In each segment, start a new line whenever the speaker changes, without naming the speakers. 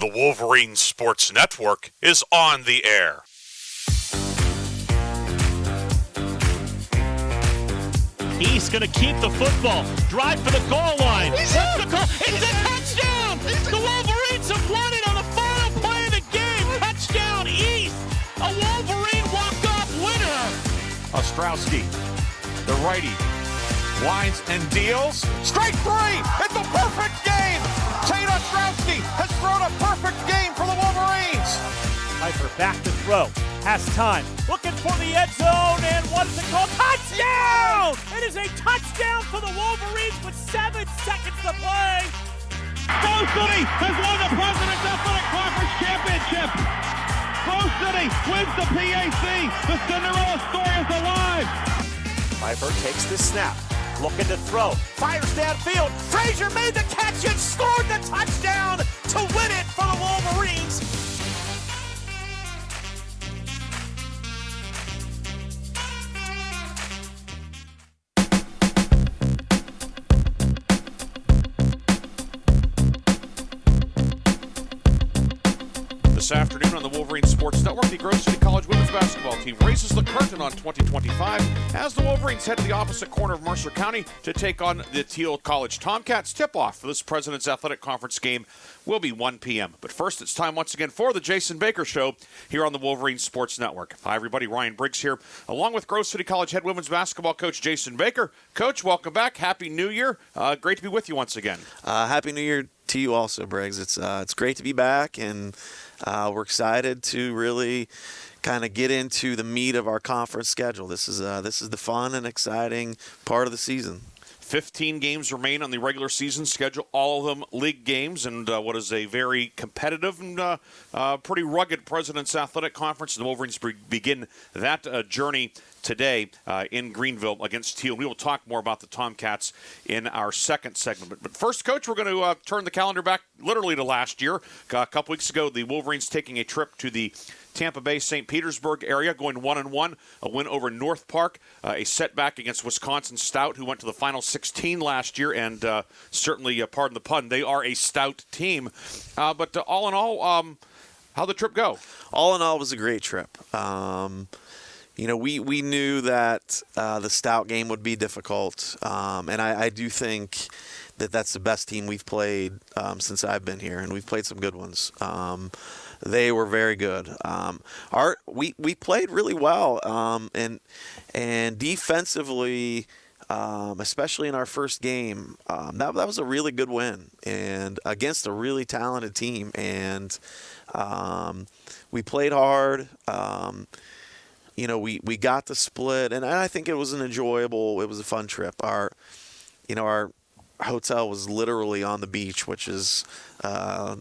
The Wolverine Sports Network is on the air.
He's going to keep the football. Drive for the goal line. It's a touchdown! The Wolverines have won it on the final play of the game. Touchdown East. A Wolverine walk-off winner.
Ostrowski, the righty, winds and deals. Straight three! It's a perfect game! Tate Ostrowski has thrown a perfect game for the Wolverines.
Piper back to throw. Has time. Looking for the end zone, and what is it called? Touchdown! It is a touchdown for the Wolverines with 7 seconds to play.
Bow City has won the President's Athletic Conference Championship. Bow City wins the PAC. The Cinderella story is alive.
Piper takes the snap. Looking to throw. Fires downfield. Frazier made the catch and scored the touchdown to win it for the Wolverines.
This afternoon on the Wolverine Sports Network, the Grove City College women's basketball team raises the curtain on 2025 as the Wolverines head to the opposite corner of Mercer County to take on the Thiel College Tomcats. Tip-off for this President's Athletic Conference game will be 1 p.m. But first, it's time once again for the Jason Baker Show here on the Wolverine Sports Network. Hi, everybody. Ryan Briggs here, along with Grove City College head women's basketball coach Jason Baker. Coach, welcome back. Happy New Year. Great to be with you once again.
Happy New Year to you also, Briggs. It's great to be back, and we're excited to really kind of get into the meat of our conference schedule. This is the fun and exciting part of the season.
15 games remain on the regular season schedule, all of them league games, and what is a very competitive and pretty rugged President's Athletic Conference. The Wolverines begin that journey today in Greenville against Thiel. We will talk more about the Tomcats in our second segment. But first, Coach, we're going to turn the calendar back literally to last year. A couple weeks ago, the Wolverines taking a trip to the Tampa Bay, St. Petersburg area, going 1-1, a win over North Park, a setback against Wisconsin Stout, who went to the Final 16 last year, and certainly, pardon the pun, they are a stout team. But all in all, how'd the trip go?
All in all, it was a great trip. We knew that the Stout game would be difficult, and I do think that that's the best team we've played since I've been here, and we've played some good ones. They were very good. We played really well, and defensively, especially in our first game, that was a really good win, and against a really talented team. And we played hard. We got the split, and I think it was it was a fun trip. Our hotel was literally on the beach, which is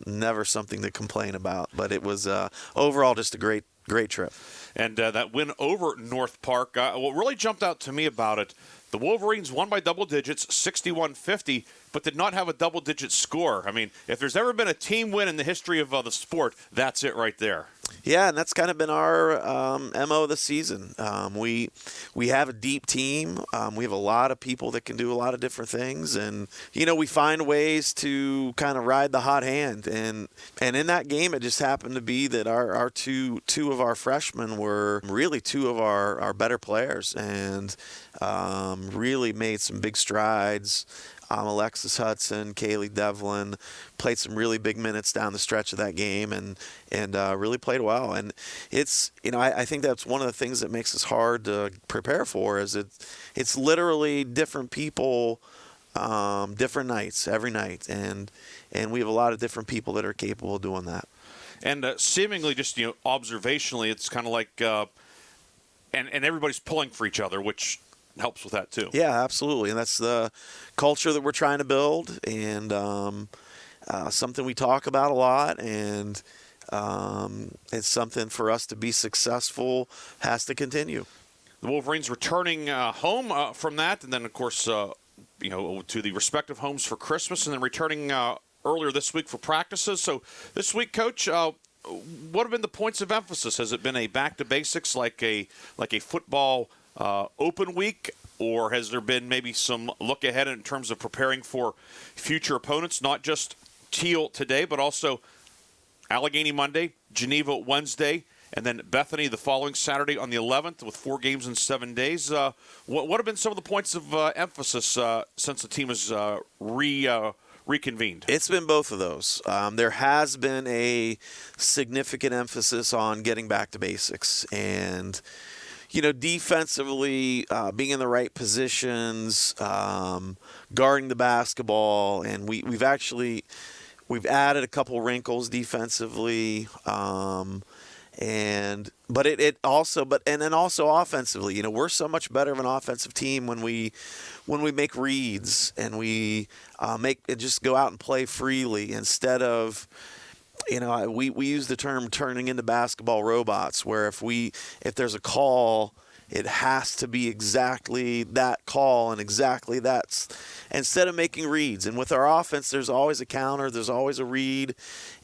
never something to complain about. But it was overall just a great trip.
And that win over North Park, what really jumped out to me about it, the Wolverines won by double digits, 61-50, but did not have a double-digit score. I mean, if there's ever been a team win in the history of the sport, that's it right there.
Yeah, and that's kind of been our MO this season. We have a deep team. We have a lot of people that can do a lot of different things, and we find ways to kind of ride the hot hand. And in that game, it just happened to be that our two of our freshmen were really two of our better players, and really made some big strides. Alexis Hudson, Kaylee Devlin played some really big minutes down the stretch of that game, and really played well. And it's I think that's one of the things that makes us hard to prepare for, is it's literally different people, different nights every night, and we have a lot of different people that are capable of doing that.
And seemingly just observationally, it's kind of like and everybody's pulling for each other, which helps with that too.
Yeah, absolutely, and that's the culture that we're trying to build, and something we talk about a lot, and it's something for us to be successful has to continue.
The Wolverines returning home from that, and then of course to the respective homes for Christmas, and then returning earlier this week for practices. So this week, Coach, what have been the points of emphasis? Has it been a back to basics like a football open week, or has there been maybe some look ahead in terms of preparing for future opponents, not just Thiel today, but also Allegheny Monday, Geneva Wednesday, and then Bethany the following Saturday on the 11th with 4 games in 7 days. What have been some of the points of emphasis since the team has reconvened?
It's been both of those. There has been a significant emphasis on getting back to basics and, defensively being in the right positions, guarding the basketball, and we've added a couple wrinkles defensively. And also offensively, we're so much better of an offensive team when we make reads and we just go out and play freely instead of, we use the term turning into basketball robots, where if there's a call, it has to be exactly that call and exactly that, instead of making reads. And with our offense, there's always a counter, there's always a read,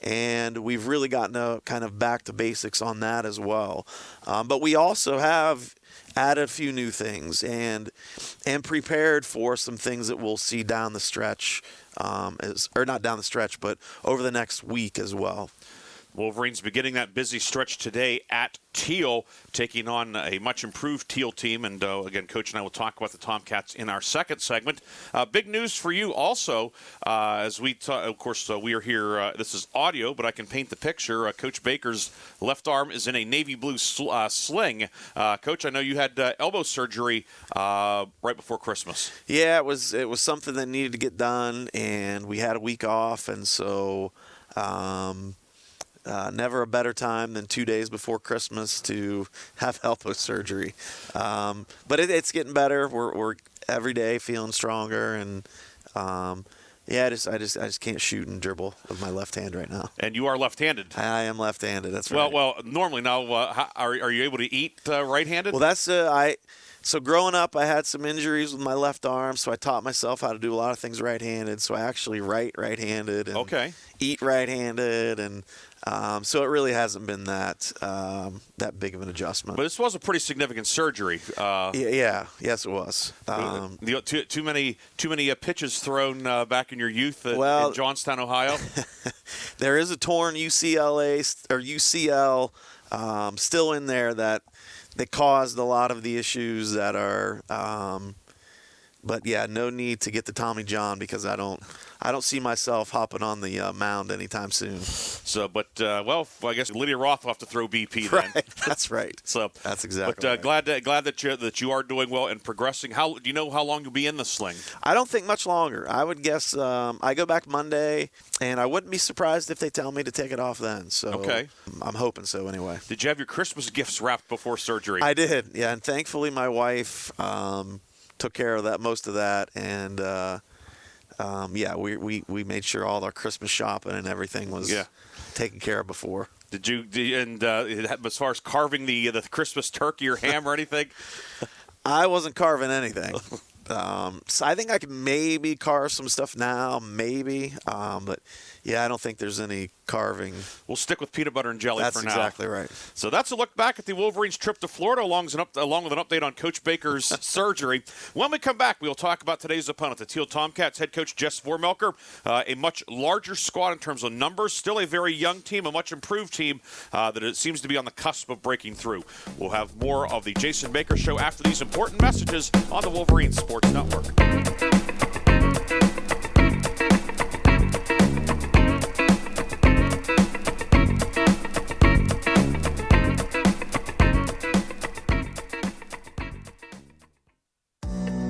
and we've really gotten kind of back to basics on that as well. But we also have added a few new things and prepared for some things that we'll see down the stretch, or not down the stretch, but over the next week as well.
Wolverines beginning that busy stretch today at Thiel, taking on a much-improved Thiel team. And, again, Coach and I will talk about the Tomcats in our second segment. Big news for you also, as we of course, we are here. This is audio, but I can paint the picture. Coach Baker's left arm is in a navy blue sling. Coach, I know you had elbow surgery right before Christmas.
Yeah, it was something that needed to get done, and we had a week off, and so never a better time than 2 days before Christmas to have elbow surgery. But it's getting better. We're every day feeling stronger, and I just can't shoot and dribble with my left hand right now.
And you are left-handed.
I am left-handed. That's right.
Well, normally now, are you able to eat right-handed?
Well, that's So growing up, I had some injuries with my left arm, so I taught myself how to do a lot of things right-handed. So I actually write right-handed and eat right-handed, and so it really hasn't been that big of an adjustment.
But this was a pretty significant surgery.
Yes, it was.
Too many pitches thrown back in your youth in Johnstown, Ohio.
There is a torn UCL still in there that caused a lot of the issues that are. But yeah, no need to get the Tommy John because I don't see myself hopping on the mound anytime soon.
So, but I guess Lydia Roth will have to throw BP then.
Right, that's right.
So
that's exactly.
But glad that you are doing well and progressing. Do you know how long you'll be in the sling?
I don't think much longer. I would guess I go back Monday, and I wouldn't be surprised if they tell me to take it off then. So
okay,
I'm hoping so anyway.
Did you have your Christmas gifts wrapped before surgery?
I did, yeah, and thankfully my wife took care of most of that, and we made sure all our Christmas shopping and everything was taken care of before.
Did you as far as carving the Christmas turkey or ham or anything?
I wasn't carving anything. So I think I could maybe carve some stuff now, maybe, but yeah, I don't think there's any carving.
We'll stick with peanut butter and jelly for now.
That's exactly right.
So that's a look back at the Wolverines' trip to Florida, along with an update on Coach Baker's surgery. When we come back, we'll talk about today's opponent, the Thiel Tomcats head coach Jess Vormelker. A much larger squad in terms of numbers, still a very young team, a much improved team that it seems to be on the cusp of breaking through. We'll have more of the Jason Baker Show after these important messages on the Wolverines Sports Network.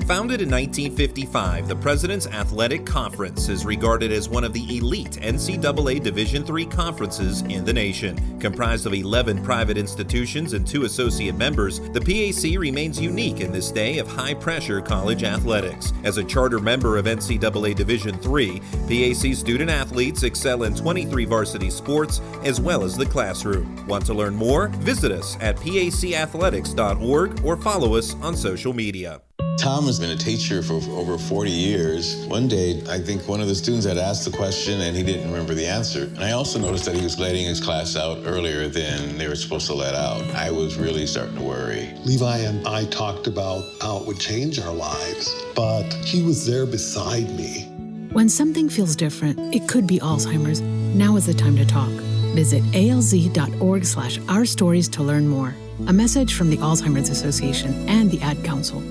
Founded in 1955, the President's Athletic Conference is regarded as one of the elite NCAA Division III conferences in the nation. Comprised of 11 private institutions and 2 associate members, the PAC remains unique in this day of high-pressure college athletics. As a charter member of NCAA Division III, PAC student-athletes excel in 23 varsity sports as well as the classroom. Want to learn more? Visit us at pacathletics.org or follow us on social media.
Tom has been a teacher for over 40 years. One day, I think one of the students had asked the question and he didn't remember the answer. And I also noticed that he was letting his class out earlier than they were supposed to let out. I was really starting to worry.
Levi and I talked about how it would change our lives, but he was there beside me.
When something feels different, it could be Alzheimer's. Now is the time to talk. Visit alz.org/ourstories to learn more. A message from the Alzheimer's Association and the Ad Council.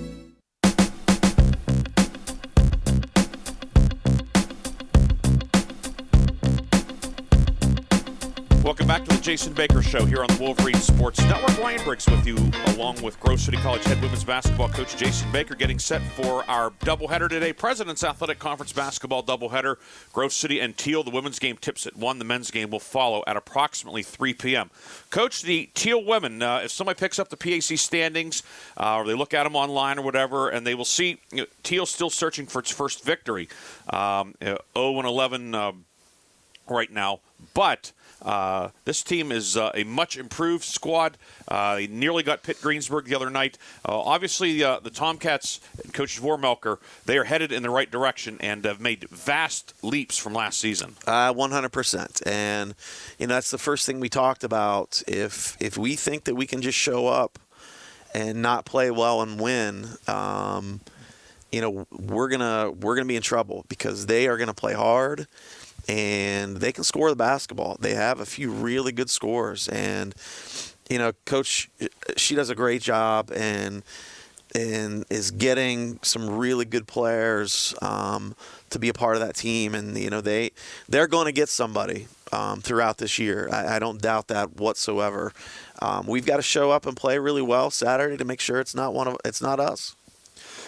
Welcome back to the Jason Baker Show here on the Wolverine Sports Network. Ryan Briggs with you, along with Grove City College head women's basketball coach Jason Baker, getting set for our doubleheader today. President's Athletic Conference basketball doubleheader. Grove City and Thiel. The women's game tips at 1. The men's game will follow at approximately 3 p.m. Coach, the Thiel women, if somebody picks up the PAC standings or they look at them online or whatever, and they will see Thiel still searching for its first victory. 0-11 right now, but this team is a much improved squad. They nearly got Pitt Greensburg the other night. Obviously, the Tomcats and Coach Vormelker, they are headed in the right direction and have made vast leaps from last season.
100%. And, that's the first thing we talked about. If we think that we can just show up and not play well and win, we're gonna be in trouble because they are gonna play hard. And they can score the basketball. They have a few really good scores. And, Coach, she does a great job and is getting some really good players to be a part of that team. And, they're going to get somebody throughout this year. I don't doubt that whatsoever. We've got to show up and play really well Saturday to make sure it's not us.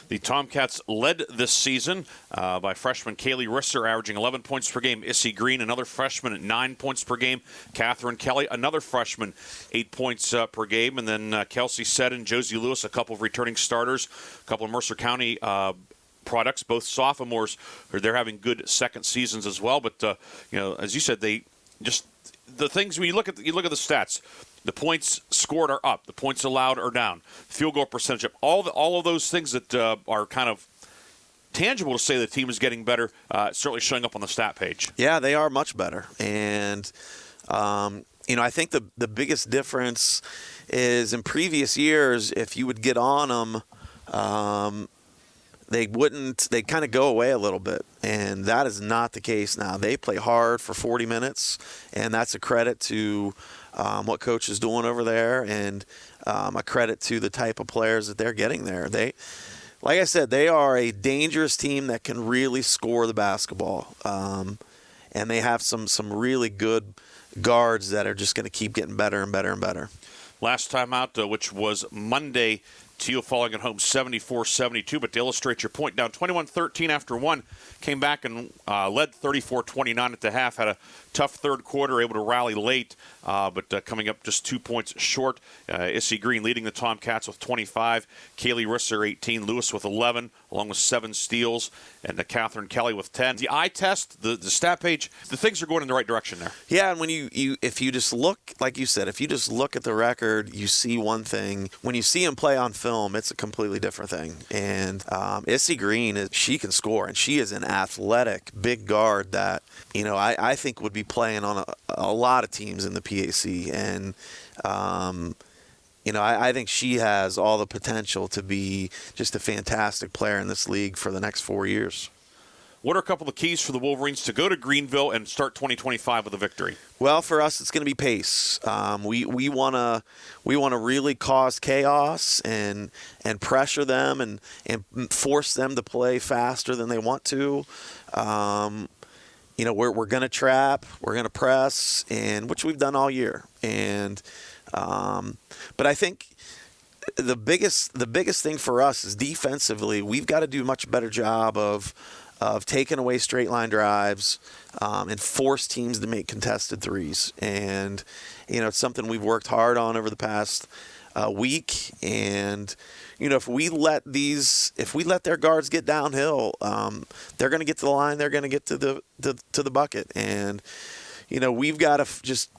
The Tomcats led this season by freshman Kaylee Risser, averaging 11 points per game. Issy Green, another freshman, at 9 points per game. Catherine Kelly, another freshman, 8 points per game. And then Kelsey Seddon, Josie Lewis, a couple of returning starters, a couple of Mercer County products, both sophomores. They're having good second seasons as well. But, as you said, the things, when you look at the stats, the points scored are up. The points allowed are down. Field goal percentage up. All of those things that are kind of tangible to say the team is getting better, certainly showing up on the stat page.
Yeah, they are much better. And, I think the biggest difference is in previous years, if you would get on them, they'd kind of go away a little bit. And that is not the case now. They play hard for 40 minutes, and that's a credit to what Coach is doing over there, and a credit to the type of players that they're getting there. Like I said, they are a dangerous team that can really score the basketball, and they have some really good guards that are just going to keep getting better and better and better.
Last time out, which was Monday, Thiel falling at home 74-72, but to illustrate your point, down 21-13 after one, came back and led 34-29 at the half, had a tough third quarter, able to rally late, but coming up just 2 points short. Issy Green leading the Tomcats with 25, Kaylee Risser 18, Lewis with 11, along with 7 steals, and Catherine Kelly with 10. The eye test, the stat page, the things are going in the right direction there.
Yeah, and when if you just look, like you said, if you just look at the record, you see one thing. When you see him play on film, it's a completely different thing. And Issy Green, she can score, and she is an athletic big guard that I think would be playing on a lot of teams in the PAC. And I think she has all the potential to be just a fantastic player in this league for the next 4 years.
What are a couple of keys for the Wolverines to go to Greenville and start 2025 with a victory?
Well, for us, it's going to be pace. We want to really cause chaos and pressure them and force them to play faster than they want to. We're going to trap, we're going to press, and which we've done all year. And but I think the biggest thing for us is defensively, we've got to do a much better job of taking away straight line drives and force teams to make contested threes. And, it's something we've worked hard on over the past week. And, if we let their guards get downhill, they're going to get to the line. They're going to get to the bucket. And, we've got to just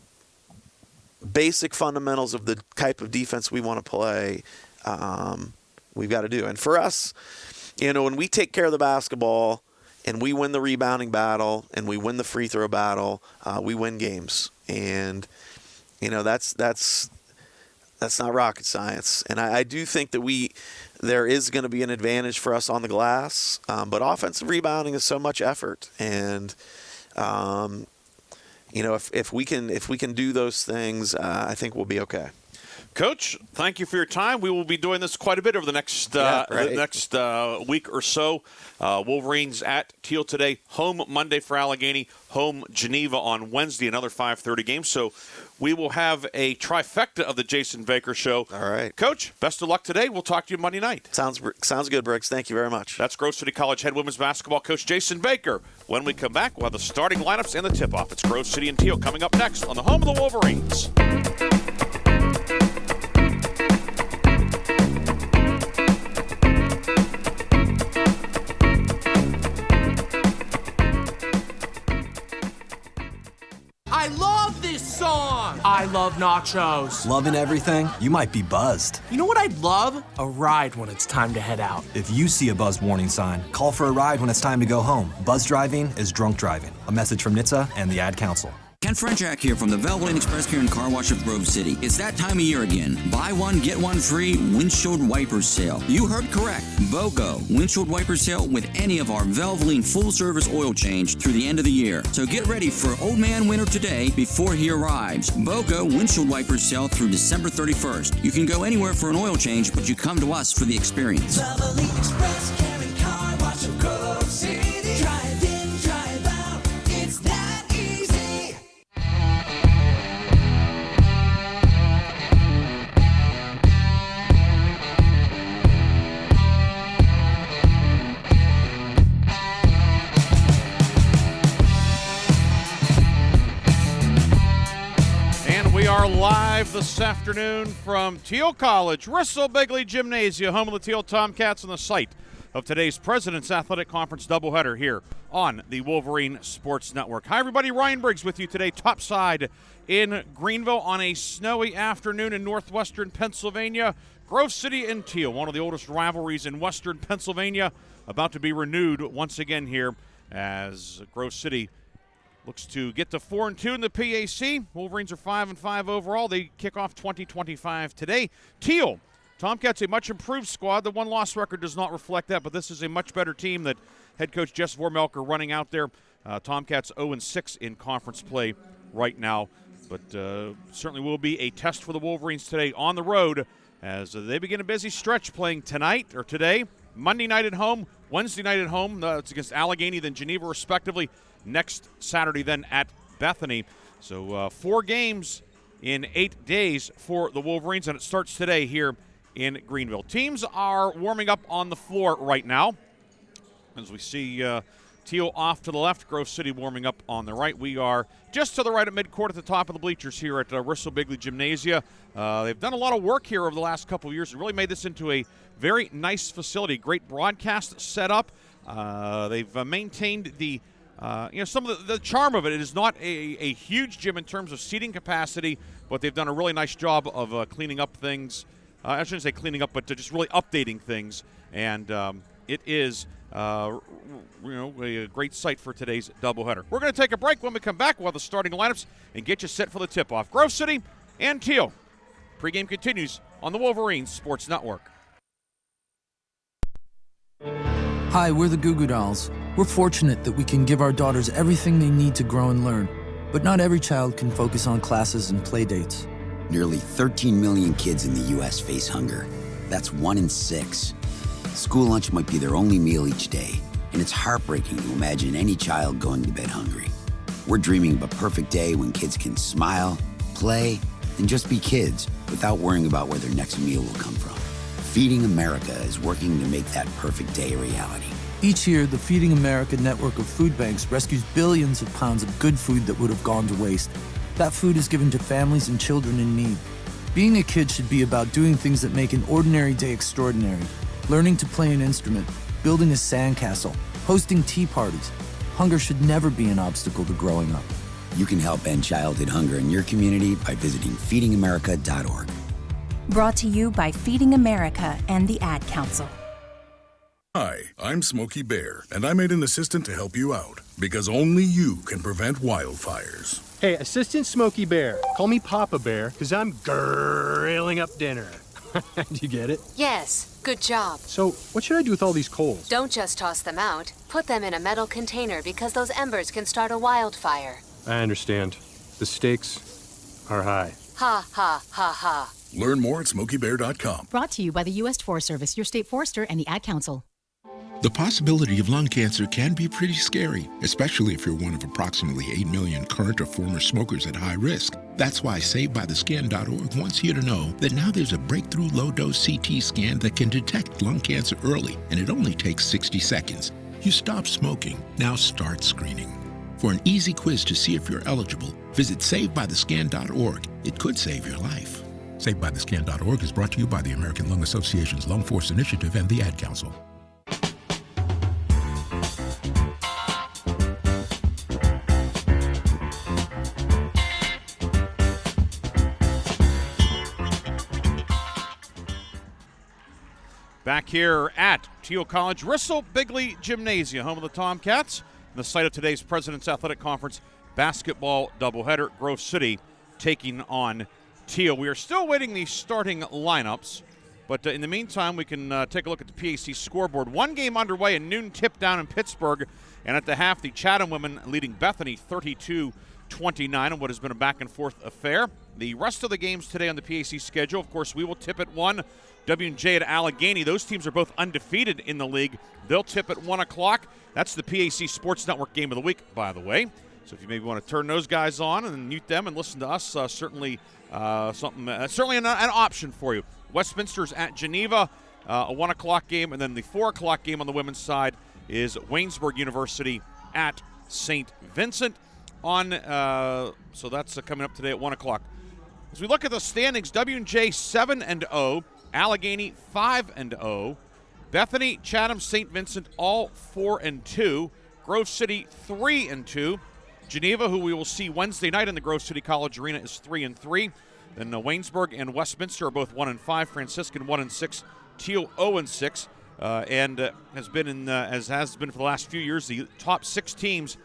basic fundamentals of the type of defense we want to play. We've got to do. And for us, when we take care of the basketball and we win the rebounding battle and we win the free throw battle, we win games. And, that's not rocket science. And I do think that there is going to be an advantage for us on the glass. But offensive rebounding is so much effort. And, if we can do those things, I think we'll be okay.
Coach, thank you for your time. We will be doing this quite a bit over the next week or so. Wolverines at Thiel today, home Monday for Allegheny, home Geneva on Wednesday, another 5:30 game. So we will have a trifecta of the Jason Baker Show.
All right.
Coach, best of luck today. We'll talk to you Monday night.
Sounds good, Briggs. Thank you very much.
That's Grove City College head women's basketball coach Jason Baker. When we come back, we'll have the starting lineups and the tip-off. It's Grove City and Thiel coming up next on the home of the Wolverines.
I love this song! I love nachos.
Loving everything? You might be buzzed.
You know what I'd love? A ride when it's time to head out.
If you see a buzz warning sign, call for a ride when it's time to go home. Buzz driving is drunk driving. A message from NHTSA and the Ad Council.
Ken Frenchak here from the Valvoline Express Care and Car Wash of Grove City. It's that time of year again. Buy one, get one free windshield wiper sale. You heard correct. BOGO windshield wiper sale with any of our Valvoline full-service oil change through the end of the year. So get ready for Old Man Winter today before he arrives. BOGO windshield wiper sale through December 31st. You can go anywhere for an oil change, but you come to us for the experience.
Valvoline Express Care and Car Wash of Grove City. Drive in, drive out. It's that easy.
We are live this afternoon from Thiel College, Rissell Bigley Gymnasium, home of the Thiel Tomcats, and the site of today's President's Athletic Conference doubleheader here on the Wolverine Sports Network. Hi, everybody. Ryan Briggs with you today, topside in Greenville on a snowy afternoon in northwestern Pennsylvania. Grove City and Thiel, one of the oldest rivalries in western Pennsylvania, about to be renewed once again here as Grove City looks to get to 4-2 in the PAC. Wolverines are 5-5 overall. They kick off 2025 today. Thiel, Tomcats, a much improved squad. The one-loss record does not reflect that, but this is a much better team that head coach Jess Vormelker running out there. Tomcats 0-6 in conference play right now, but certainly will be a test for the Wolverines today on the road as they begin a busy stretch playing tonight or today, Monday night at home, Wednesday night at home. It's against Allegheny, then Geneva respectively. Next Saturday then at Bethany. So 4 games in 8 days for the Wolverines, and it starts today here in Greenville. Teams are warming up on the floor right now. As we see Thiel off to the left, Grove City warming up on the right. We are just to the right at midcourt at the top of the bleachers here at Rissell Bigley Gymnasium. They've done a lot of work here over the last couple of years and really made this into a very nice facility. Great broadcast setup. They've maintained the some of the charm of it. It is not a huge gym in terms of seating capacity, but they've done a really nice job of cleaning up things. I shouldn't say cleaning up, but just really updating things. And it is a great site for today's doubleheader. We're going to take a break. When we come back, we'll have the starting lineups and get you set for the tip-off. Grove City and Thiel. Pregame continues on the Wolverines Sports Network.
Hi, we're the Goo Goo Dolls. We're fortunate that we can give our daughters everything they need to grow and learn. But not every child can focus on classes and play dates.
Nearly 13 million kids in the U.S. face hunger. That's 1 in 6. School lunch might be their only meal each day, and it's heartbreaking to imagine any child going to bed hungry. We're dreaming of a perfect day when kids can smile, play, and just be kids without worrying about where their next meal will come from. Feeding America is working to make that perfect day a reality.
Each year, the Feeding America network of food banks rescues billions of pounds of good food that would have gone to waste. That food is given to families and children in need. Being a kid should be about doing things that make an ordinary day extraordinary. Learning to play an instrument, building a sandcastle, hosting tea parties. Hunger should never be an obstacle to growing up.
You can help end childhood hunger in your community by visiting feedingamerica.org.
Brought to you by Feeding America and the Ad Council.
Hi, I'm Smokey Bear, and I made an assistant to help you out, because only you can prevent wildfires.
Hey, Assistant Smokey Bear. Call me Papa Bear, because I'm grilling up dinner. Do you get it?
Yes, good job.
So, what should I do with all these coals?
Don't just toss them out. Put them in a metal container because those embers can start a wildfire.
I understand. The stakes are high.
Ha, ha, ha, ha.
Learn more at SmokeyBear.com.
Brought to you by the U.S. Forest Service, your state forester, and the Ad Council.
The possibility of lung cancer can be pretty scary, especially if you're one of approximately 8 million current or former smokers at high risk. That's why SaveByTheScan.org wants you to know that now there's a breakthrough low-dose CT scan that can detect lung cancer early, and it only takes 60 seconds. You stop smoking, now start screening. For an easy quiz to see if you're eligible, visit SaveByTheScan.org. It could save your life. SaveByTheScan.org is brought to you by the American Lung Association's Lung Force Initiative and the Ad Council.
Back here at Thiel College, Rissell Bigley Gymnasium, home of the Tomcats, and the site of today's President's Athletic Conference basketball doubleheader. Grove City taking on Thiel. We are still waiting the starting lineups, but in the meantime, we can take a look at the PAC scoreboard. One game underway, a noon tip down in Pittsburgh, and at the half, the Chatham women leading Bethany 32-29 in what has been a back-and-forth affair. The rest of the games today on the PAC schedule, of course, we will tip at 1. W&J at Allegheny. Those teams are both undefeated in the league. They'll tip at 1 o'clock. That's the PAC Sports Network game of the week, by the way. So if you maybe want to turn those guys on and mute them and listen to us, certainly an option for you. Westminster's at Geneva, a 1 o'clock game, and then the 4 o'clock game on the women's side is Waynesburg University at St. Vincent. So that's coming up today at 1 o'clock. As we look at the standings, W&J 7-0. Allegheny 5-0. Bethany, Chatham, St. Vincent all 4-2. Grove City 3-2. Geneva, who we will see Wednesday night in the Grove City College Arena, is 3-3. Then Waynesburg and Westminster are both 1-5. Franciscan 1-6. Thiel 0-6. And has been as has been for the last few years, the top 6 teams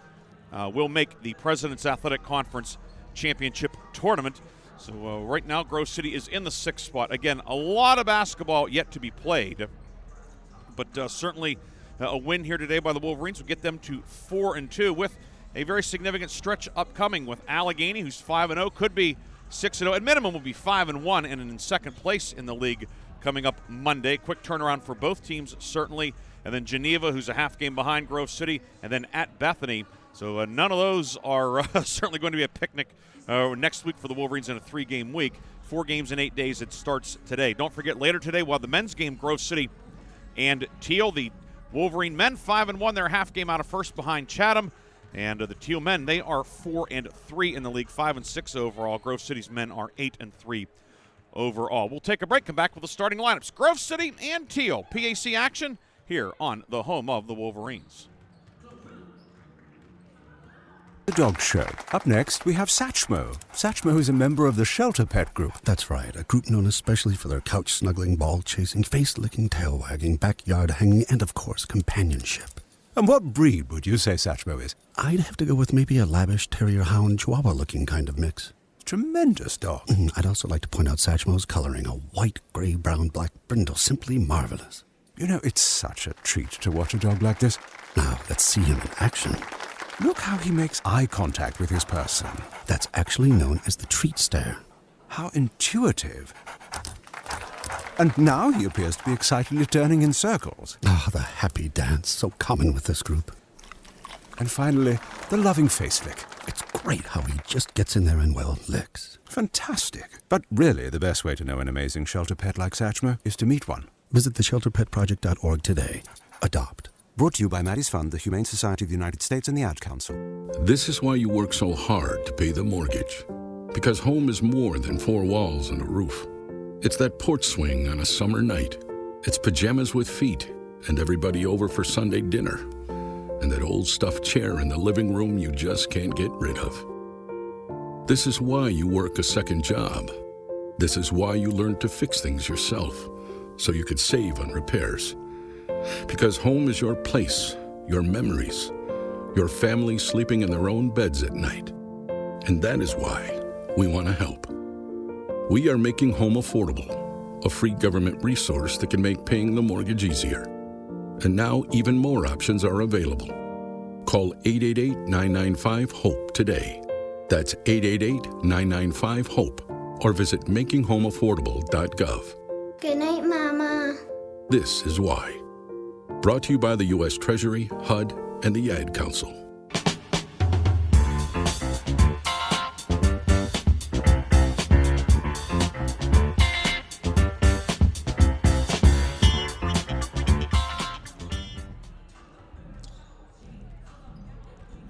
will make the President's Athletic Conference Championship Tournament. So right now, Grove City is in the 6th spot. Again, a lot of basketball yet to be played, but certainly a win here today by the Wolverines will get them to 4-2 with a very significant stretch upcoming with Allegheny, who's 5-0, could be 6-0. At minimum, will be 5-1 and in second place in the league coming up Monday. Quick turnaround for both teams, certainly. And then Geneva, who's a half game behind Grove City, and then at Bethany. So none of those are certainly going to be a picnic next week for the Wolverines in a 3-game week. 4 games in 8 days. It starts today. Don't forget, later today, while the men's game, Grove City and Thiel, the Wolverine men 5-1. They're a half game out of first behind Chatham. And the Thiel men, they are 4-3 in the league, 5-6 overall. Grove City's men are 8-3 overall. We'll take a break, come back with the starting lineups. Grove City and Thiel. PAC action here on the home of the Wolverines.
The Dog Show. Up next, we have Satchmo. Satchmo is a member of the Shelter Pet Group.
That's right, a group known especially for their couch-snuggling, ball-chasing, face-licking, tail-wagging, backyard-hanging, and, of course, companionship.
And what breed would you say Satchmo is?
I'd have to go with maybe a lavish terrier-hound chihuahua-looking kind of mix.
Tremendous dog.
I'd also like to point out Satchmo's coloring, a white, gray, brown, black brindle, simply marvelous.
You know, it's such a treat to watch a dog like this.
Now, let's see him in action.
Look how he makes eye contact with his person.
That's actually known as the treat stare.
How intuitive. And now he appears to be excitedly turning in circles.
Ah, the happy dance, so common with this group.
And finally, the loving face lick.
It's great how he just gets in there and, well, licks.
Fantastic. But really, the best way to know an amazing shelter pet like Satchmo is to meet one.
Visit theshelterpetproject.org today. Adopt.
Brought to you by Maddie's Fund, the Humane Society of the United States, and the Ad Council.
This is why you work so hard to pay the mortgage. Because home is more than 4 walls and a roof. It's that porch swing on a summer night. It's pajamas with feet and everybody over for Sunday dinner. And that old stuffed chair in the living room you just can't get rid of. This is why you work a second job. This is why you learn to fix things yourself, so you could save on repairs. Because home is your place, your memories, your family sleeping in their own beds at night. And that is why we want to help. We are making home affordable, a free government resource that can make paying the mortgage easier. And now even more options are available. Call 888-995-HOPE today. That's 888-995-HOPE or visit makinghomeaffordable.gov.
Good night, Mama.
This is why. Brought to you by the U.S. Treasury, HUD, and the Ad Council.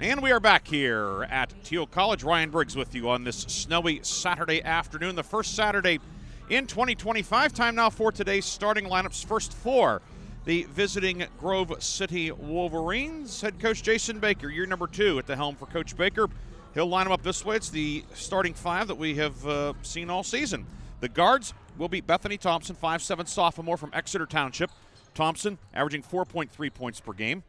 And we are back here at Thiel College. Ryan Briggs with you on this snowy Saturday afternoon, the first Saturday in 2025. Time now for today's starting lineups. First for the visiting Grove City Wolverines. Head coach Jason Baker, year number 2 at the helm for Coach Baker. He'll line them up this way. It's the starting 5 that we have seen all season. The guards will be Bethany Thompson, 5'7" sophomore from Exeter Township. Thompson averaging 4.3 points per game.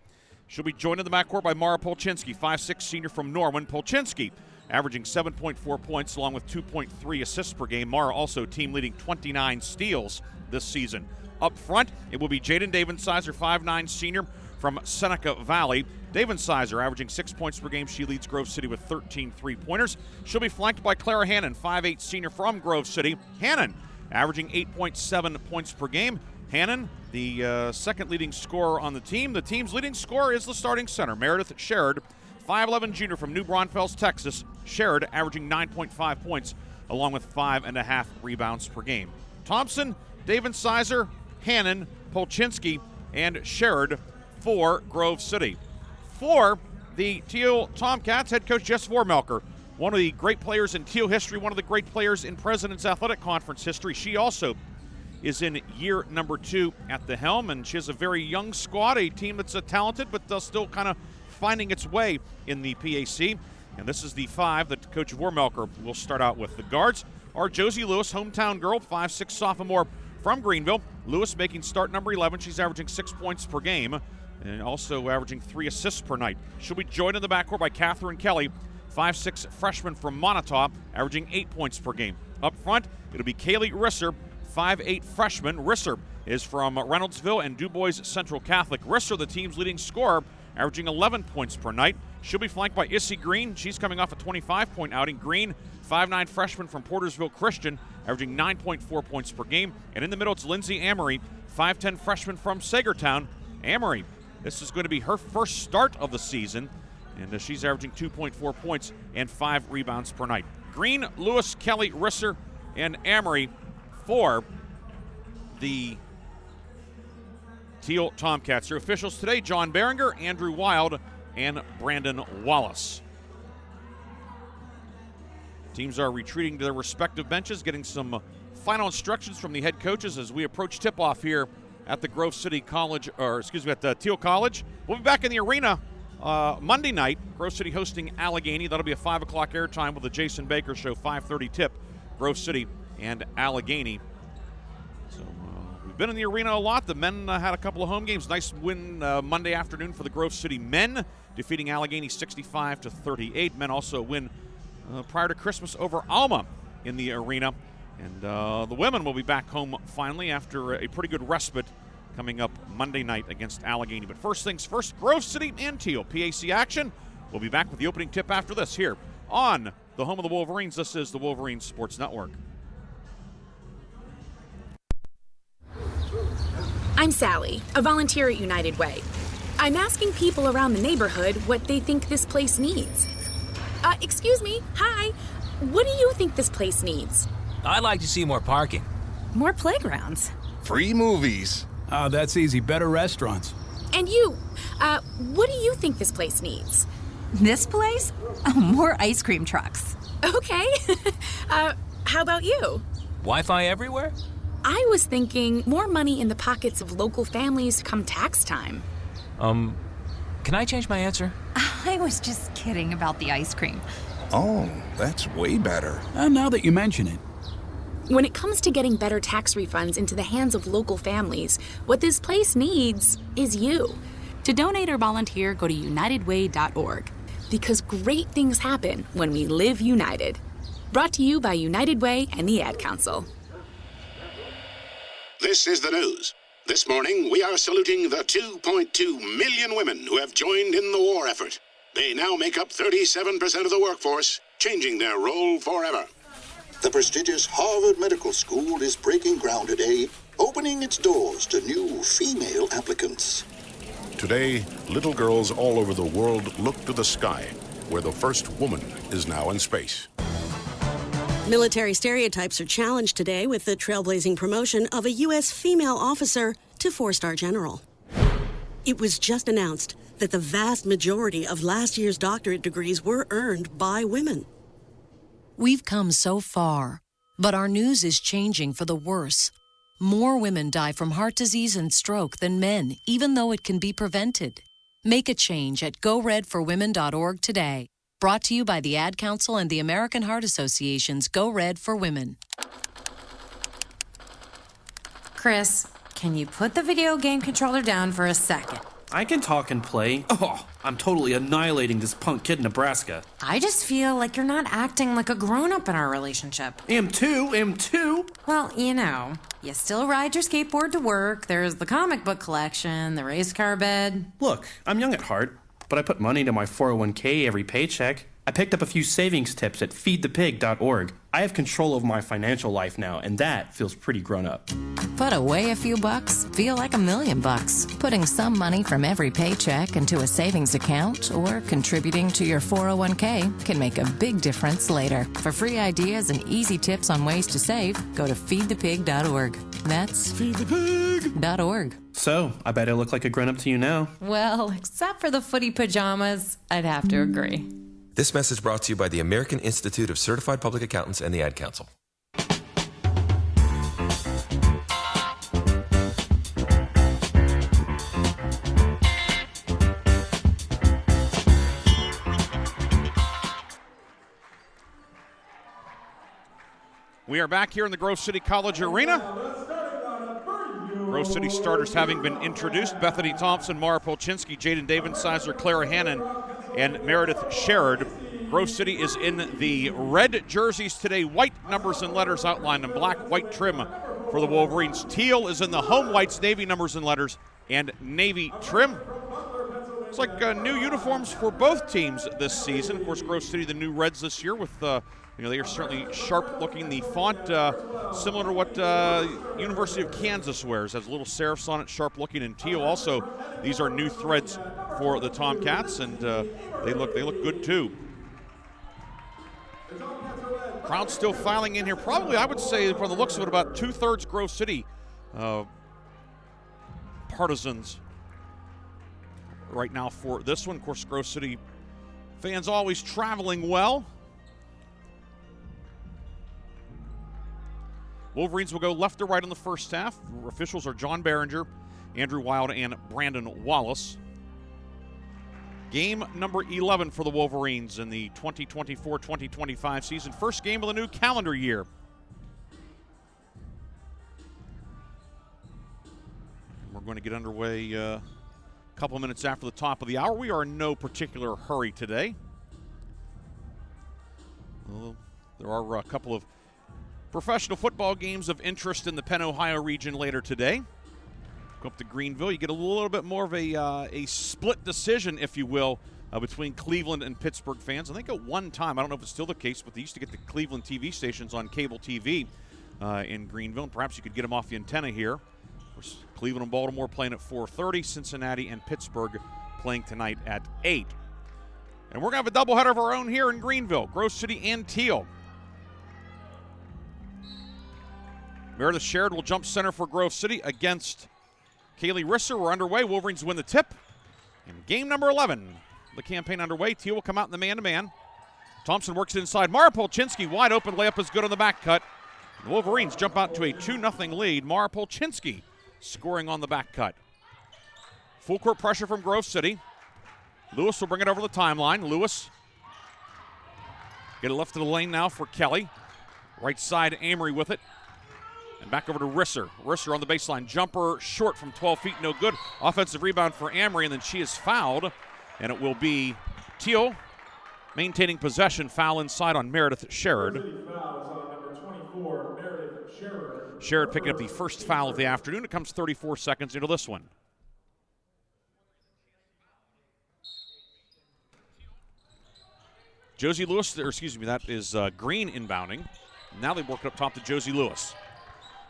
She'll be joined in the backcourt by Mara Polchinski, 5'6" senior from Norwin. Polchinski averaging 7.4 points along with 2.3 assists per game. Mara also team leading 29 steals this season. Up front, it will be Jaden Davensizer, 5'9" senior from Seneca Valley. Davensizer averaging 6 points per game. She leads Grove City with 13 three-pointers. She'll be flanked by Clara Hannon, 5'8" senior from Grove City. Hannon averaging 8.7 points per game. Hannon, the second leading scorer on the team. The team's leading scorer is the starting center, Meredith Sherrod, 5'11" junior from New Braunfels, Texas. Sherrod averaging 9.5 points along with 5.5 rebounds per game. Thompson, Davensizer, Hannon, Polchinski, and Sherrod for Grove City. For the Thiel Tomcats, head coach Jess Vormelker, one of the great players in Thiel history, one of the great players in President's Athletic Conference history. She also is in year number 2 at the helm, and she has a very young squad, a team that's talented but still kind of finding its way in the PAC. And this is the 5 that Coach Vormelker will start out with. The guards are Josie Lewis, hometown girl, 5'6" sophomore from Greenville. Lewis making start number 11. She's averaging 6 points per game and also averaging 3 assists per night. She'll be joined in the backcourt by Catherine Kelly, 5'6" freshman from Montauk, averaging 8 points per game. Up front, it'll be Kaylee Risser, 5'8" freshman. Risser is from Reynoldsville and DuBois Central Catholic. Risser, the team's leading scorer, averaging 11 points per night. She'll be flanked by Issy Green. She's coming off a 25-point outing. Green, 5'9" freshman from Portersville Christian, averaging 9.4 points per game. And in the middle, it's Lindsay Amory, 5'10" freshman from Sagertown. Amory, this is going to be her first start of the season, and she's averaging 2.4 points and 5 rebounds per night. Green, Lewis, Kelly, Risser, and Amory for the Thiel Tomcats. Their officials today, John Behringer, Andrew Wild, and Brandon Wallace. Teams are retreating to their respective benches, getting some final instructions from the head coaches as we approach tip-off here at the Grove City College, at the Thiel College. We'll be back in the arena Monday night. Grove City hosting Allegheny. That'll be a 5 o'clock airtime with the Jason Baker Show, 5:30 tip. Grove City and Allegheny. So we've been in the arena a lot. The men had a couple of home games. Nice win Monday afternoon for the Grove City men, defeating Allegheny 65-38. Men also win prior to Christmas over Alma in the arena. And the women will be back home finally after a pretty good respite coming up Monday night against Allegheny. But first things first, Grove City and Thiel PAC action. We'll be back with the opening tip after this here on the home of the Wolverines. This is the Wolverines Sports Network.
I'm Sally, a volunteer at United Way. I'm asking people around the neighborhood what they think this place needs. Excuse me, hi. What do you think this place needs?
I'd like to see more parking.
More playgrounds.
Free movies.
Oh, that's easy. Better restaurants.
And you, what do you think this place needs?
This place? Oh, more ice cream trucks.
Okay. How about you?
Wi-Fi everywhere?
I was thinking more money in the pockets of local families come tax time.
Can I change my answer?
I was just kidding about the ice cream.
Oh, that's way better.
Now that you mention it.
When it comes to getting better tax refunds into the hands of local families, what this place needs is you. To donate or volunteer, go to unitedway.org. Because great things happen when we live united. Brought to you by United Way and the Ad Council.
This is the news. This morning, we are saluting the 2.2 million women who have joined in the war effort.
They now make up 37% of the workforce, changing their role forever.
The prestigious Harvard Medical School is breaking ground today, opening its doors to new female applicants.
Today, little girls all over the world look to the sky, where the first woman is now in space.
Military stereotypes are challenged today with the trailblazing promotion of a U.S. female officer to 4-star general. It was just announced that the vast majority of last year's doctorate degrees were earned by women.
We've come so far, but our news is changing for the worse. More women die from heart disease and stroke than men, even though it can be prevented. Make a change at GoRedForWomen.org today. Brought to you by the Ad Council and the American Heart Association's Go Red for Women.
Chris, can you put the video game controller down for a second?
I can talk and play. Oh, I'm totally annihilating this punk kid in Nebraska.
I just feel like you're not acting like a grown-up in our relationship.
Am too.
Well, you still ride your skateboard to work, there's the comic book collection, the race car bed.
Look, I'm young at heart, but I put money into my 401k every paycheck. I picked up a few savings tips at feedthepig.org. I have control over my financial life now, and that feels pretty grown up.
Put away a few bucks, feel like $1,000,000. Putting some money from every paycheck into a savings account or contributing to your 401k can make a big difference later. For free ideas and easy tips on ways to save, go to feedthepig.org. That's feedthepig.org.
So, I bet I look like a grown up to you now.
Well, except for the footy pajamas, I'd have to agree.
This message brought to you by the American Institute of Certified Public Accountants and the Ad Council.
We are back here in the Grove City College Arena. Grove City starters having been introduced. Bethany Thompson, Mara Polchinski, Jaden Davidsizer, Clara Hannon, and Meredith Sherrod. Grove City is in the red jerseys today, white numbers and letters outlined in black, white trim for the Wolverines. Thiel is in the home whites, navy numbers and letters, and navy trim. It's like new uniforms for both teams this season. Of course, Grove City, the new Reds this year with, they are certainly sharp looking. The font, similar to what University of Kansas wears, has little serifs on it, sharp looking. And Thiel also, these are new threads for the Tomcats, and they look good too. Crowd still filing in here. Probably, I would say, from the looks of it, about 2/3 Grove City partisans right now for this one. Of course, Grove City fans always traveling well. Wolverines will go left to right in the first half. Officials are John Behringer, Andrew Wild, and Brandon Wallace. Game number 11 for the Wolverines in the 2024-2025 season. First game of the new calendar year. We're going to get underway a couple minutes after the top of the hour. We are in no particular hurry today. Well, there are a couple of professional football games of interest in the Penn, Ohio region later today. Go up to Greenville. You get a little bit more of a split decision, if you will, between Cleveland and Pittsburgh fans. I think at one time, I don't know if it's still the case, but they used to get the Cleveland TV stations on cable TV in Greenville, and perhaps you could get them off the antenna here. Of course, Cleveland and Baltimore playing at 4:30, Cincinnati and Pittsburgh playing tonight at 8. And we're going to have a doubleheader of our own here in Greenville, Grove City and Thiel. Meredith Sherrod will jump center for Grove City against Kaylee Risser. We're underway. Wolverines win the tip. And game number 11, the campaign underway. Thiel will come out in the man-to-man. Thompson works it inside. Mara Polchinski, wide open. Layup is good on the back cut. The Wolverines jump out to a 2-0 lead. Mara Polchinski scoring on the back cut. Full court pressure from Grove City. Lewis will bring it over the timeline. Lewis get it left to the lane now for Kelly. Right side, Amory with it. And back over to Risser. Risser on the baseline. Jumper short from 12 feet, no good. Offensive rebound for Amory, and then she is fouled. And it will be Thiel maintaining possession. Foul inside on Meredith Sherrod. Sherrod picking up the first foul of the afternoon. It comes 34 seconds into this one. Josie Lewis, that is Green inbounding. Now they work it up top to Josie Lewis.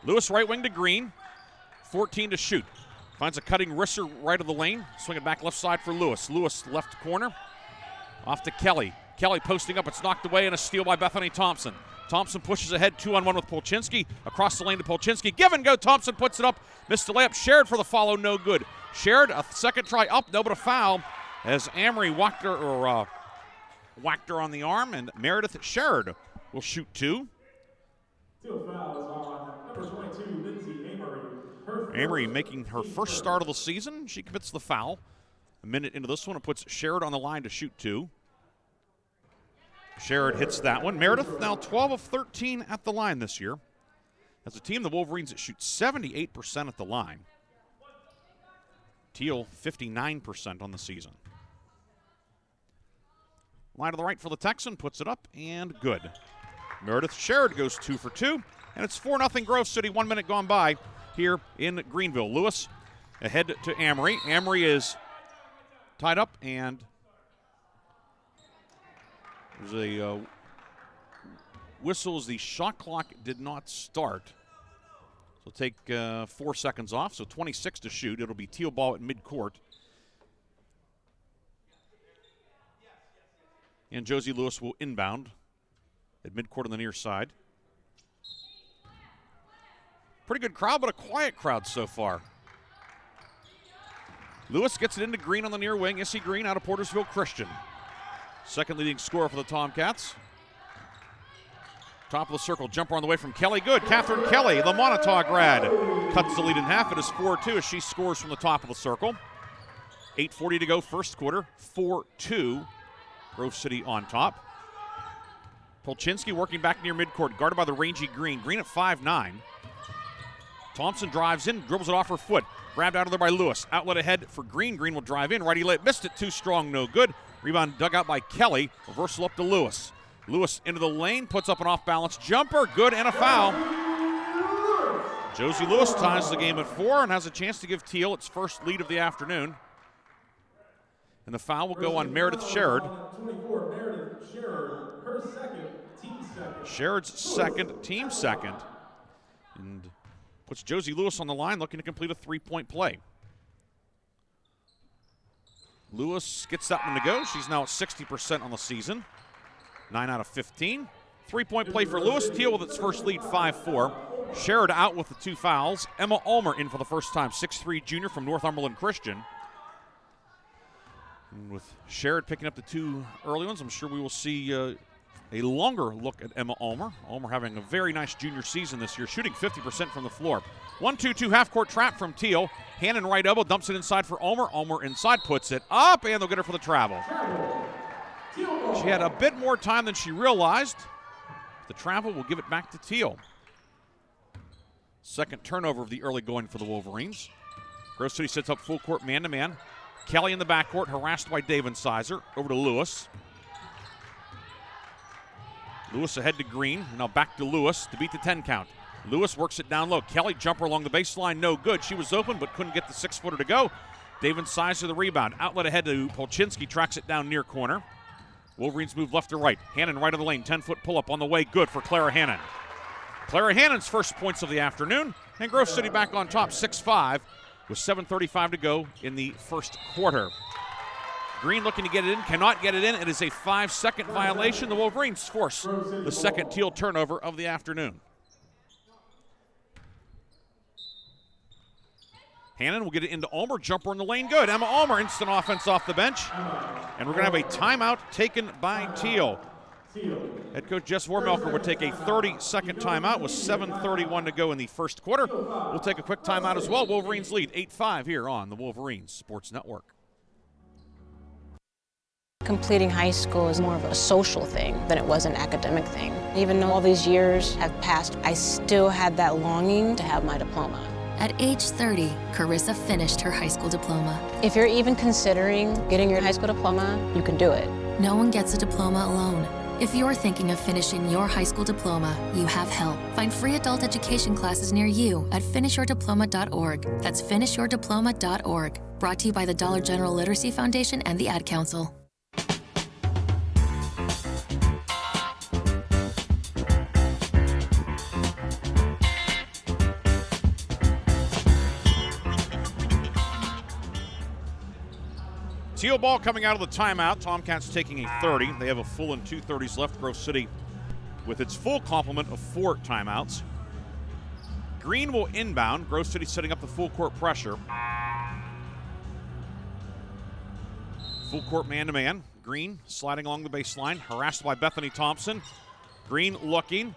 Lewis right wing to Green, 14 to shoot. Finds a cutting wrister right of the lane. Swing it back left side for Lewis. Lewis left corner. Off to Kelly. Kelly posting up. It's knocked away and a steal by Bethany Thompson. Thompson pushes ahead 2-on-1 with Polchinski. Across the lane to Polchinski. Give and go. Thompson puts it up. Missed the layup. Shared for the follow. No good. Shared a second try up. No, but a foul as Amory whacked her on the arm. And Meredith Shared will shoot 2.
Number 22, Lindsay Amory.
Amory making her first start of the season. She commits the foul. A minute into this one, it puts Sherrod on the line to shoot 2. Sherrod hits that one. Meredith now 12 of 13 at the line this year. As a team, the Wolverines that shoot 78% at the line. Thiel 59% on the season. Line to the right for the Texan, puts it up, and good. Meredith Sherrod goes 2 for 2, and it's 4-0 Grove City. 1 minute gone by here in Greenville. Lewis ahead to Amory. Amory is tied up, and there's a whistle as the shot clock did not start. So take 4 seconds off, so 26 to shoot. It'll be Thiel ball at midcourt. And Josie Lewis will inbound at midcourt on the near side. Pretty good crowd, but a quiet crowd so far. Lewis gets it into Green on the near wing. Issy Green out of Portersville Christian. Second leading scorer for the Tomcats. Top of the circle, jumper on the way from Kelly. Good. Catherine Kelly, the Montauk grad, cuts the lead in half. It is 4-2 as she scores from the top of the circle. 8:40 to go, first quarter. 4-2. Grove City on top. Polchinski working back near midcourt, guarded by the rangy Green. Green at 5'9". Thompson drives in, dribbles it off her foot. Grabbed out of there by Lewis. Outlet ahead for Green. Green will drive in. Righty layup. Missed it. Too strong. No good. Rebound dug out by Kelly. Reversal up to Lewis. Lewis into the lane. Puts up an off-balance jumper. Good and a foul. Josie Lewis ties the game at 4 and has a chance to give Thiel its first lead of the afternoon. And the foul will go on Meredith Sherrod.
24, Meredith Sherrod. Her second, team second.
Sherrod's second, team second. And puts Josie Lewis on the line looking to complete a 3-point play. Lewis gets that one to go. She's now at 60% on the season. 9 out of 15. 3-point play for Lewis. Thiel with its first lead, 5-4. Sherrod out with the 2 fouls. Emma Ulmer in for the first time, 6'3" junior from Northumberland Christian. And with Sherrod picking up the 2 early ones, I'm sure we will see a longer look at Emma Ulmer. Ulmer having a very nice junior season this year, shooting 50% from the floor. 1-2-2 half-court trap from Thiel. Hannon right elbow, dumps it inside for Ulmer. Ulmer inside, puts it up, and they'll get her for the travel. She had a bit more time than she realized. The travel will give it back to Thiel. Second turnover of the early going for the Wolverines. Grove City sets up full court man-to-man. Kelly in the backcourt, harassed by David Sizer. Over to Lewis. Lewis ahead to Green. Now back to Lewis to beat the 10 count. Lewis works it down low. Kelly jumper along the baseline, no good. She was open but couldn't get the 6-footer to go. David Sizer the rebound. Outlet ahead to Polchinski, tracks it down near corner. Wolverines move left to right. Hannon right of the lane, 10-foot pull-up on the way. Good for Clara Hannon. Clara Hannon's first points of the afternoon. And Grove City back on top, 6-5, with 7:35 to go in the first quarter. Green looking to get it in, cannot get it in. It is a 5-second violation. The Wolverines force the second Thiel turnover of the afternoon. Hannon will get it into Ulmer, jumper in the lane, good. Emma Ulmer, instant offense off the bench. And we're going to have a timeout taken by Thiel. Head coach Jess Vormelker would take a 30-second timeout with 7:31 to go in the first quarter. We'll take a quick timeout as well. Wolverines lead 8-5 here on the Wolverines Sports Network.
Completing high school is more of a social thing than it was an academic thing. Even though all these years have passed, I still had that longing to have my diploma.
At age 30, Carissa finished her high school diploma.
If you're even considering getting your high school diploma, you can do it.
No one gets a diploma alone. If you're thinking of finishing your high school diploma, you have help. Find free adult education classes near you at finishyourdiploma.org. That's finishyourdiploma.org. Brought to you by the Dollar General Literacy Foundation and the Ad Council.
Thiel ball coming out of the timeout. Tomcats taking a 30. They have a full and 2 30s left. Grove City with its full complement of 4 timeouts. Green will inbound. Grove City setting up the full court pressure. Full court man-to-man. Green sliding along the baseline, harassed by Bethany Thompson. Green looking,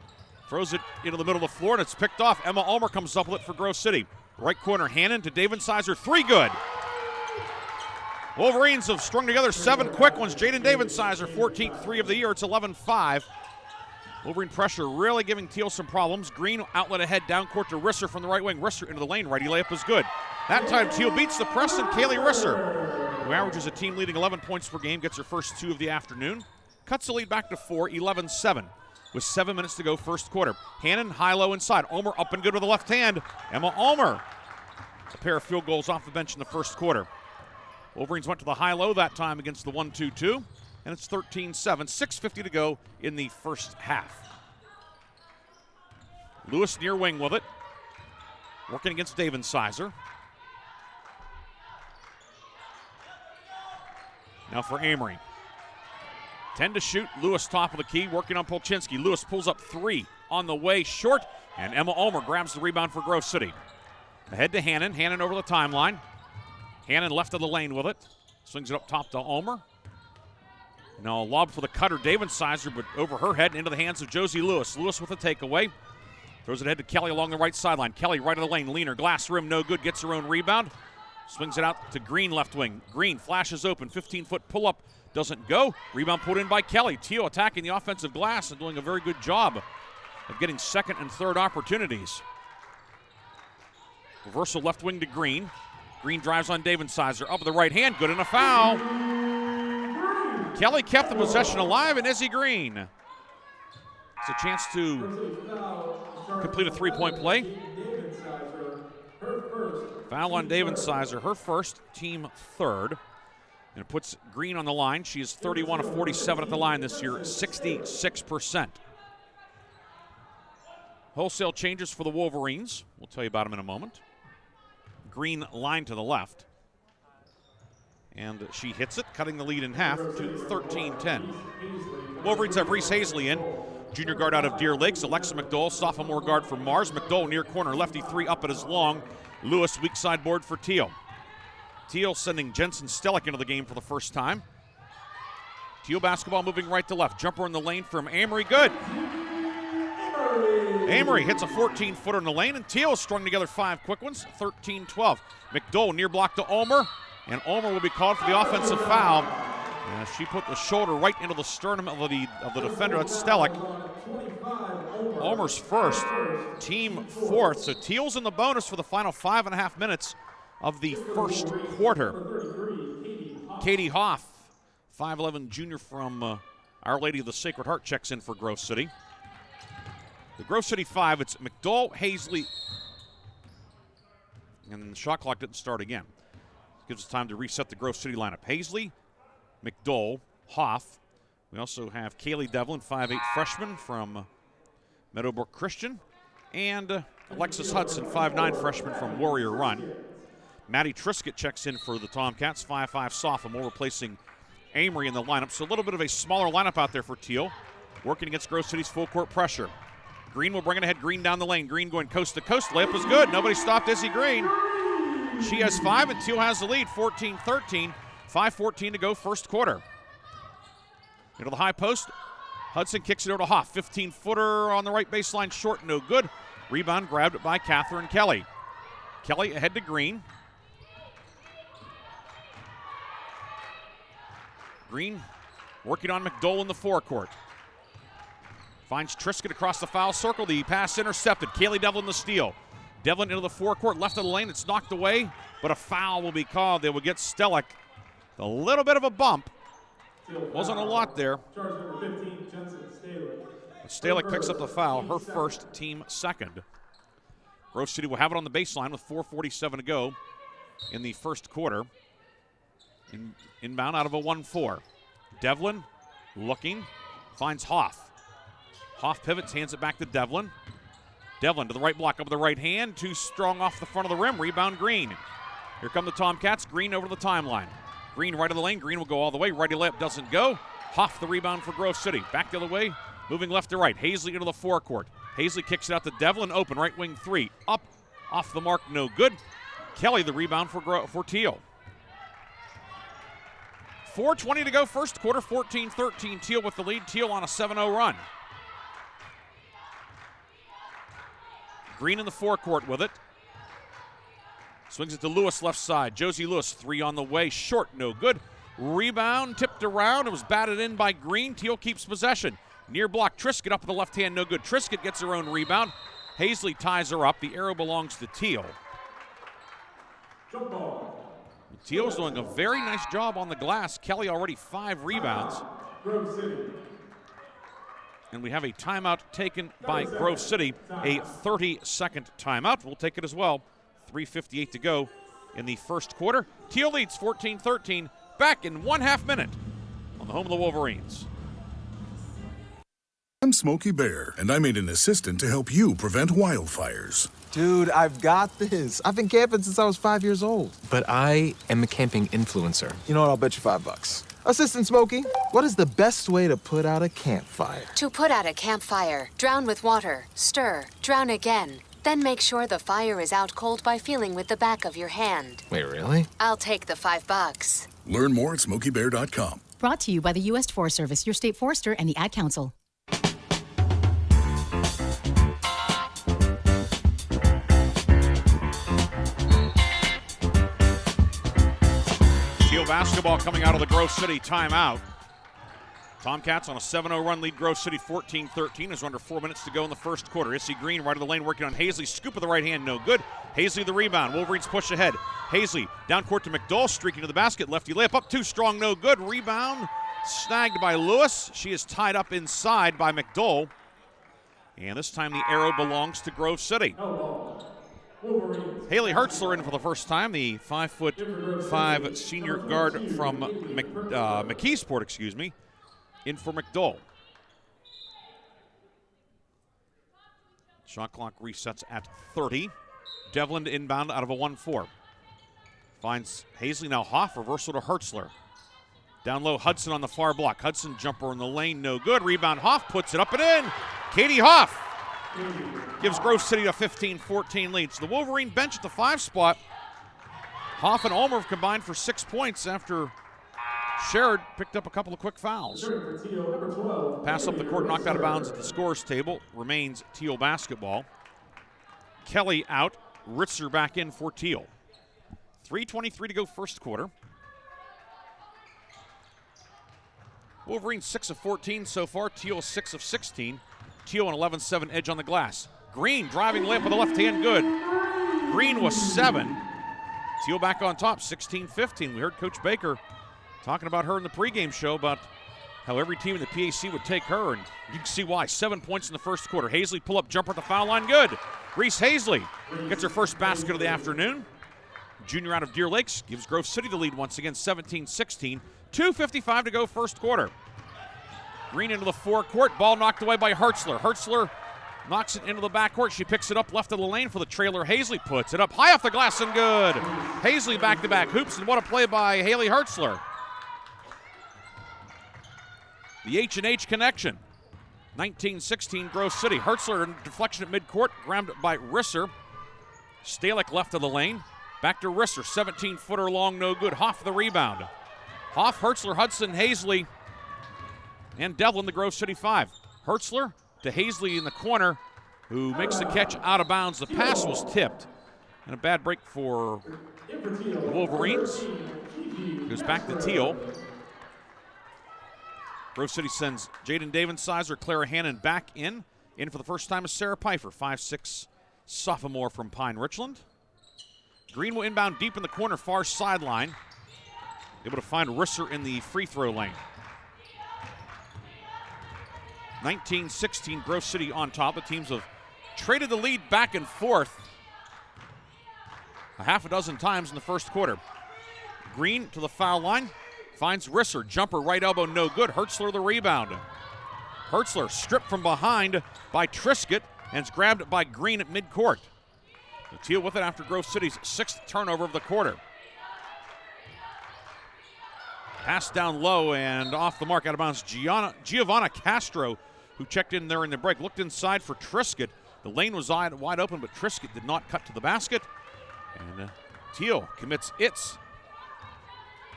throws it into the middle of the floor, and it's picked off. Emma Ulmer comes up with it for Grove City. Right corner, Hannon to David Sizer, 3 good. Wolverines have strung together 7 quick ones. Jaden David Sizer, 14th 3 of the year. It's 11-5. Wolverine pressure really giving Thiel some problems. Green outlet ahead, down court to Risser from the right wing. Risser into the lane, righty layup is good. That time Thiel beats the press, and Kaylee Risser, who averages a team leading 11 points per game, gets her first 2 of the afternoon. Cuts the lead back to 4, 11-7. With 7 minutes to go first quarter. Hannon high-low inside. Ulmer up and good with the left hand. Emma Ulmer. A pair of field goals off the bench in the first quarter. Wolverines went to the high-low that time against the 1-2-2. And it's 13-7. 6:50 to go in the first half. Lewis near wing with it. Working against David Sizer. Now for Amory. 10 to shoot. Lewis top of the key, working on Polchinski. Lewis pulls up 3 on the way, short, and Emma Ulmer grabs the rebound for Grove City. Ahead to Hannon. Hannon over the timeline. Hannon left of the lane with it. Swings it up top to Ulmer. Now a lob for the cutter, David Sizer, but over her head and into the hands of Josie Lewis. Lewis with a takeaway. Throws it ahead to Kelly along the right sideline. Kelly right of the lane, leaner, glass rim, no good, gets her own rebound. Swings it out to Green left wing. Green flashes open, 15-foot pull-up, doesn't go. Rebound put in by Kelly. Thiel attacking the offensive glass and doing a very good job of getting second and third opportunities. Reversal left wing to Green. Green drives on David Sizer, up with the right hand, good and a foul. Kelly kept the possession alive, and Izzy Green. It's a chance to complete a 3-point play. Foul on David Sizer, her first, team third. And it puts Green on the line. She is 31 of 47 at the line this year, 66%. Wholesale changes for the Wolverines. We'll tell you about them in a moment. Green line to the left. And she hits it, cutting the lead in half to 13-10. Wolverines have Reese Hazley in. Junior guard out of Deer Lakes. Alexa McDowell, sophomore guard from Mars. McDowell near corner, lefty 3 up at his long. Lewis weak side board for Thiel. Thiel sending Jensen Stellick into the game for the first time. Thiel basketball moving right to left. Jumper in the lane from Amory, good. Amory hits a 14-footer in the lane, and Thiel strung together 5 quick ones, 13-12. McDowell near block to Ulmer, and Ulmer will be called for the offensive foul. And she put the shoulder right into the sternum of the defender. That's Stellick. Ulmer's first, team fourth. So Thiel's in the bonus for the final 5.5 minutes of the first quarter. Katie Hoff, 5'11 junior from Our Lady of the Sacred Heart, checks in for Grove City. The Grove City 5, it's McDowell, Hazley, and then the shot clock didn't start again. Gives us time to reset the Grove City lineup. Hazley, McDowell, Hoff. We also have Kaylee Devlin, 5'8 freshman from Meadowbrook Christian, and Alexis Hudson, 5'9 freshman from Warrior Run. Maddie Triscutt checks in for the Tomcats, 5'5 sophomore, replacing Amory in the lineup. So a little bit of a smaller lineup out there for Thiel, working against Grove City's full court pressure. Green will bring it ahead. Green down the lane. Green going coast to coast. Layup is good. Nobody stopped Izzy Green. She has 5, and Thiel has the lead, 14-13. 5:14 to go first quarter. Into the high post. Hudson kicks it over to Hoff. 15-footer on the right baseline, short, no good. Rebound grabbed by Catherine Kelly. Kelly ahead to Green. Green working on McDowell in the forecourt. Finds Triscutt across the foul circle. The pass intercepted. Kaylee Devlin the steal. Devlin into the forecourt, left of the lane. It's knocked away, but a foul will be called. They will get Stellick a little bit of a bump. Wasn't a lot there. But Stellick picks up the foul, her first, team second. Grove City will have it on the baseline with 4:47 to go in the first quarter. Inbound out of a 1-4. Devlin looking, finds Hoff. Hoff pivots, hands it back to Devlin. Devlin to the right block, up with the right hand. Too strong off the front of the rim. Rebound Green. Here come the Tomcats. Green over the timeline. Green right of the lane. Green will go all the way. Righty layup doesn't go. Hoff the rebound for Grove City. Back the other way, moving left to right. Hazley into the forecourt. Hazley kicks it out to Devlin. Open right wing three. Up, off the mark, no good. Kelly the rebound for Thiel. 4:20 to go first quarter. 14-13. Thiel with the lead. Thiel on a 7-0 run. Green in the forecourt with it. Swings it to Lewis left side. Josie Lewis, three on the way. Short, no good. Rebound, tipped around. It was batted in by Green. Thiel keeps possession. Near block, Triscutt up with the left hand, no good. Triscutt gets her own rebound. Hazley ties her up. The arrow belongs to Thiel. Thiel's doing a very nice job on the glass. Kelly already 5 rebounds. And we have a timeout taken by Grove City, a 30-second timeout. We'll take it as well. 3:58 to go in the first quarter. Thiel leads 14-13. Back in 1/2 minute on the home of the Wolverines.
I'm Smokey Bear, and I made an assistant to help you prevent wildfires.
Dude, I've got this. I've been camping since I was 5 years old.
But I am a camping influencer.
You know what? I'll bet you $5. Assistant Smokey, what is the best way to put out a campfire?
To put out a campfire, drown with water, stir, drown again. Then make sure the fire is out cold by feeling with the back of your hand.
Wait, really?
I'll take the $5.
Learn more at SmokeyBear.com.
Brought to you by the U.S. Forest Service, your state forester, and the Ad Council.
Thiel basketball coming out of the Grove City timeout. Tomcats on a 7-0 run lead Grove City 14-13 as under 4 minutes to go in the first quarter. Issy Green right of the lane working on Hazley. Scoop of the right hand, no good. Hazley the rebound. Wolverines push ahead. Hazley down court to McDowell, streaking to the basket. Lefty layup up, too strong, no good. Rebound snagged by Lewis. She is tied up inside by McDowell. And this time the arrow belongs to Grove City. Haley Hertzler in for the first time, the 5'5" senior guard from McKeesport, in for McDowell. Shot clock resets at 30. Devlin to inbound out of a 1-4. Finds Hazley, now Hoff, reversal to Hertzler. Down low, Hudson on the far block. Hudson jumper in the lane, no good. Rebound, Hoff puts it up and in. Katie Hoff gives Grove City a 15-14 lead. So the Wolverine bench at the 5 spot. Hoff and Ulmer have combined for 6 points after Sherrod picked up a couple of quick fouls. Pass up the court, knocked out of bounds at the scores table. Remains Thiel basketball. Kelly out. Ritzer back in for Thiel. 3:23 to go first quarter. Wolverines 6 of 14 so far. Thiel 6 of 16. Thiel an 11-7 edge on the glass. Green driving layup with the left hand, good. Green was 7. Thiel back on top, 16-15. We heard Coach Baker talking about her in the pregame show about how every team in the PAC would take her, and you can see why. 7 points in the first quarter. Hazley pull up jumper at the foul line, good. Reese Hazley gets her first basket of the afternoon. Junior out of Deer Lakes gives Grove City the lead once again, 17-16. 2:55 to go first quarter. Green into the forecourt, ball knocked away by Hertzler. Hertzler knocks it into the backcourt. She picks it up left of the lane for the trailer. Hazley puts it up high off the glass and good. Hazley back-to-back hoops, and what a play by Haley Hertzler. The H&H connection. 19-16 Grove City. Hertzler in deflection at midcourt, grabbed by Risser. Stalick left of the lane. Back to Risser, 17-footer long, no good. Hoff the rebound. Hoff, Hertzler, Hudson, Hazley, and Devlin, the Grove City 5. Hertzler to Hazley in the corner, who makes the catch out of bounds. The pass was tipped. And a bad break for the Wolverines. Goes back to Thiel. Grove City sends Jaden Davensizer, Clara Hannon back in. In for the first time is Sarah Pfeiffer, 5'6", sophomore from Pine Richland. Green will inbound deep in the corner, far sideline. Able to find Risser in the free throw lane. 19-16, Grove City on top. The teams have traded the lead back and forth a half a dozen times in the first quarter. Green to the foul line, finds Risser. Jumper, right elbow, no good. Hertzler the rebound. Hertzler stripped from behind by Triscutt and is grabbed by Green at midcourt. The Thiel with it after Grove City's 6th turnover of the quarter. Pass down low and off the mark, out of bounds. Giovanna Castro, who checked in there in the break, looked inside for Triscutt. The lane was wide open, but Triscutt did not cut to the basket. And Thiel commits its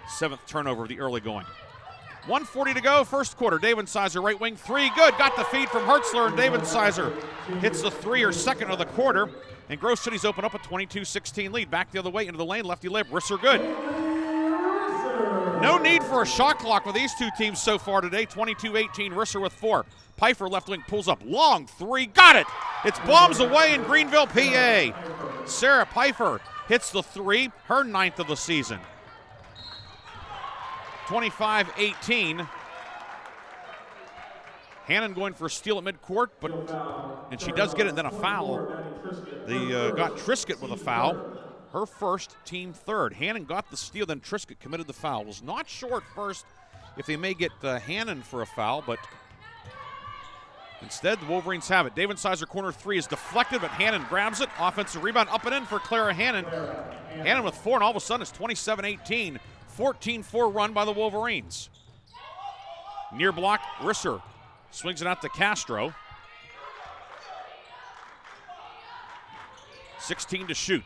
7th turnover of the early going. 1:40 to go, first quarter. Davidsizer, right wing, 3, good. Got the feed from Hertzler, and Davidsizer hits the 3, or second of the quarter. And Grove City's open up a 22-16 lead. Back the other way into the lane, lefty lip. Risser good. No need for a shot clock with these two teams so far today. 22-18, Risser with 4. Pfeiffer, left wing, pulls up. Long 3, got it. It's bombs away in Greenville, PA. Sarah Pfeiffer hits the 3, her 9th of the season. 25-18. Hannon going for a steal at midcourt, and she does get it, and then a foul. They got Triscutt with a foul. Her first, team 3rd. Hannon got the steal, then Triscutt committed the foul. Was not sure at first if they may get Hannon for a foul, but instead the Wolverines have it. Davidsizer corner 3 is deflected, but Hannon grabs it. Offensive rebound up and in for Clara Hannon. Hannon with 4, and all of a sudden it's 27-18. 14-4 run by the Wolverines. Near block, Risser swings it out to Castro. 16 to shoot.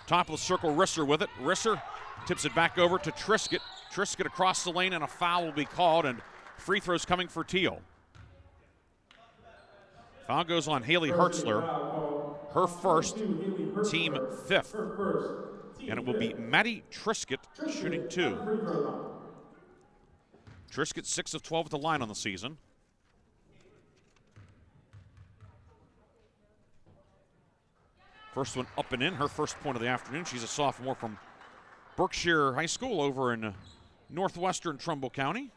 Top of the circle, Risser with it. Risser tips it back over to Triscutt. Triscutt across the lane, and a foul will be called, and free throws coming for Thiel. Foul goes on Haley Hertzler. Her first, team 5th. And it will be Maddie Triscutt shooting 2. Triscutt 6 of 12 at the line on the season. First one up and in, her first point of the afternoon. She's a sophomore from Berkshire High School over in northwestern Trumbull County.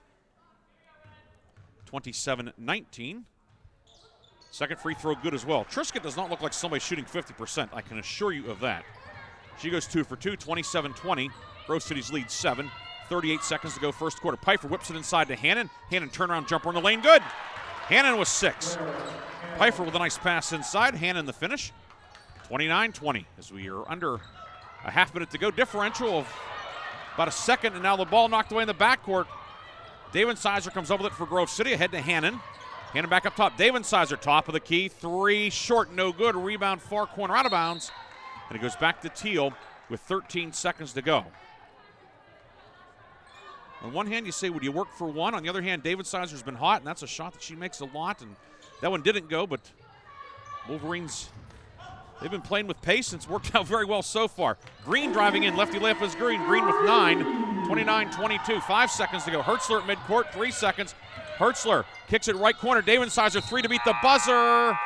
27-19. Second free throw good as well. Triscutt does not look like somebody shooting 50%, I can assure you of that. She goes 2 for 2, 27-20. Grove City's lead 7. 38 seconds to go first quarter. Pfeiffer whips it inside to Hannon. Hannon turnaround jumper in the lane, good. Hannon with 6. Pfeiffer with a nice pass inside. Hannon the finish. 29-20 as we are under a half minute to go. Differential of about a second, and now the ball knocked away in the backcourt. Davidsizer comes up with it for Grove City, ahead to Hannon. Hannon back up top. Davidsizer, top of the key. 3 short, no good. Rebound far corner, out of bounds. And it goes back to Thiel with 13 seconds to go. On one hand, you say, would you work for one? On the other hand, Davidsizer's been hot, and that's a shot that she makes a lot. And that one didn't go, but Wolverines, they've been playing with pace, and it's worked out very well so far. Green driving in. Lefty layup is Green. Green with 9. 29-22. 5 seconds to go. Hertzler at midcourt. 3 seconds. Hertzler kicks it right corner. Davidsizer 3 to beat the buzzer.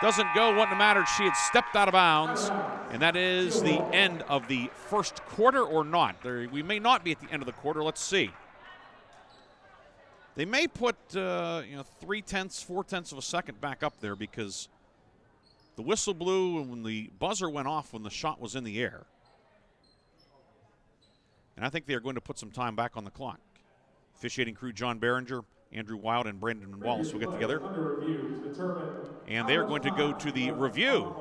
Doesn't go. Wouldn't have mattered. She had stepped out of bounds. And that is the end of the first quarter, or not. We may not be at the end of the quarter. Let's see. They may put 3/10, 4/10 of a second back up there, because the whistle blew when the buzzer went off when the shot was in the air. And I think they are going to put some time back on the clock. Officiating crew John Behringer, Andrew Wild, and Brandon Wallace will get together. And they are going to go to the review.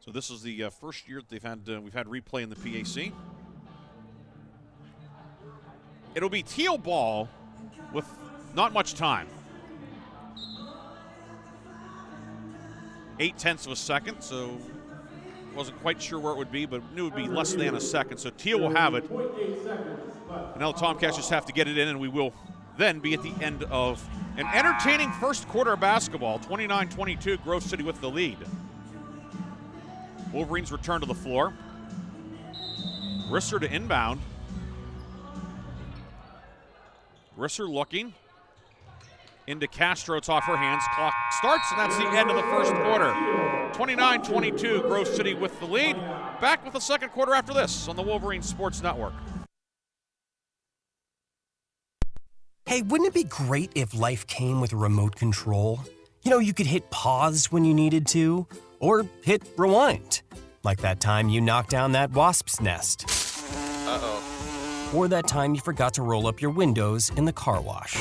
So this is the first year that we've had replay in the PAC. It'll be Thiel ball with not much time. 0.8 of a second, so wasn't quite sure where it would be, but knew it would be less than a second. So Thiel will have it. And now the Tomcats just have to get it in, and we will then be at the end of an entertaining first quarter of basketball. 29-22, Grove City with the lead. Wolverines return to the floor. Risser to inbound. Risser looking into Castro. It's off her hands. Clock starts, and that's the end of the first quarter. 29-22, Grove City with the lead. Back with the second quarter after this on the Wolverines Sports Network.
Hey, wouldn't it be great if life came with a remote control? You know, you could hit pause when you needed to, or hit rewind. Like that time you knocked down that wasp's nest.
Uh-oh.
Or that time you forgot to roll up your windows in the car wash.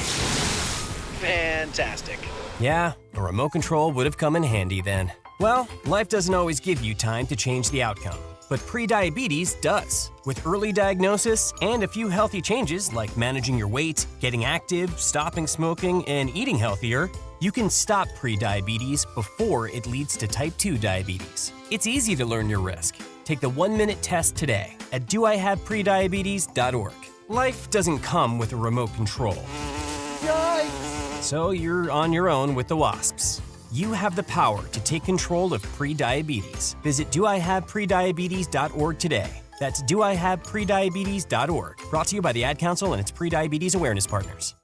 Fantastic.
Yeah, a remote control would have come in handy then. Well, life doesn't always give you time to change the outcome, but prediabetes does. With early diagnosis and a few healthy changes like managing your weight, getting active, stopping smoking, and eating healthier, you can stop prediabetes before it leads to type 2 diabetes. It's easy to learn your risk. Take the 1-minute test today at doihaveprediabetes.org. Life doesn't come with a remote control.
Yikes!
So you're on your own with the wasps. You have the power to take control of prediabetes. Visit doihaveprediabetes.org today. That's doihaveprediabetes.org. Brought to you by the Ad Council and its prediabetes awareness partners.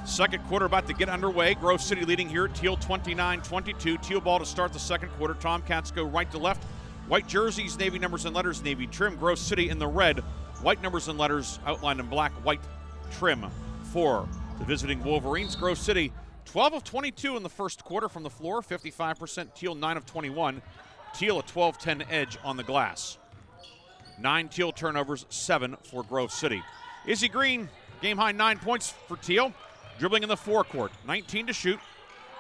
Second quarter about to get underway. Grove City leading here at Thiel 29-22. Thiel ball to start the second quarter. Tomcats go right to left. White jerseys, navy numbers and letters, navy trim. Grove City in the red. White numbers and letters outlined in black, white trim for the visiting Wolverines. Grove City 12 of 22 in the first quarter from the floor. 55%. Thiel 9 of 21. Thiel a 12-10 edge on the glass. 9 Thiel turnovers, 7 for Grove City. Izzy Green, game high 9 points for Thiel. Dribbling in the forecourt, 19 to shoot.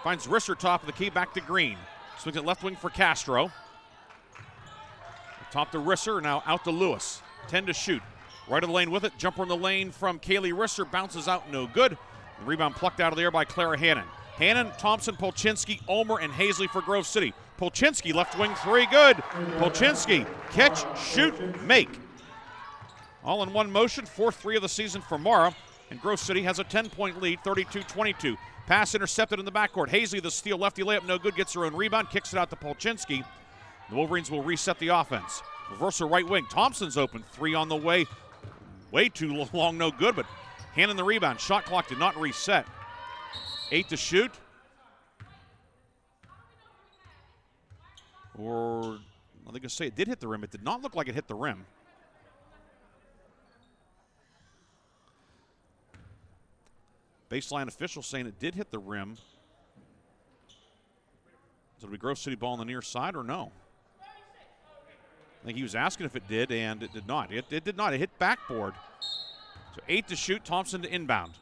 Finds Risser top of the key, back to Green. Swings it left wing for Castro. Top to Risser, now out to Lewis. 10 to shoot. Right of the lane with it. Jumper in the lane from Kaylee Risser. Bounces out, no good. The rebound plucked out of the air by Clara Hannon. Hannon, Thompson, Polchinski, Ulmer, and Hazley for Grove City. Polchinski, left wing three, good. Polchinski, catch, shoot, make. All in one motion, 4th three of the season for Mara. And Grove City has a 10-point lead, 32-22. Pass intercepted in the backcourt. Hazley, the steal, lefty layup, no good. Gets her own rebound, kicks it out to Polchinski. The Wolverines will reset the offense. Reversal right wing. Thompson's open. 3 on the way. Way too long, no good, but Hannon the rebound. Shot clock did not reset. 8 to shoot. Or, I think I say it did hit the rim. It did not look like it hit the rim. Baseline official saying it did hit the rim. So it'll be Grove City ball on the near side or no? I think he was asking if it did, and it did not. It did not. It hit backboard. So 8 to shoot. Thompson to inbound.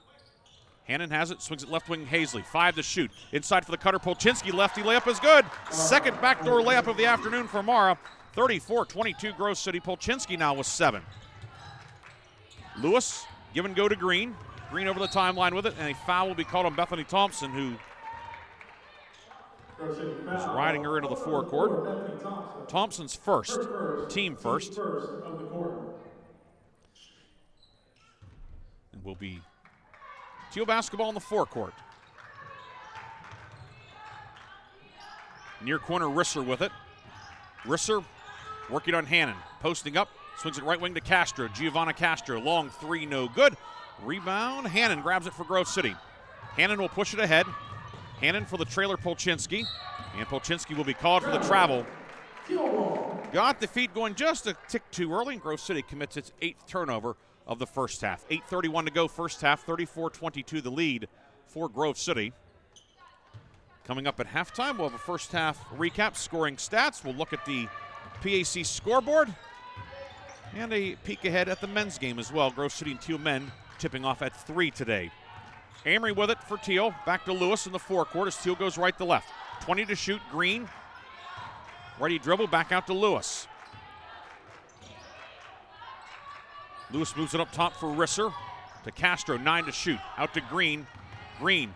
Hannon has it. Swings it left wing Hazley. 5 to shoot. Inside for the cutter. Polchinski. Lefty layup is good. Second backdoor layup of the afternoon for Mara. 34-22 Grove City. Polchinski now with 7. Lewis, give and go to Green. Green over the timeline with it, and a foul will be called on Bethany Thompson, who is riding her into the forecourt. Thompson's first, team first. And will be Thiel basketball in the forecourt. Near corner, Risser with it. Risser working on Hannon, posting up, swings it right wing to Castro. Giovanna Castro, long 3, no good. Rebound, Hannon grabs it for Grove City. Hannon will push it ahead. Hannon for the trailer Polchinski. And Polchinski will be called for the travel. Got the feet going just a tick too early, and Grove City commits its 8th turnover of the first half. 8:31 to go first half, 34-22 the lead for Grove City. Coming up at halftime, we'll have a first half recap, scoring stats. We'll look at the PAC scoreboard and a peek ahead at the men's game as well. Grove City and Thiel men tipping off at 3 today. Amory with it for Thiel. Back to Lewis in the forecourt as Thiel goes right to left. 20 to shoot. Green. Ready dribble. Back out to Lewis. Lewis moves it up top for Risser. To Castro. 9 to shoot. Out to Green. Green.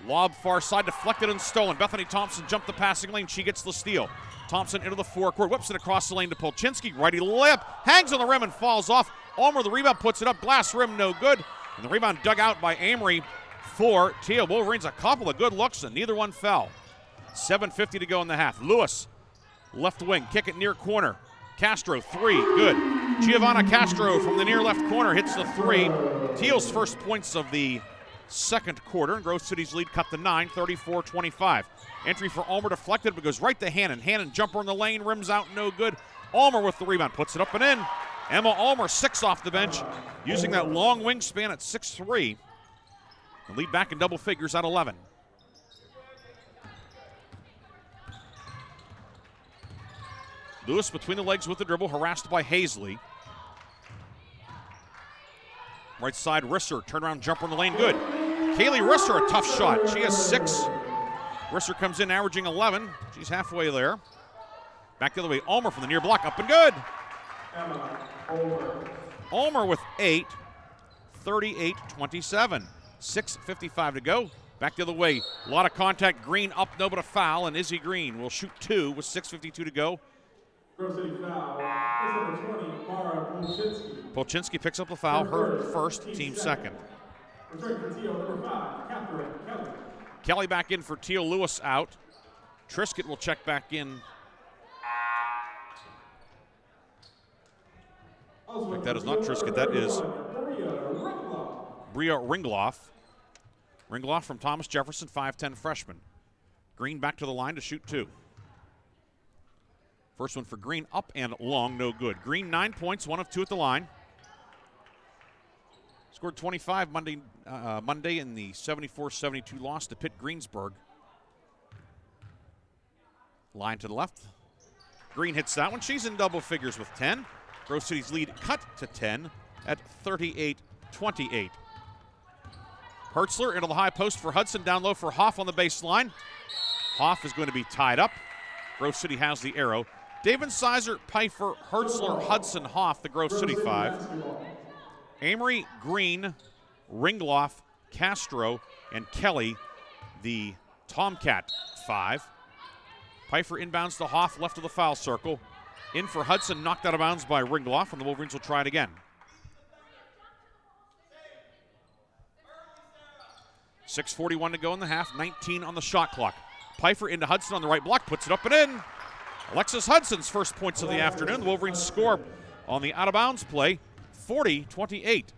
Lob far side. Deflected and stolen. Bethany Thompson jumped the passing lane. She gets the steal. Thompson into the forecourt. Whips it across the lane to Polchinski. Righty layup. Hangs on the rim and falls off. Ulmer, the rebound, puts it up. Glass rim, no good. And the rebound dug out by Amory for Thiel. Wolverines a couple of good looks, and neither one fell. 7:50 to go in the half. Lewis, left wing, kick it near corner. Castro, 3, good. Giovanna Castro from the near left corner hits the 3. Thiel's first points of the second quarter, and Grove City's lead cut to 9, 34-25. Entry for Ulmer deflected, but goes right to Hannon. Hannon jumper in the lane, rims out, no good. Ulmer with the rebound, puts it up and in. Emma Ulmer, 6 off the bench, using that long wingspan at 6'3". The lead back in double figures at 11. Lewis between the legs with the dribble, harassed by Hazley. Right side, Risser, turnaround jumper in the lane, good. Kaylee Risser, a tough shot. She has 6. Risser comes in averaging 11. She's halfway there. Back the other way, Ulmer from the near block, up and good. Ulmer with 8, 38-27. 6:55 to go. Back the other way, a lot of contact. Green up, no but a foul, and Izzy Green will shoot 2 with 6:52 to go.
Grove City foul. That's number 20, Mara Polchinski.
Polchinski picks up the foul, her first, team second.
Returning for Thiel, number 5, Catherine Kelly.
Kelly back in for Thiel, Lewis out. Triscutt will check back in. I think that is not Triscutt, that is Bria Ringloff. Ringloff from Thomas Jefferson, 5'10 freshman. Green back to the line to shoot 2. First one for Green, up and long, no good. Green 9 points, 1 of 2 at the line. Scored 25 Monday in the 74-72 loss to Pitt Greensburg. Line to the left. Green hits that one. She's in double figures with 10. Grove City's lead cut to 10 at 38-28. Hertzler into the high post for Hudson, down low for Hoff on the baseline. Hoff is going to be tied up. Grove City has the arrow. David Sizer, Pfeiffer, Hertzler, Hudson, Hoff, the Grove City 5. Amory, Green, Ringloff, Castro, and Kelly, the Tomcat 5. Pfeiffer inbounds to Hoff, left of the foul circle. In for Hudson, knocked out of bounds by Ringloff, and the Wolverines will try it again. 6:41 to go in the half, 19 on the shot clock. Pfeiffer into Hudson on the right block, puts it up and in. Alexis Hudson's first points of the afternoon. The Wolverines score on the out-of-bounds play, 40-28.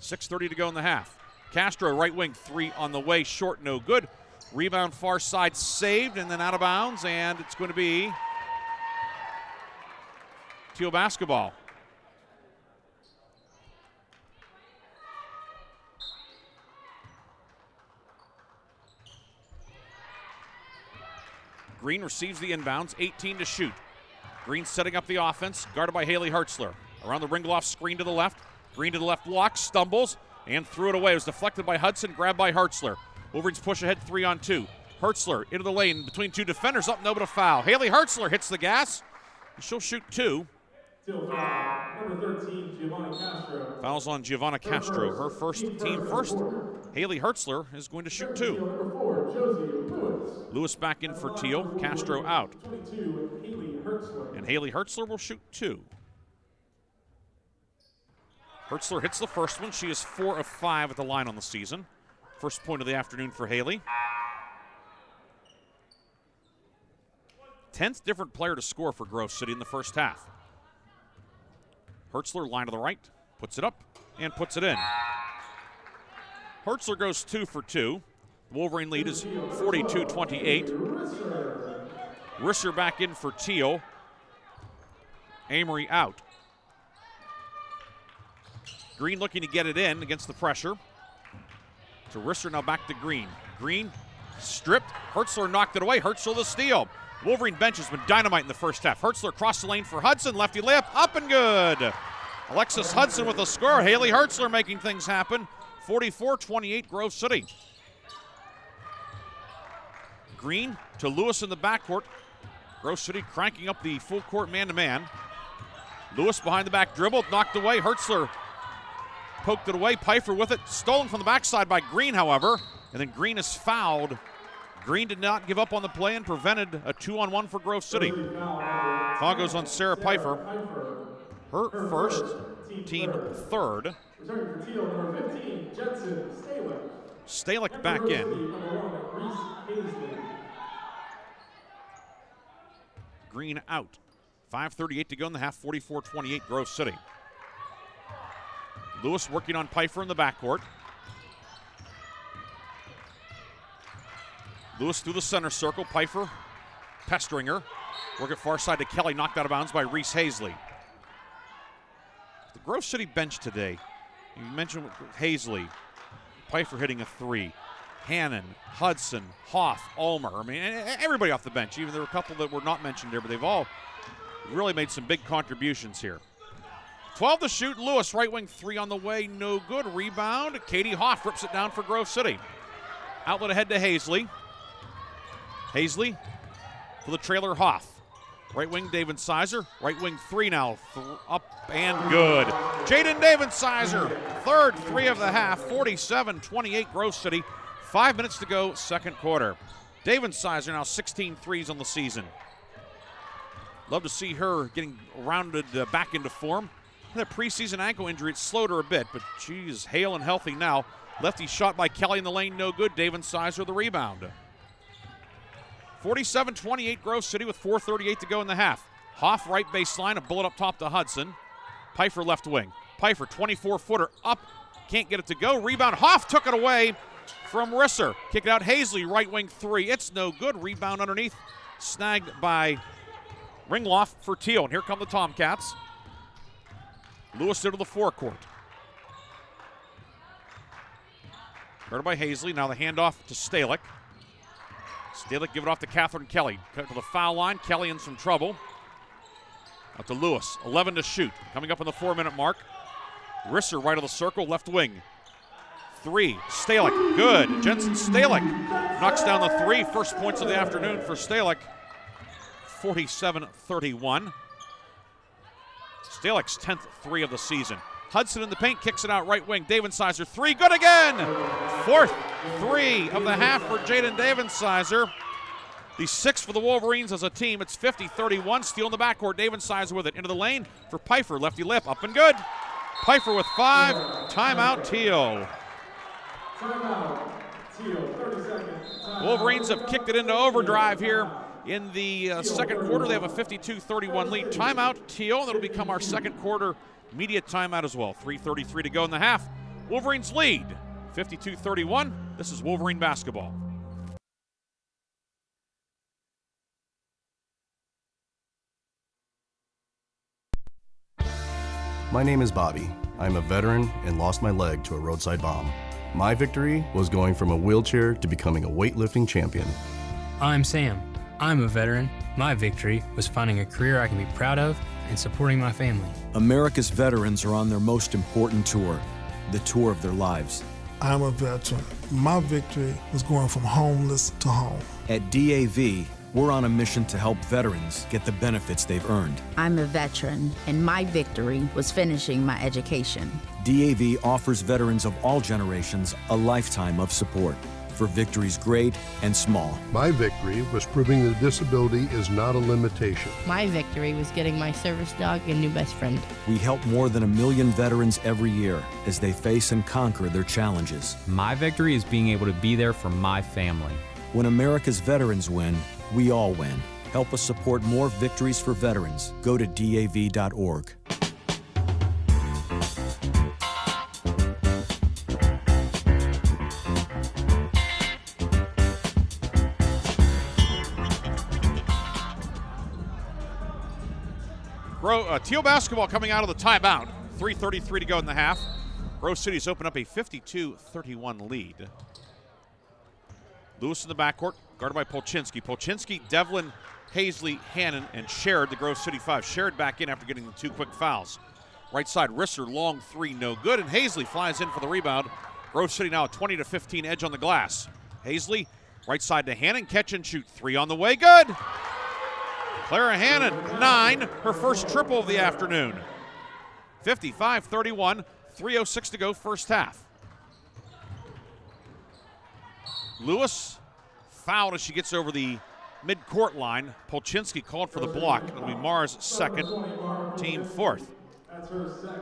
6:30 to go in the half. Castro, right wing, 3 on the way, short, no good. Rebound far side saved, and then out of bounds, and it's going to be Thiel basketball. Green receives the inbounds, 18 to shoot. Green setting up the offense, guarded by Haley Hertzler. Around the Ringloff screen to the left. Green to the left block, stumbles, and threw it away. It was deflected by Hudson, grabbed by Hertzler. Wolverines push ahead 3-on-2. Hertzler into the lane between 2 defenders, up, no, but a foul. Haley Hertzler hits the gas, and she'll shoot 2.
Thiel foul, number 13, Giovanna Castro.
Fouls on Giovanna Castro, her first, team first. Haley Hertzler is going to shoot 2.
Number 4, Josie Lewis.
Lewis back in for Thiel, Castro out.
22, Haley Hertzler.
And Haley Hertzler will shoot 2. Hertzler hits the first one. She is 4 of 5 at the line on the season. First point of the afternoon for Haley. 10th different player to score for Grove City in the first half. Hertzler, line to the right, puts it up and puts it in. Hertzler goes 2 for 2. Wolverine lead is 42-28. Risser back in for Thiel. Amory out. Green looking to get it in against the pressure. To Risser, now back to Green. Green stripped. Hertzler knocked it away. Hertzler the steal. Wolverine bench has been dynamite in the first half. Hertzler crossed the lane for Hudson. Lefty layup, up and good. Alexis Hudson with a score. Haley Hertzler making things happen. 44-28 Grove City. Green to Lewis in the backcourt. Grove City cranking up the full court man-to-man. Lewis behind the back dribble, knocked away. Hertzler poked it away. Pfeiffer with it. Stolen from the backside by Green, however. And then Green is fouled. Green did not give up on the play and prevented a 2-on-1 for Grove City. Foul goes on Sarah Pfeiffer. Her first, team third.
Returning for Thiel, number 15, Jensen Stalick.
Stalick back in. Green out. 5:38 to go in the half, 44-28 Grove City. Lewis working on Pfeiffer in the backcourt. Lewis through the center circle. Pfeiffer pestering her. Work it far side to Kelly, knocked out of bounds by Reese Hazley. The Grove City bench today, you mentioned Hazley, Pfeiffer hitting a 3. Hannon, Hudson, Hoff, Ulmer. I mean, everybody off the bench. Even there were a couple that were not mentioned there, but they've all really made some big contributions here. 12 to shoot. Lewis, right wing 3 on the way, no good. Rebound. Katie Hoff rips it down for Grove City. Outlet ahead to Hazley. Hazley for the trailer, Hoff. Right wing, David Sizer. Right wing 3 now. Up and good. Jaden David Sizer, third 3 of the half. 47-28 Grove City. 5 minutes to go, second quarter. David Sizer now 16 threes on the season. Love to see her getting rounded back into form. Had a preseason ankle injury. It slowed her a bit, but she's hale and healthy now. Lefty shot by Kelly in the lane, no good. David Sizer the rebound. 47-28 Grove City with 4:38 to go in the half. Hoff right baseline, a bullet up top to Hudson. Pfeiffer left wing. Pfeiffer 24-footer up, can't get it to go. Rebound, Hoff took it away from Risser. Kick it out, Hazley, right wing 3. It's no good. Rebound underneath, snagged by Ringloff for Thiel. And here come the Tomcats. Lewis into the forecourt. Guarded by Hazley. Now the handoff to Stalick. Stalick give it off to Catherine Kelly. Cut to the foul line. Kelly in some trouble. Out to Lewis. 11 to shoot. Coming up on the 4-minute mark. Risser right of the circle. Left wing. 3. Stalick. Good. Jensen Stalick knocks down the 3. First points of the afternoon for Stalick. 47-31. Stalick's 10th 3 of the season. Hudson in the paint, kicks it out right wing. David Sizer 3, good again! 4th 3 of the half for Jaden David Sizer. The 6th for the Wolverines as a team. It's 50-31. Steal in the backcourt. David Sizer with it into the lane for Pfeiffer. Lefty lip, up and good. Pfeiffer with 5. Timeout, Thiel.
Timeout, Thiel, 30 seconds. Timeout.
Wolverines have kicked it into overdrive here in the second quarter. They have a 52-31 lead. Timeout, Thiel. That'll become our second quarter media timeout as well. 3:33 to go in the half. Wolverines lead 52-31. This is Wolverine basketball.
My name is Bobby. I'm a veteran and lost my leg to a roadside bomb. My victory was going from a wheelchair to becoming a weightlifting champion.
I'm Sam. I'm a veteran. My victory was finding a career I can be proud of and supporting my family.
America's veterans are on their most important tour, the tour of their lives.
I'm a veteran. My victory was going from homeless to home.
At DAV, we're on a mission to help veterans get the benefits they've earned.
I'm a veteran, and my victory was finishing my education.
DAV offers veterans of all generations a lifetime of support for victories great and small.
My victory was proving that disability is not a limitation.
My victory was getting my service dog a new best friend.
We help more than 1 million veterans every year as they face and conquer their challenges.
My victory is being able to be there for my family.
When America's veterans win, we all win. Help us support more victories for veterans. Go to DAV.org.
Thiel basketball coming out of the timeout. 3:33 to go in the half. Grove City's open up a 52-31 lead. Lewis in the backcourt, guarded by Polchinski. Polchinski, Devlin, Hazley, Hannon, and Sherrod, the Grove City 5. Sherrod back in after getting the 2 quick fouls. Right side, Risser, long 3, no good, and Hazley flies in for the rebound. Grove City now a 20-15 edge on the glass. Hazley, right side to Hannon, catch and shoot. 3 on the way, good! Clara Hannon, 9, her first triple of the afternoon. 55-31, 3:06 to go, first half. Lewis fouled as she gets over the mid-court line. Polchinski called for the block. It'll be Mars' second, team 4th.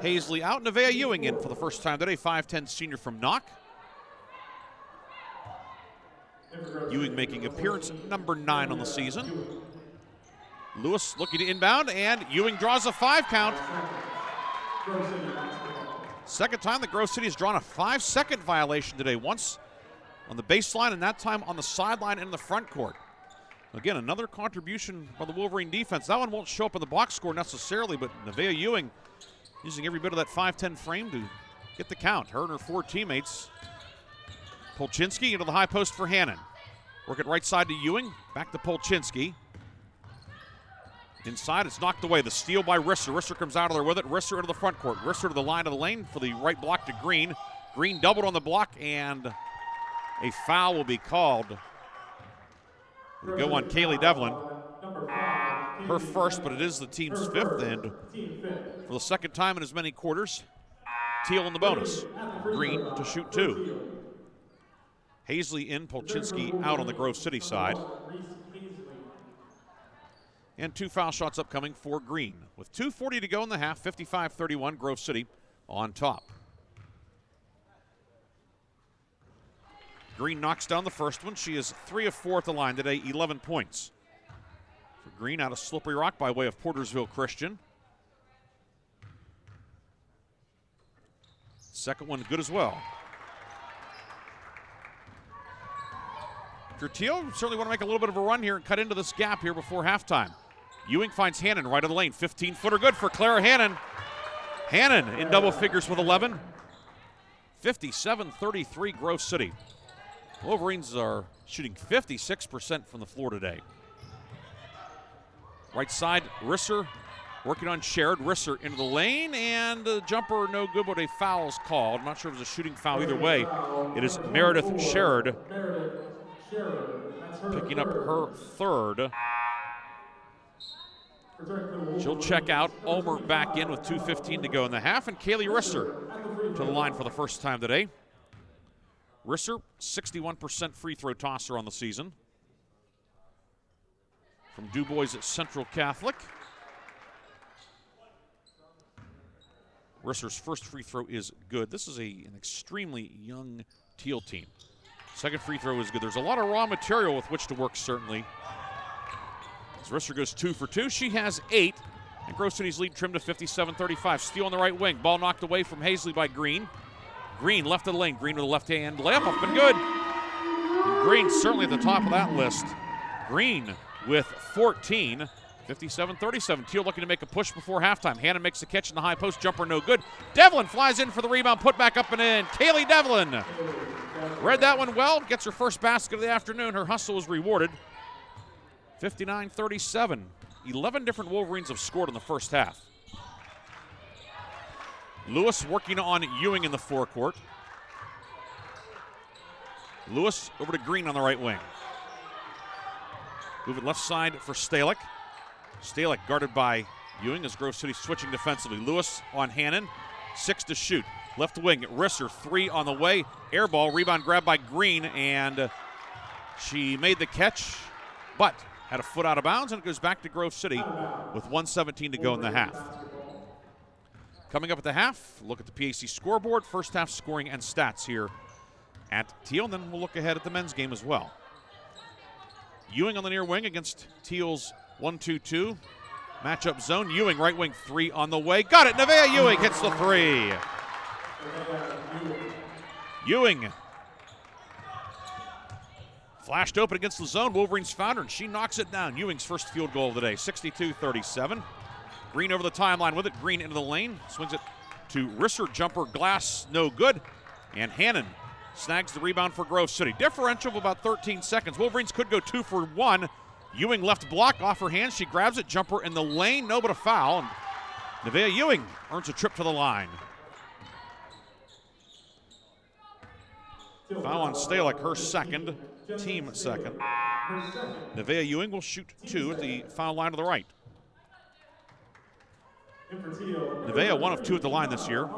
Hazley out, Nevaeh Ewing in for the first time today, 5'10 senior from Knock. Ewing making appearance number 9 on the season. Lewis looking to inbound, and Ewing draws a 5 count. Second time that Grove City has drawn a 5-second violation today. Once on the baseline, and that time on the sideline and in the front court. Again, another contribution by the Wolverine defense. That one won't show up in the box score necessarily, but Nevaeh Ewing using every bit of that 5'10 frame to get the count. Her and her 4 teammates. Polchinski into the high post for Hannon. Work it right side to Ewing, back to Polchinski. Inside, it's knocked away. The steal by Risser. Risser comes out of there with it. Risser into the front court. Risser to the line of the lane for the right block to Green. Green doubled on the block, and a foul will be called. It'll go on Kaylee Devlin. Her first, but it is the team's fifth, and for the second time in as many quarters, Thiel in the bonus. Green to shoot two. Hazley in, Polchinski out on the Grove City side. And 2 foul shots upcoming for Green. With 2:40 to go in the half, 55-31, Grove City on top. Green knocks down the first one. She is 3 of 4 at the line today, 11 points. For Green out of Slippery Rock by way of Portersville Christian. Second one good as well. If you're Thiel, you certainly want to make a little bit of a run here and cut into this gap here before halftime. Ewing finds Hannon right of the lane. 15-footer good for Clara Hannon. Hannon in double figures with 11. 57-33 Grove City. Wolverines are shooting 56% from the floor today. Right side, Risser working on Sherrod. Risser into the lane, and the jumper no good, but a foul is called. I'm not sure if it was a shooting foul either way. It is Meredith Sherrod picking up her third. She'll check out. Ulmer back in with 2:15 to go in the half, and Kaylee Risser to the line for the first time today. Risser, 61% free throw tosser on the season. From DuBois at Central Catholic. Risser's first free throw is good. This is an extremely young Thiel team. Second free throw is good. There's a lot of raw material with which to work, certainly. As Risser goes 2 for 2, she has 8. And Grove City's lead trimmed to 57-35. Steal on the right wing. Ball knocked away from Hazley by Green. Green left of the lane. Green with a left hand layup up and good. And Green certainly at the top of that list. Green with 14. 57-37. Thiel looking to make a push before halftime. Hannon makes the catch in the high post. Jumper no good. Devlin flies in for the rebound. Put back up and in. Kaylee Devlin read that one well. Gets her first basket of the afternoon. Her hustle was rewarded. 59-37. 11 different Wolverines have scored in the first half. Lewis working on Ewing in the forecourt. Lewis over to Green on the right wing. Moving left side for Stalick. Stalick guarded by Ewing as Grove City switching defensively. Lewis on Hannon. 6 to shoot. Left wing, Risser, 3 on the way. Air ball, rebound grabbed by Green, and she made the catch, but had a foot out of bounds, and it goes back to Grove City with 1:17 to go in the half. Coming up at the half, look at the PAC scoreboard, first half scoring and stats here at Thiel, and then we'll look ahead at the men's game as well. Ewing on the near wing against Thiel's 1-2-2 matchup zone. Ewing right wing, 3 on the way. Got it, Nevaeh Ewing hits the 3. Ewing flashed open against the zone. Wolverines found her, and she knocks it down. Ewing's first field goal of the day, 62-37. Green over the timeline with it. Green into the lane. Swings it to Risser. Jumper glass, no good. And Hannon snags the rebound for Grove City. Differential of about 13 seconds. Wolverines could go 2 for 1. Ewing left block off her hands. She grabs it. Jumper in the lane. No, but a foul. And Nevaeh Ewing earns a trip to the line. Foul on Stalick, her second, team second. Nevaeh Ewing will shoot 2 at the foul line to the right. Nevaeh, 1 of 2 at the line this year.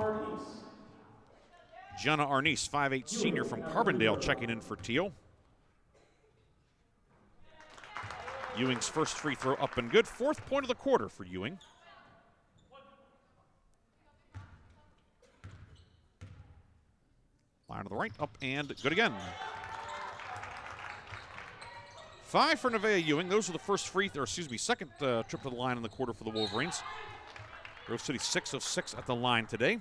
Gianna Arnice, 5'8" senior from Carbondale, checking in for Thiel. Ewing's first free throw up and good. 4th point of the quarter for Ewing. Line to the right, up and good again. 5 for Nevaeh Ewing. Those are the second trip to the line in the quarter for the Wolverines. Grove City 6 of 6 at the line today.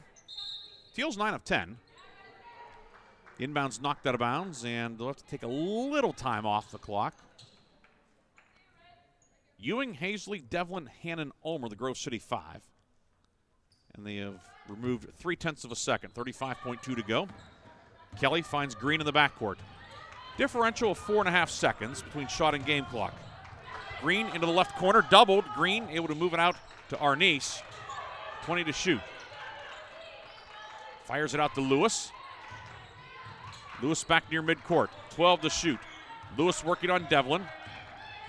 Thiel's 9 of 10. Inbounds knocked out of bounds, and they'll have to take a little time off the clock. Ewing, Hazley, Devlin, Hannon, Ulmer, the Grove City 5. And they have removed 0.3 of a second, 35.2 to go. Kelly finds Green in the backcourt. Differential of 4.5 seconds between shot and game clock. Green into the left corner, doubled. Green able to move it out to Arnice. 20 to shoot. Fires it out to Lewis. Lewis back near midcourt. 12 to shoot. Lewis working on Devlin.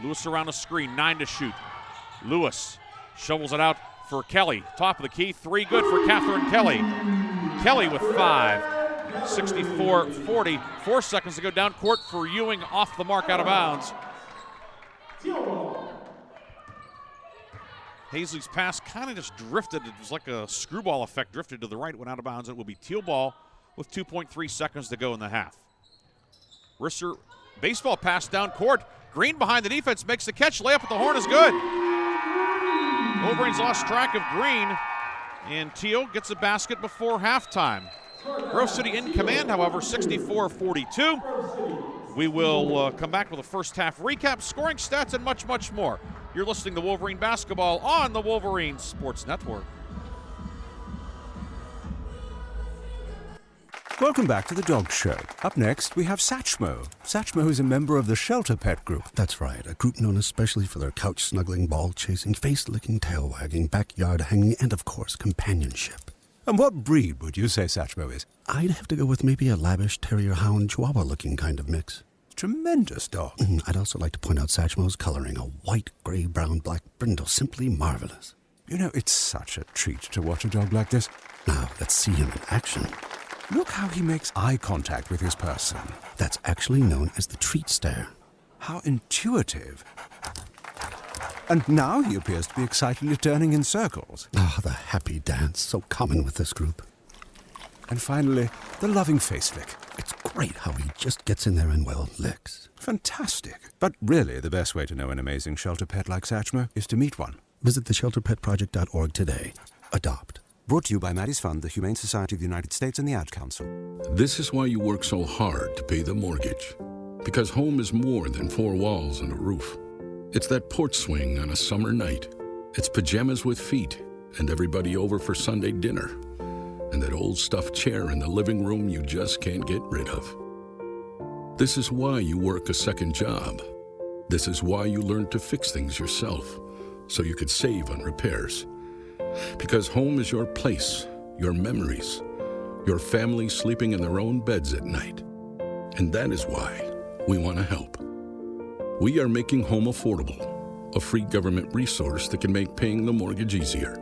Lewis around the screen. 9 to shoot. Lewis shovels it out for Kelly. Top of the key. 3 good for Catherine Kelly. Kelly with 5. 64-40. 4 seconds to go down court for Ewing, off the mark, out of bounds. Hazley's pass kind of just drifted. It was like a screwball effect, drifted to the right, went out of bounds. It will be Thiel ball with 2.3 seconds to go in the half. Risser, baseball pass down court. Green behind the defense, makes the catch. Layup at the horn is good. Wolverines lost track of Green, and Thiel gets a basket before halftime. Grove City in command, however, 64-42. We will come back with a first half recap, scoring stats, and much, much more. You're listening to Wolverine Basketball on the Wolverine Sports Network.
Welcome back to the Dog Show. Up next, we have Satchmo. Satchmo is a member of the Shelter Pet Group.
That's right, a group known especially for their couch-snuggling, ball-chasing, face-licking, tail-wagging, backyard-hanging, and, of course, companionship.
And what breed would you say Satchmo is?
I'd have to go with maybe a lavish terrier-hound chihuahua-looking kind of mix.
Tremendous dog.
I'd also like to point out Satchmo's coloring, a white, gray, brown, black brindle, simply marvelous.
You know, it's such a treat to watch a dog like this.
Now, let's see him in action.
Look how he makes eye contact with his person.
That's actually known as the treat stare.
How intuitive. And now he appears to be excitedly turning in circles.
Ah, the happy dance, so common with this group.
And finally, the loving face lick.
It's great how he just gets in there and, well, licks.
Fantastic. But really, the best way to know an amazing shelter pet like Satchmo is to meet one.
Visit theshelterpetproject.org today. Adopt.
Brought to you by Maddie's Fund, the Humane Society of the United States, and the Ad Council.
This is why you work so hard to pay the mortgage. Because home is more than 4 walls and a roof. It's that porch swing on a summer night. It's pajamas with feet and everybody over for Sunday dinner. And that old stuffed chair in the living room you just can't get rid of. This is why you work a second job. This is why you learn to fix things yourself, so you could save on repairs. Because home is your place, your memories, your family sleeping in their own beds at night. And that is why we want to help. We are making home affordable, a free government resource that can make paying the mortgage easier.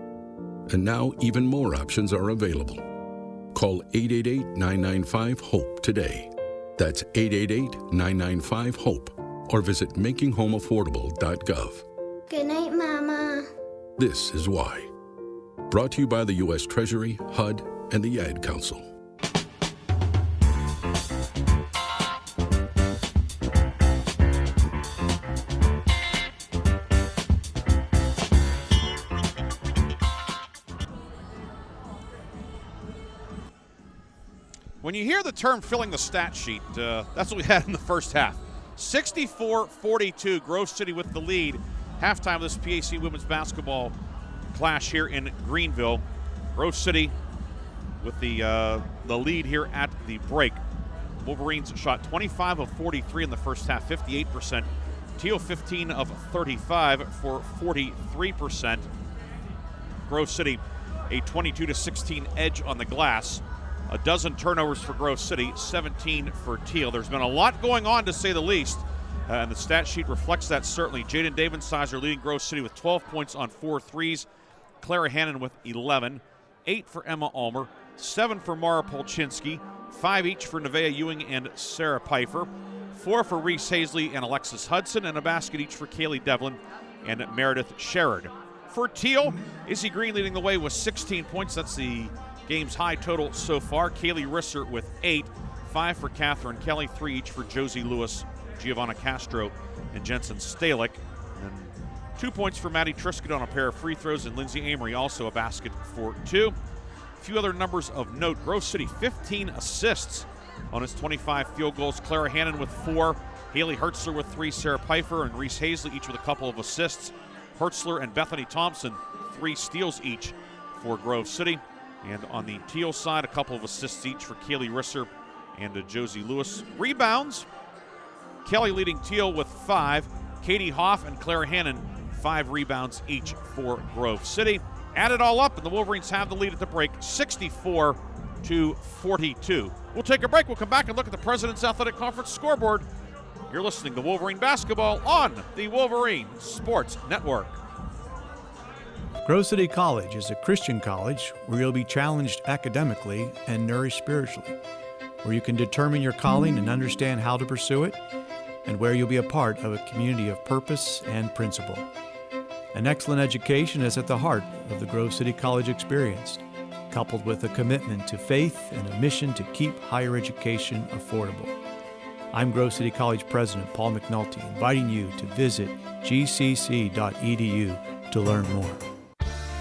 And now even more options are available. Call 888-995-HOPE today. That's 888-995-HOPE. Or visit makinghomeaffordable.gov.
Good night, Mama.
This is why. Brought to you by the U.S. Treasury, HUD, and the Ad Council.
When you hear the term filling the stat sheet, that's what we had in the first half. 64-42, Grove City with the lead. Halftime of this PAC women's basketball clash here in Greenville. Grove City with the lead here at the break. Wolverines shot 25 of 43 in the first half, 58%. Thiel 15 of 35 for 43%. Grove City a 22-16 edge on the glass. A dozen turnovers for Grove City, 17 for Thiel. There's been a lot going on, to say the least, and the stat sheet reflects that certainly. Jaden Davensizer leading Grove City with 12 points on 4 threes. Clara Hannon with 11. 8 for Emma Ulmer. 7 for Mara Polchinski. 5 each for Nevaeh Ewing and Sarah Pfeiffer. 4 for Reese Hazley and Alexis Hudson, and a basket each for Kaylee Devlin and Meredith Sherrod. For Thiel, Izzy Green leading the way with 16 points. That's the game's high total so far. Kaylee Risser with 8, 5 for Catherine Kelly, 3 each for Josie Lewis, Giovanna Castro, and Jensen Stalick. And 2 points for Maddie Triscuit on a pair of free throws, and Lindsay Amory also a basket for 2. A few other numbers of note. Grove City 15 assists on his 25 field goals. Clara Hannon with 4, Haley Hertzler with 3, Sarah Pfeiffer and Reese Hazley each with a couple of assists. Hertzler and Bethany Thompson 3 steals each for Grove City. And on the Thiel side, a couple of assists each for Kaylee Risser and Josie Lewis. Rebounds, Kelly leading Thiel with 5, Katie Hoff and Claire Hannon, 5 rebounds each for Grove City. Add it all up, and the Wolverines have the lead at the break, 64-42. We'll take a break. We'll come back and look at the President's Athletic Conference scoreboard. You're listening to Wolverine Basketball on the Wolverine Sports Network.
Grove City College is a Christian college where you'll be challenged academically and nourished spiritually, where you can determine your calling and understand how to pursue it, and where you'll be a part of a community of purpose and principle. An excellent education is at the heart of the Grove City College experience, coupled with a commitment to faith and a mission to keep higher education affordable. I'm Grove City College President Paul McNulty, inviting you to visit gcc.edu to learn more.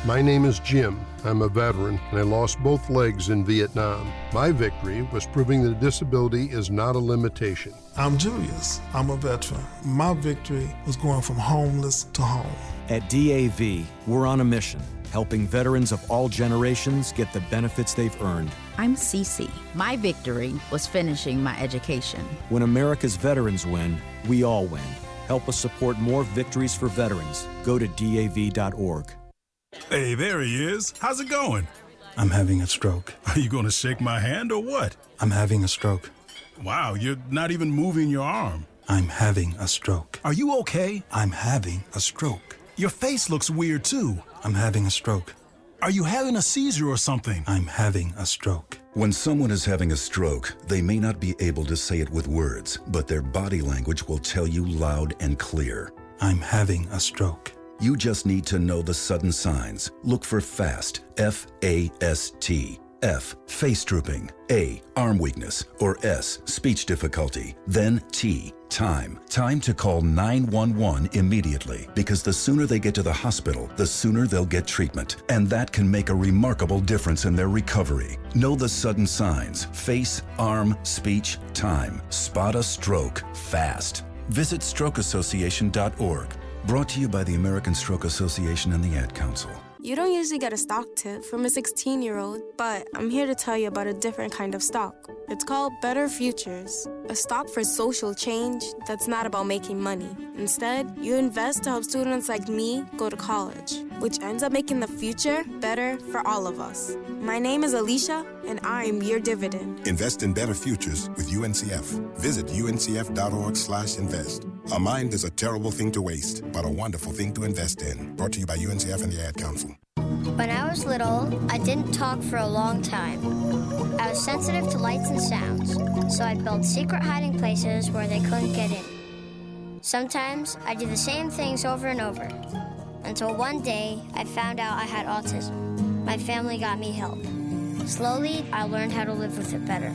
My name is Jim. I'm a veteran, and I lost both legs in Vietnam. My victory was proving that disability is not a limitation.
I'm Julius. I'm a veteran. My victory was going from homeless to home.
At DAV, we're on a mission, helping veterans of all generations get the benefits they've earned.
I'm Cece. My victory was finishing my education.
When America's veterans win, we all win. Help us support more victories for veterans. Go to DAV.org.
Hey, there he is. How's it going?
I'm having a stroke.
Are you going to shake my hand or what?
I'm having a stroke.
Wow, you're not even moving your arm.
I'm having a stroke.
Are you okay?
I'm having a stroke.
Your face looks weird too.
I'm having a stroke.
Are you having a seizure or something?
I'm having a stroke.
When someone is having a stroke, they may not be able to say it with words, but their body language will tell you loud and clear.
I'm having a stroke.
You just need to know the sudden signs. Look for FAST, F-A-S-T. F, face drooping. A, arm weakness. Or S, speech difficulty. Then T, time. Time to call 911 immediately, because the sooner they get to the hospital, the sooner they'll get treatment. And that can make a remarkable difference in their recovery. Know the sudden signs. Face, arm, speech, time. Spot a stroke fast. Visit strokeassociation.org. Brought to you by the American Stroke Association and the Ad Council.
You don't usually get a stock tip from a 16-year-old, but I'm here to tell you about a different kind of stock. It's called Better Futures, a stock for social change that's not about making money. Instead, you invest to help students like me go to college, which ends up making the future better for all of us. My name is Alicia, and I'm your dividend.
Invest in better futures with UNCF. Visit uncf.org/invest. A mind is a terrible thing to waste, but a wonderful thing to invest in. Brought to you by UNCF and the Ad Council.
When I was little, I didn't talk for a long time. I was sensitive to lights and sounds, so I built secret hiding places where they couldn't get in. Sometimes I did the same things over and over, until one day I found out I had autism. My family got me help. Slowly, I learned how to live with it better.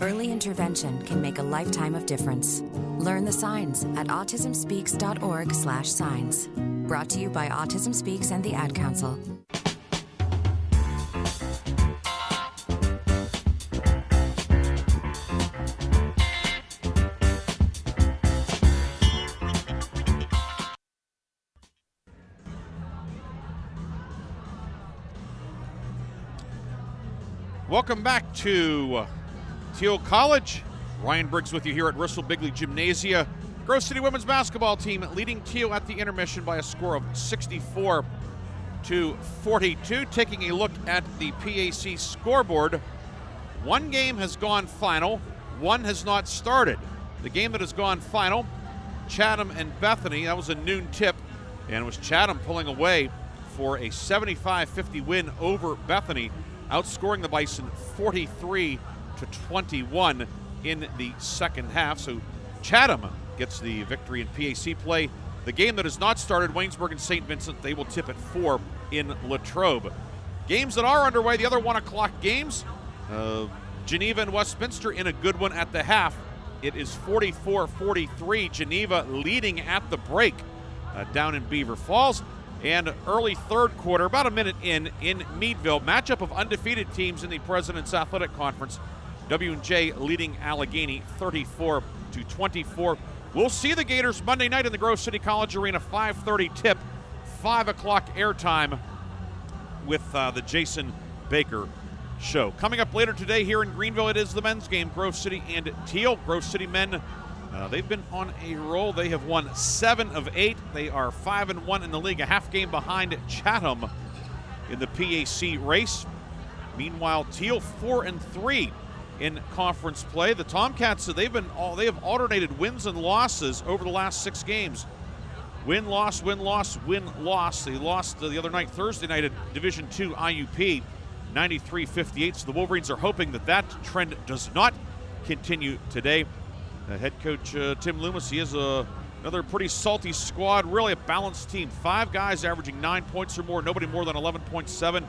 Early intervention can make a lifetime of difference. Learn the signs at autismspeaks.org/signs. Brought to you by Autism Speaks and the Ad Council.
Welcome back to Thiel College. Ryan Briggs with you here at Bristol Bigley Gymnasia. Grove City women's basketball team leading Thiel at the intermission by a score of 64-42. Taking a look at the PAC scoreboard, one game has gone final, one has not started. The game that has gone final, Chatham and Bethany, that was a noon tip, and it was Chatham pulling away for a 75-50 win over Bethany, outscoring the Bison 43-21 in the second half. So Chatham gets the victory in PAC play. The game that has not started, Waynesburg and St. Vincent, they will tip at 4 in Latrobe. Games that are underway, the other 1 o'clock games, Geneva and Westminster in a good one at the half. It is 44-43, Geneva leading at the break down in Beaver Falls. And early third quarter, about a minute in Meadville, matchup of undefeated teams in the President's Athletic Conference. W&J leading Allegheny 34-24. We'll see the Gators Monday night in the Grove City College Arena, 5:30 tip, 5 o'clock airtime with the Jason Baker Show. Coming up later today here in Greenville, it is the men's game, Grove City and Thiel. Grove City men They've been on a roll. They have won 7 of 8. They are 5-1 in the league, a half game behind Chatham in the PAC race. Meanwhile, Thiel 4-3 in conference play. The Tomcats, they have alternated wins and losses over the last 6 games. Win, loss, win, loss, win, loss. They lost the other night, Thursday night, at Division II IUP, 93-58. So the Wolverines are hoping that trend does not continue today. Head coach Tim Loomis, he has another pretty salty squad, really a balanced team. 5 guys averaging 9 points or more, nobody more than 11.7.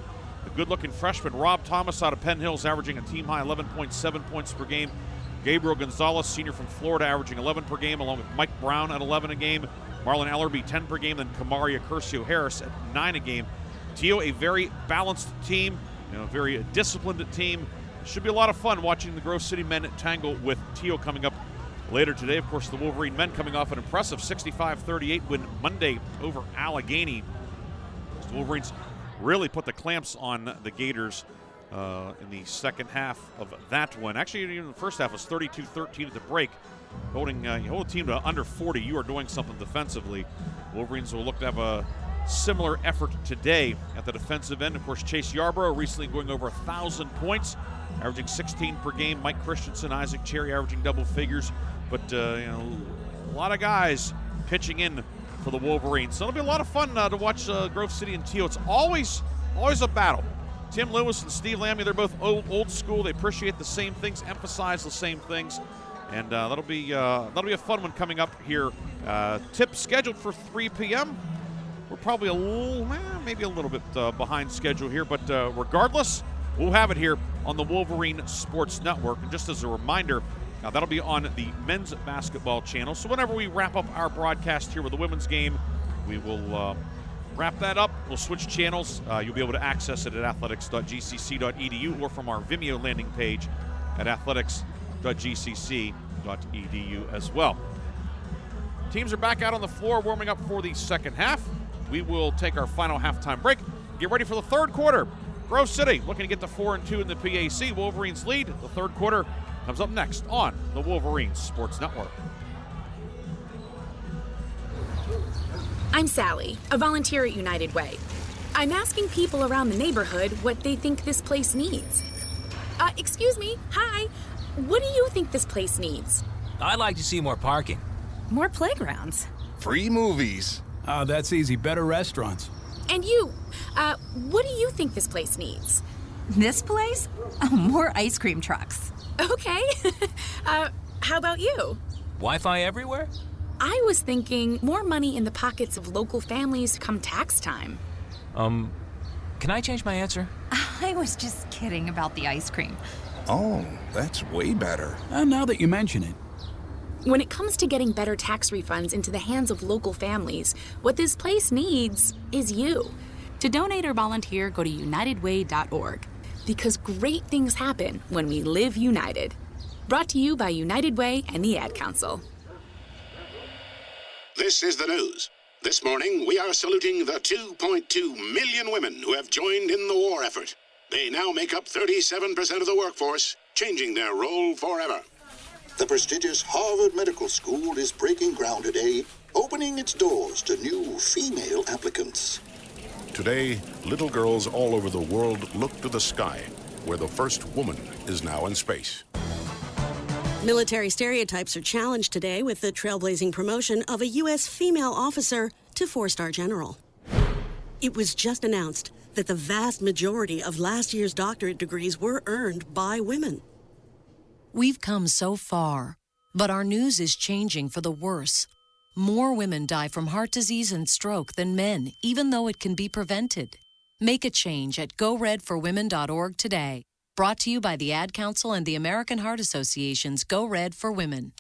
The good-looking freshman Rob Thomas out of Penn Hills averaging a team-high 11.7 points per game. Gabriel Gonzalez, senior from Florida, averaging 11 per game, along with Mike Brown at 11 a game. Marlon Ellerby, 10 per game, then Kamaria Curcio-Harris at 9 a game. Thiel, a very balanced team, a very disciplined team. Should be a lot of fun watching the Grove City men tangle with Thiel coming up later today. Of course, the Wolverine men coming off an impressive 65-38 win Monday over Allegheny. The Wolverines really put the clamps on the Gators in the second half of that one. Actually, even the first half was 32-13 at the break. Holding a team to under 40, you are doing something defensively. Wolverines will look to have a similar effort today at the defensive end. Of course, Chase Yarborough recently going over 1,000 points, averaging 16 per game. Mike Christensen, Isaac Cherry averaging double figures. But, a lot of guys pitching in for the Wolverines. So it'll be a lot of fun to watch Grove City and Thiel. It's always a battle. Tim Lewis and Steve Lammy, they're both old school. They appreciate the same things, emphasize the same things. And that'll be a fun one coming up here. Tip scheduled for 3 p.m. We're probably maybe a little bit behind schedule here, but regardless, we'll have it here on the Wolverine Sports Network. And just as a reminder, that'll be on the men's basketball channel. So whenever we wrap up our broadcast here with the women's game, we will wrap that up. We'll switch channels. You'll be able to access it at athletics.gcc.edu or from our Vimeo landing page at athletics.gcc.edu as well. Teams are back out on the floor warming up for the second half. We will take our final halftime break. Get ready for the third quarter. Grove City looking to get to 4-2 in the PAC. Wolverines lead. The third quarter comes up next on the Wolverines Sports Network.
I'm Sally, a volunteer at United Way. I'm asking people around the neighborhood what they think this place needs. Excuse me, hi. What do you think this place needs?
I'd like to see more parking.
More playgrounds.
Free movies.
That's easy. Better restaurants.
And you, what do you think this place needs?
This place? Oh, more ice cream trucks.
Okay. How about you?
Wi-Fi everywhere?
I was thinking more money in the pockets of local families come tax time.
Can I change my answer?
I was just kidding about the ice cream.
Oh, that's way better.
Now that you mention it.
When it comes to getting better tax refunds into the hands of local families, what this place needs is you. To donate or volunteer, go to unitedway.org. Because great things happen when we live united. Brought to you by United Way and the Ad Council.
This is the news. This morning, we are saluting the 2.2 million women who have joined in the war effort. They now make up 37% of the workforce, changing their role forever.
The prestigious Harvard Medical School is breaking ground today, opening its doors to new female applicants.
Today, little girls all over the world look to the sky, where the first woman is now in space.
Military stereotypes are challenged today with the trailblazing promotion of a U.S. female officer to 4-star general. It was just announced that the vast majority of last year's doctorate degrees were earned by women.
We've come so far, but our news is changing for the worse. More women die from heart disease and stroke than men, even though it can be prevented. Make a change at GoRedForWomen.org today. Brought to you by the Ad Council and the American Heart Association's Go Red for Women.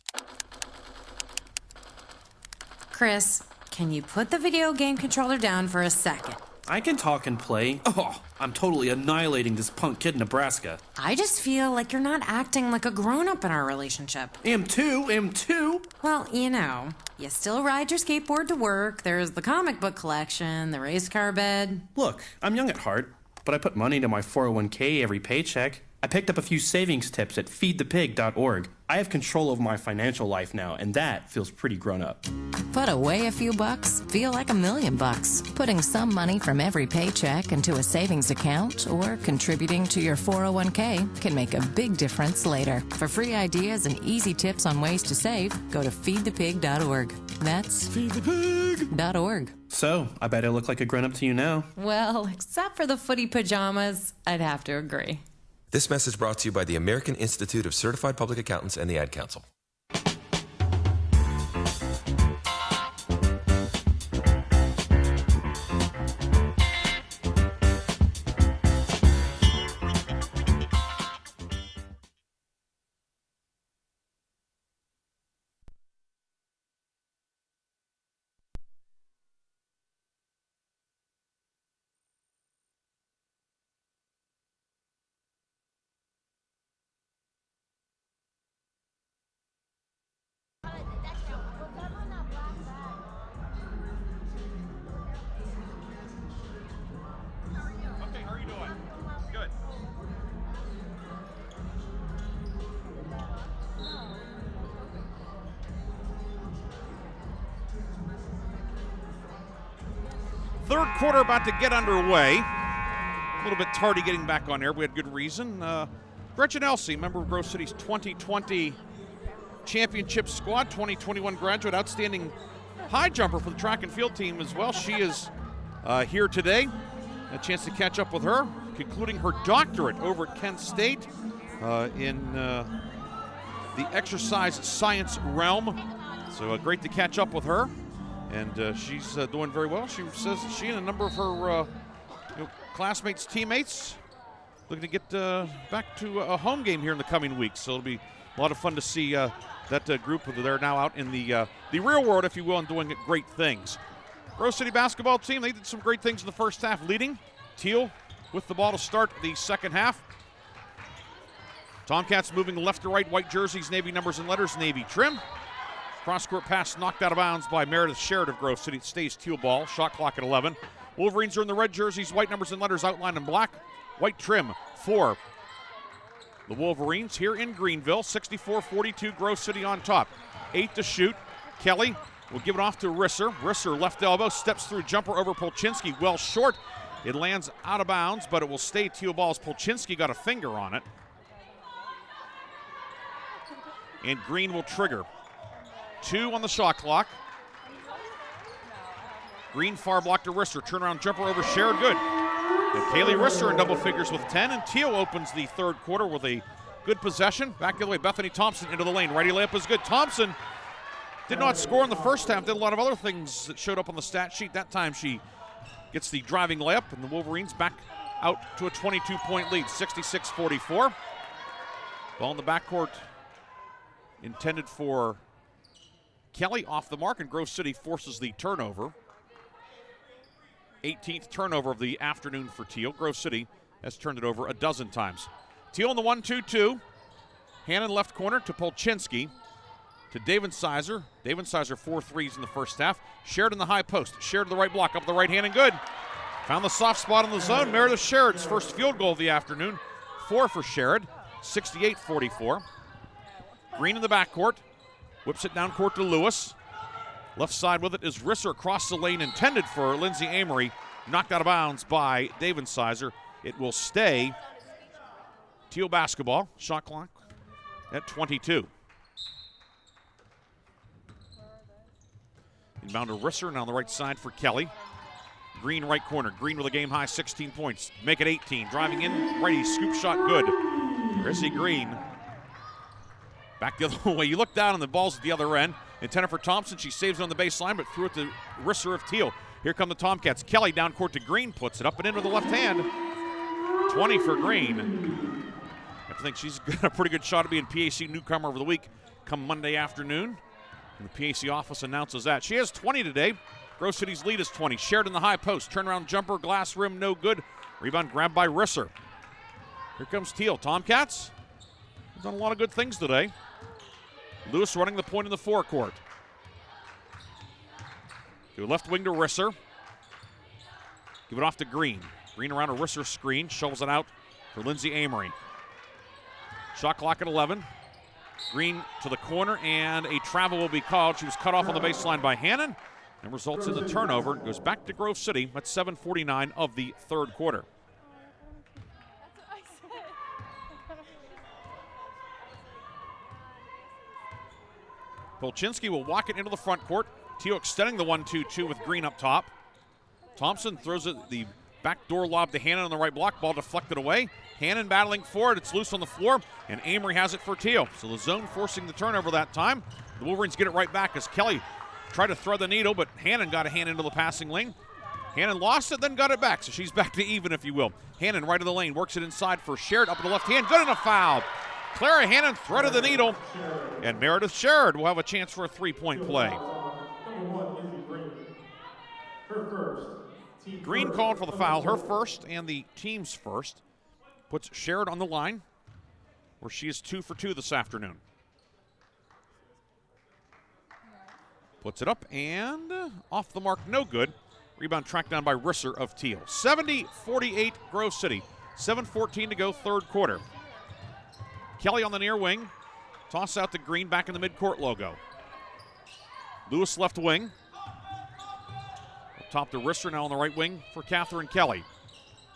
Chris, can you put the video game controller down for a second?
I can talk and play. Oh, I'm totally annihilating this punk kid in Nebraska.
I just feel like you're not acting like a grown-up in our relationship.
Am too.
Well, you still ride your skateboard to work, there's the comic book collection, the race car bed.
Look, I'm young at heart, but I put money into my 401k every paycheck. I picked up a few savings tips at feedthepig.org. I have control over my financial life now, and that feels pretty grown up.
Put away a few bucks, feel like $1,000,000. Putting some money from every paycheck into a savings account or contributing to your 401k can make a big difference later. For free ideas and easy tips on ways to save, go to feedthepig.org. That's feedthepig.org.
So, I bet I look like a grown-up to you now.
Well, except for the footy pajamas, I'd have to agree.
This message brought to you by the American Institute of Certified Public Accountants and the Ad Council.
Third quarter about to get underway. A little bit tardy getting back on air. We had good reason. Gretchen Elsey, member of Grove City's 2020 championship squad, 2021 graduate, outstanding high jumper for the track and field team as well. She is here today. A chance to catch up with her, concluding her doctorate over at Kent State in the exercise science realm. So great to catch up with her. And she's doing very well. She says that she and a number of her classmates, teammates, looking to get back to a home game here in the coming weeks. So it'll be a lot of fun to see that group. They're now out in the real world, if you will, and doing great things. Grove City basketball team, they did some great things in the first half, leading. Thiel with the ball to start the second half. Tomcats moving left to right, white jerseys, navy numbers and letters, navy trim. Cross-court pass knocked out of bounds by Meredith Sherrod of Grove City. It stays Thiel ball. Shot clock at 11. Wolverines are in the red jerseys, white numbers and letters outlined in black. White trim for the Wolverines here in Greenville. 64-42, Grove City on top. 8 to shoot. Kelly will give it off to Risser. Risser left elbow, steps through, jumper over Polchinski. Well short. It lands out of bounds, but it will stay Thiel ball as Polchinski got a finger on it. And Green will trigger. 2 on the shot clock. Green far block to Risser. Turnaround jumper over Sherrod. Good. And Kaylee Risser in double figures with 10. And Thiel opens the third quarter with a good possession. Back the other way. Bethany Thompson into the lane. Righty layup is good. Thompson did not score in the first half. Did a lot of other things that showed up on the stat sheet. That time she gets the driving layup. And the Wolverines back out to a 22-point lead. 66-44. Ball in the backcourt intended for Kelly, off the mark, and Grove City forces the turnover. 18th turnover of the afternoon for Thiel. Grove City has turned it over a dozen times. Thiel in the 1-2-2. Hannon left corner to Polchinski. To David Sizer. David Sizer 4 threes in the first half. Sherrod in the high post. Sherrod to the right block, up the right hand, and good. Found the soft spot in the zone. Meredith Sherrod's first field goal of the afternoon. 4 for Sherrod. 68-44. Green in the backcourt. Whips it down court to Lewis. Left side with it is Risser across the lane, intended for Lindsay Amory. Knocked out of bounds by David Sizer. It will stay Thiel basketball. Shot clock at 22. Inbound to Risser, now on the right side for Kelly. Green right corner. Green with a game high 16 points. Make it 18. Driving in, righty, scoop shot good. Chrissy Green. Back the other way. You look down and the ball's at the other end. Intended for Thompson. She saves it on the baseline, but threw it to Risser of Thiel. Here come the Tomcats. Kelly down court to Green. Puts it up and in with the left hand. 20 for Green. I think she's got a pretty good shot at being PAC newcomer of the week come Monday afternoon. And the PAC office announces that. She has 20 today. Grove City's lead is 20. Shared in the high post. Turnaround jumper. Glass rim. No good. Rebound grabbed by Risser. Here comes Thiel. Tomcats have done a lot of good things today. Lewis running the point in the forecourt. To left wing to Risser. Give it off to Green. Green around a Risser screen. Shovels it out for Lindsay Amory. Shot clock at 11. Green to the corner, and a travel will be called. She was cut off on the baseline by Hannon, and results in the turnover. It goes back to Grove City at 7:49 of the third quarter. Polchinski will walk it into the front court. Thiel extending the 1-2-2 with Green up top. Thompson throws it the backdoor lob to Hannon on the right block. Ball deflected away. Hannon battling for it. It's loose on the floor, and Amory has it for Thiel. So the zone forcing the turnover that time. The Wolverines get it right back as Kelly tried to thread the needle, but Hannon got a hand into the passing lane. Hannon lost it, then got it back, so she's back to even, if you will. Hannon right of the lane, works it inside for Sherrod up in the left hand. Good enough foul. Clara Hannon threaded the needle, and Meredith Sherrod will have a chance for a three-point play. Green called for the foul, her first and the team's first. Puts Sherrod on the line, where she is 2 for 2 this afternoon. Puts it up and off the mark, no good. Rebound tracked down by Risser of Thiel. 70-48 Grove City. 7:14 to go, third quarter. Kelly on the near wing. Toss out to Green, back in the midcourt logo. Lewis left wing. Up top to Risser, now on the right wing for Catherine Kelly.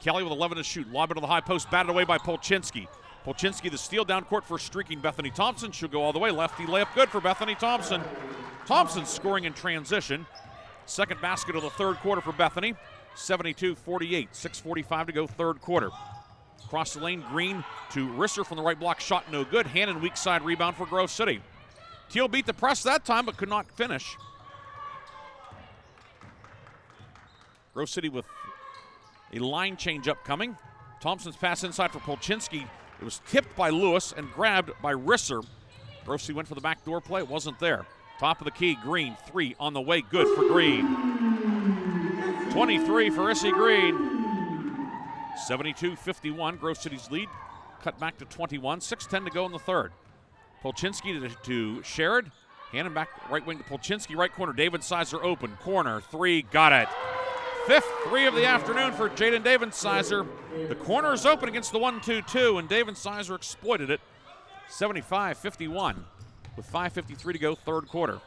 Kelly with 11 to shoot. Lob into the high post, batted away by Polchinski. Polchinski the steal down court for streaking Bethany Thompson. She'll go all the way. Lefty layup good for Bethany Thompson. Thompson scoring in transition. Second basket of the third quarter for Bethany. 72-48. 6:45 to go, third quarter. Across the lane, Green to Risser from the right block. Shot no good. Hannon weak side rebound for Grove City. Thiel beat the press that time but could not finish. Grove City with a line change upcoming. Thompson's pass inside for Polchinski. It was tipped by Lewis and grabbed by Risser. Grove City went for the backdoor play. It wasn't there. Top of the key, Green, 3 on the way, good for Green. 23 for Issy Green. 72-51, Grove City's lead. Cut back to 21, 6:10 to go in the third. Polchinski to Sherrod. Hannon back right wing to Polchinski, right corner. David Sizer open, corner, 3, got it. Fifth 3 of the afternoon for Jaden David Sizer. The corner is open against the 1-2-2, and David Sizer exploited it. 75-51 with 5:53 to go, third quarter.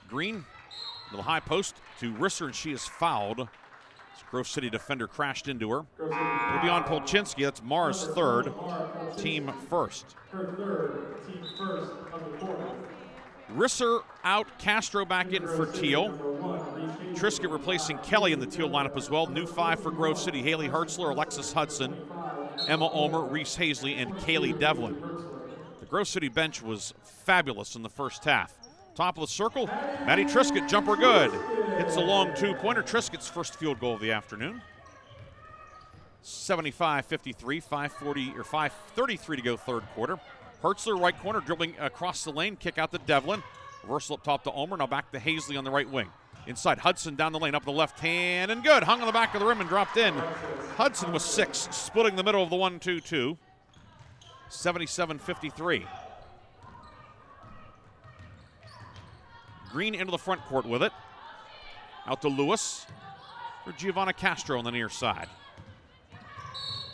Green to the high post to Risser, and she is fouled. This Grove City defender crashed into her. It'll be on Polchinski. That's Mars' third, team first.
Her third, team first of the quarter.
Risser out, Castro back in for Thiel. Trisket replacing Kelly in the Thiel lineup as well. New 5 for Grove City, Haley Hertzler, Alexis Hudson, Emma Ulmer, Reese Hazley, and Kaylee Devlin. The Grove City bench was fabulous in the first half. Top of the circle, Maddie Trisket, jumper good. Hits a long two-pointer. Trisket's first field goal of the afternoon. 75-53, 5:33 to go, third quarter. Hertzler, right corner, dribbling across the lane, kick out to Devlin. Reversal up top to Ulmer, now back to Hazley on the right wing. Inside, Hudson down the lane, up the left hand, and good. Hung on the back of the rim and dropped in. Hudson with 6, splitting the middle of the 1-2-2. 77-53. Green into the front court with it. Out to Lewis for Giovanna Castro on the near side.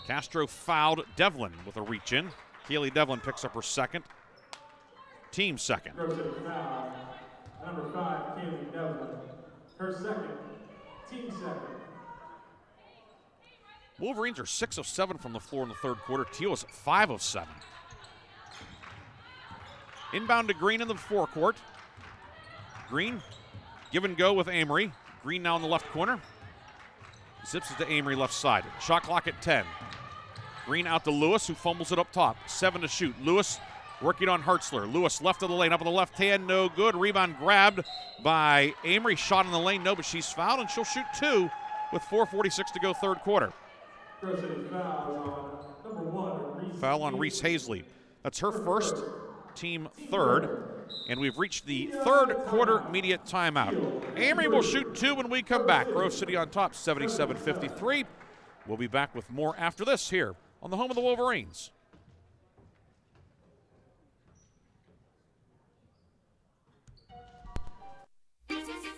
Castro fouled Devlin with a reach in. Kaylee Devlin picks up her second. Team second.
Grove City foul. Number 5, Kaylee Devlin. Her second. Team second.
Wolverines are 6 of 7 from the floor in the third quarter. Thiel is 5 of 7. Inbound to Green in the forecourt. Green, give and go with Amory. Green now in the left corner. Zips it to Amory left side. Shot clock at 10. Green out to Lewis, who fumbles it up top. 7 to shoot. Lewis working on Hertzler. Lewis left of the lane, up on the left hand, no good. Rebound grabbed by Amory. Shot in the lane, no, but she's fouled, and she'll shoot 2 with 4:46 to go, third quarter. Foul on Reese Hazley. That's her first, team third. And we've reached the third quarter immediate timeout. Amory will shoot 2 when we come back. Grove City on top, 77-53. We'll be back with more after this here on the home of the Wolverines.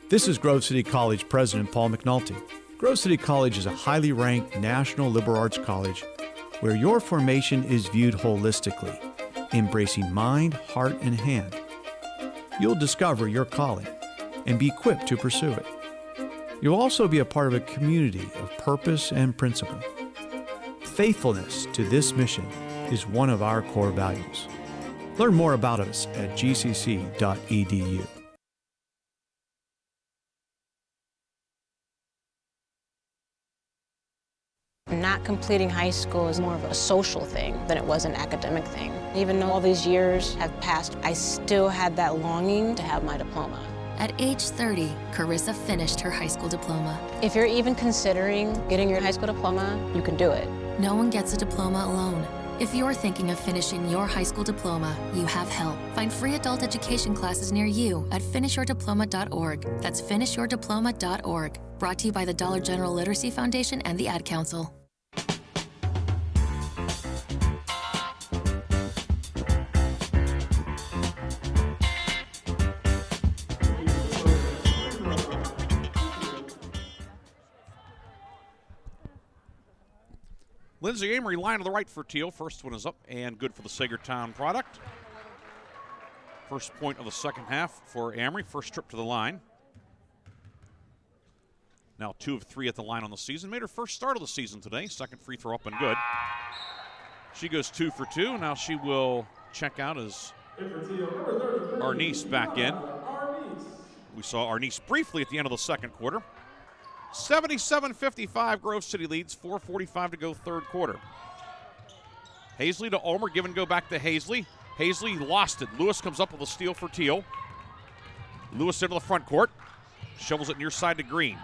This is Grove City College President Paul McNulty. Grove City College is a highly ranked national liberal arts college where your formation is viewed holistically, embracing mind, heart, and hand. You'll discover your calling and be equipped to pursue it. You'll also be a part of a community of purpose and principle. Faithfulness to this mission is one of our core values. Learn more about us at gcc.edu.
Not completing high school is more of a social thing than it was an academic thing. Even though all these years have passed, I still had that longing to have my diploma.
At age 30, Carissa finished her high school diploma.
If you're even considering getting your high school diploma, you can do it.
No one gets a diploma alone. If you're thinking of finishing your high school diploma, you have help. Find free adult education classes near you at finishyourdiploma.org. That's finishyourdiploma.org. Brought to you by the Dollar General Literacy Foundation and the Ad Council.
Lindsay Amory, line to the right for Thiel. First one is up and good for the Sagertown product. First point of the second half for Amory. First trip to the line. Now 2 of 3 at the line on the season. Made her first start of the season today. Second free throw up and good. She goes 2 for 2. Now she will check out as Arnice back in. We saw Arnice briefly at the end of the second quarter. 77-55, Grove City leads, 4:45 to go third quarter. Hazley to Ulmer, give and go back to Hazley. Hazley lost it. Lewis comes up with a steal for Thiel. Lewis into the front court. Shovels it near side to Green.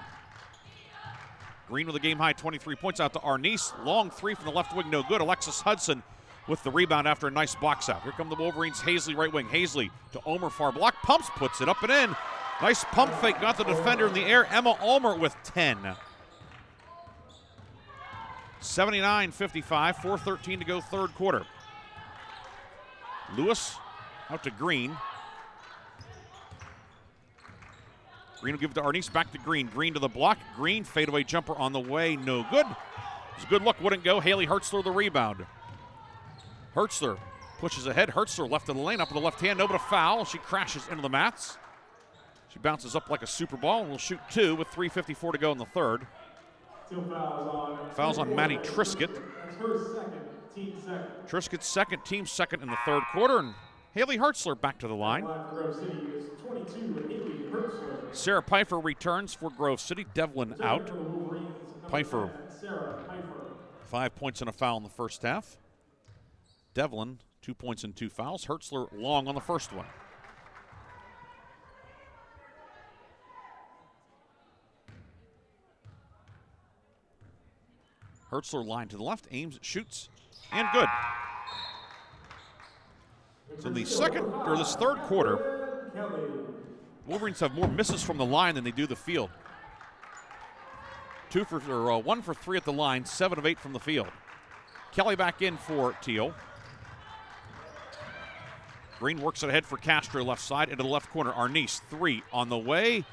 Green with a game-high 23 points out to Arnice. Long three from the left wing, no good. Alexis Hudson with the rebound after a nice box out. Here come the Wolverines. Hazley right wing. Hazley to Ulmer, far block. Pumps, puts it up and in. Nice pump fake, got the defender in the air. Emma Ulmer with 10. 79-55, 4:13 to go third quarter. Lewis out to Green. Green will give it to Arnice, back to Green. Green to the block. Green, fadeaway jumper on the way, no good. It was a good look, wouldn't go. Haley Hertzler the rebound. Hertzler pushes ahead. Hertzler left of the lane, up with the left hand, no but a foul. She crashes into the mats. She bounces up like a super ball and will shoot 2 with 3:54 to go in the third. Fouls on Maddie Triscutt.
That's her second, team second.
Triscutt's second, team second in the third quarter, and Haley Hertzler back to the line.
Grove City is 22, Haley Hertzler.
Sarah Pfeiffer returns for Grove City. Devlin out. Pfeiffer, 5 points and a foul in the first half. Devlin, 2 points and 2 fouls. Hertzler long on the first one. Hertzler line to the left, aims, shoots, and good. So in the this third quarter, Wolverines have more misses from the line than they do the field. 1 for 3 at the line, 7 of 8 from the field. Kelly back in for Thiel. Green works it ahead for Castro, left side into the left corner. Arnice, 3 on the way,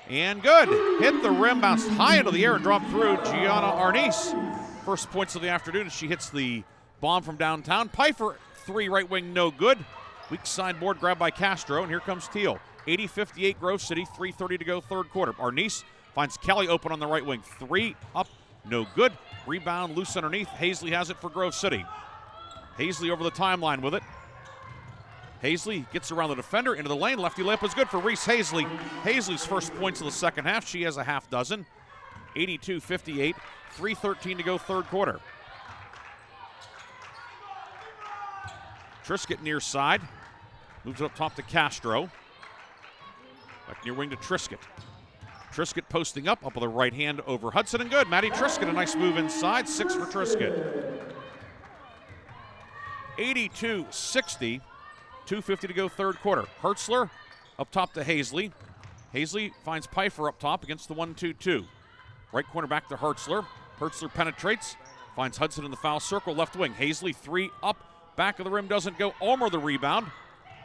and good. Hit the rim, bounced high into the air and dropped through. Gianna Arnice. First points of the afternoon as she hits the bomb from downtown. Pfeiffer, 3 right wing, no good. Weak side board grabbed by Castro, and here comes Thiel. 80-58 Grove City, 3:30 to go third quarter. Arnice finds Kelly open on the right wing. 3 up, no good. Rebound loose underneath. Hazley has it for Grove City. Hazley over the timeline with it. Hazley gets around the defender into the lane. Lefty layup is good for Reese Hazley. Hazley's first points of the second half. She has a half dozen. 82-58. 3:13 to go third quarter. Triscutt near side. Moves it up top to Castro. Back near wing to Triscutt. Triscutt posting up with the right hand over Hudson, and good. Maddie Triscutt, a nice move inside. 6 for Triscutt. 82-60. 2:50 to go third quarter. Hertzler up top to Hazley. Hazley finds Pfeiffer up top against the 1-2-2. Right corner back to Hertzler. Hertzler penetrates, finds Hudson in the foul circle, left wing. Hazley 3 up, back of the rim doesn't go. Ulmer the rebound.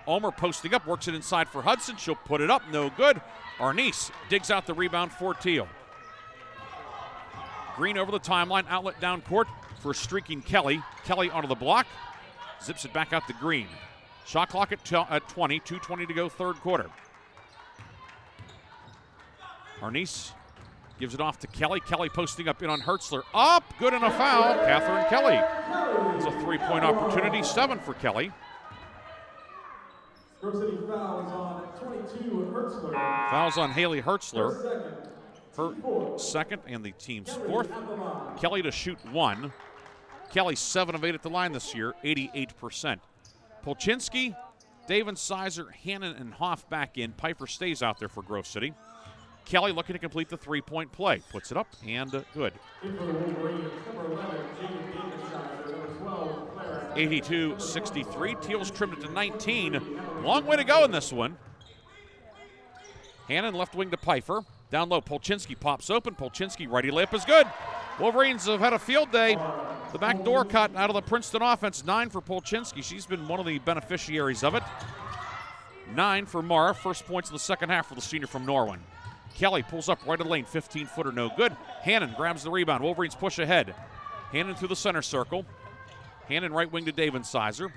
Ulmer posting up, works it inside for Hudson. She'll put it up, no good. Arnice digs out the rebound for Thiel. Green over the timeline, outlet down court for streaking Kelly. Kelly onto the block, zips it back out to Green. Shot clock at 20, 2:20 to go, third quarter. Arnice gives it off to Kelly. Kelly posting up in on Hertzler. Up, good and a foul. Catherine Kelly. It's a three-point opportunity, 7 for Kelly.
Grove City fouls on 22 Hertzler.
Fouls on Haley Hertzler.
Her
Her second and the team's fourth. Kelly to shoot 1. Kelly 7 of 8 at the line this year, 88%. Polchinski, David Sizer, Hannon, and Hoff back in. Pfeiffer stays out there for Grove City. Kelly looking to complete the three-point play. Puts it up and good. 82-63. Thiel's trimmed it to 19. Long way to go in this one. Hannon left wing to Pfeiffer. Down low, Polchinski pops open. Polchinski righty layup is good. Wolverines have had a field day. The back door cut out of the Princeton offense. 9 for Polchinski. She's been one of the beneficiaries of it. 9 for Mara. First points in the second half for the senior from Norwin. Kelly pulls up right of the lane. 15-footer, no good. Hannon grabs the rebound. Wolverines push ahead. Hannon through the center circle. Hannon right wing to David Sizer.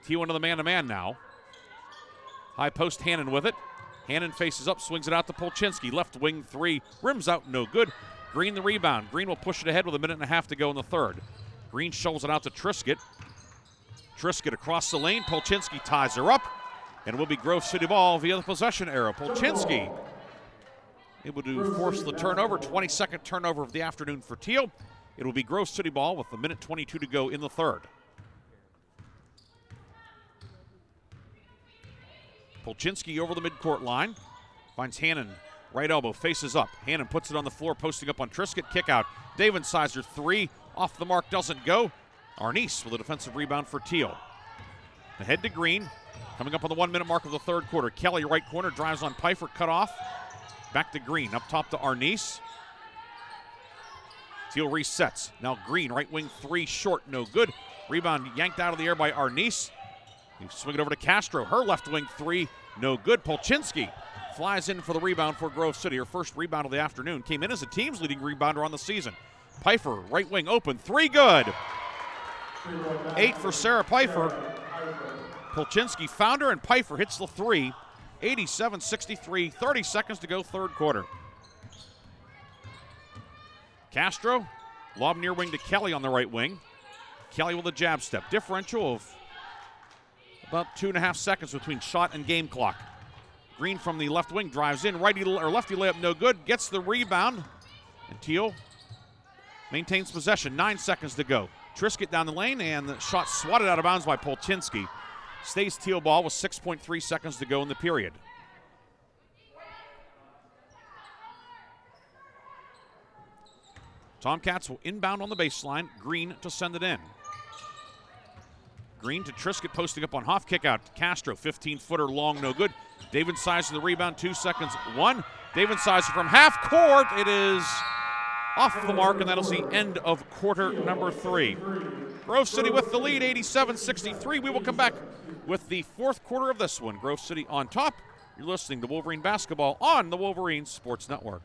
Thiel into the man-to-man now. High post, Hannon with it. Hannon faces up, swings it out to Polchinski. Left wing 3, rims out, no good. Green the rebound. Green will push it ahead with a minute and a half to go in the third. Green shovels it out to Triscutt. Triscutt across the lane. Polchinski ties her up. And it will be Grove City ball via the possession arrow. Polchinski able to force the turnover. 22nd turnover of the afternoon for Thiel. It will be Grove City ball with a minute 22 to go in the third. Polchinski over the midcourt line. Finds Hannon. Right elbow, faces up. Hannon puts it on the floor, posting up on Triscutt. Kick out. David Sizer 3. Off the mark, doesn't go. Arnice with a defensive rebound for Thiel. Ahead to Green. Coming up on the 1 minute mark of the third quarter. Kelly right corner, drives on Pfeiffer, cut off. Back to Green, up top to Arnice. Thiel resets. Now Green, right wing 3, short, no good. Rebound yanked out of the air by Arnice. You swing it over to Castro. Her left wing 3, no good. Polchinski flies in for the rebound for Grove City. Her first rebound of the afternoon. Came in as the team's leading rebounder on the season. Pfeiffer, right wing open, 3 good. 8 for Sarah Pfeiffer. Polchinski found her, and Pfeiffer hits the 3. 87-63, 30 seconds to go, third quarter. Castro, lob near wing to Kelly on the right wing. Kelly with a jab step. Differential of about 2.5 seconds between shot and game clock. Green from the left wing drives in, lefty layup no good, gets the rebound, and Thiel maintains possession. 9 seconds to go. Triscutt down the lane, and the shot swatted out of bounds by Polchinski. Stays Thiel ball with 6.3 seconds to go in the period. Tomcats will inbound on the baseline. Green to send it in. Green to Triscutt, posting up on Hoff. Kick out to Castro. 15-footer long, no good. David Sizer the rebound, 2 seconds, 1. David Sizer from half court. It is off the mark, and that'll see end of quarter number 3. Grove City with the lead, 87-63. We will come back with the fourth quarter of this one. Grove City on top. You're listening to Wolverine Basketball on the Wolverine Sports Network.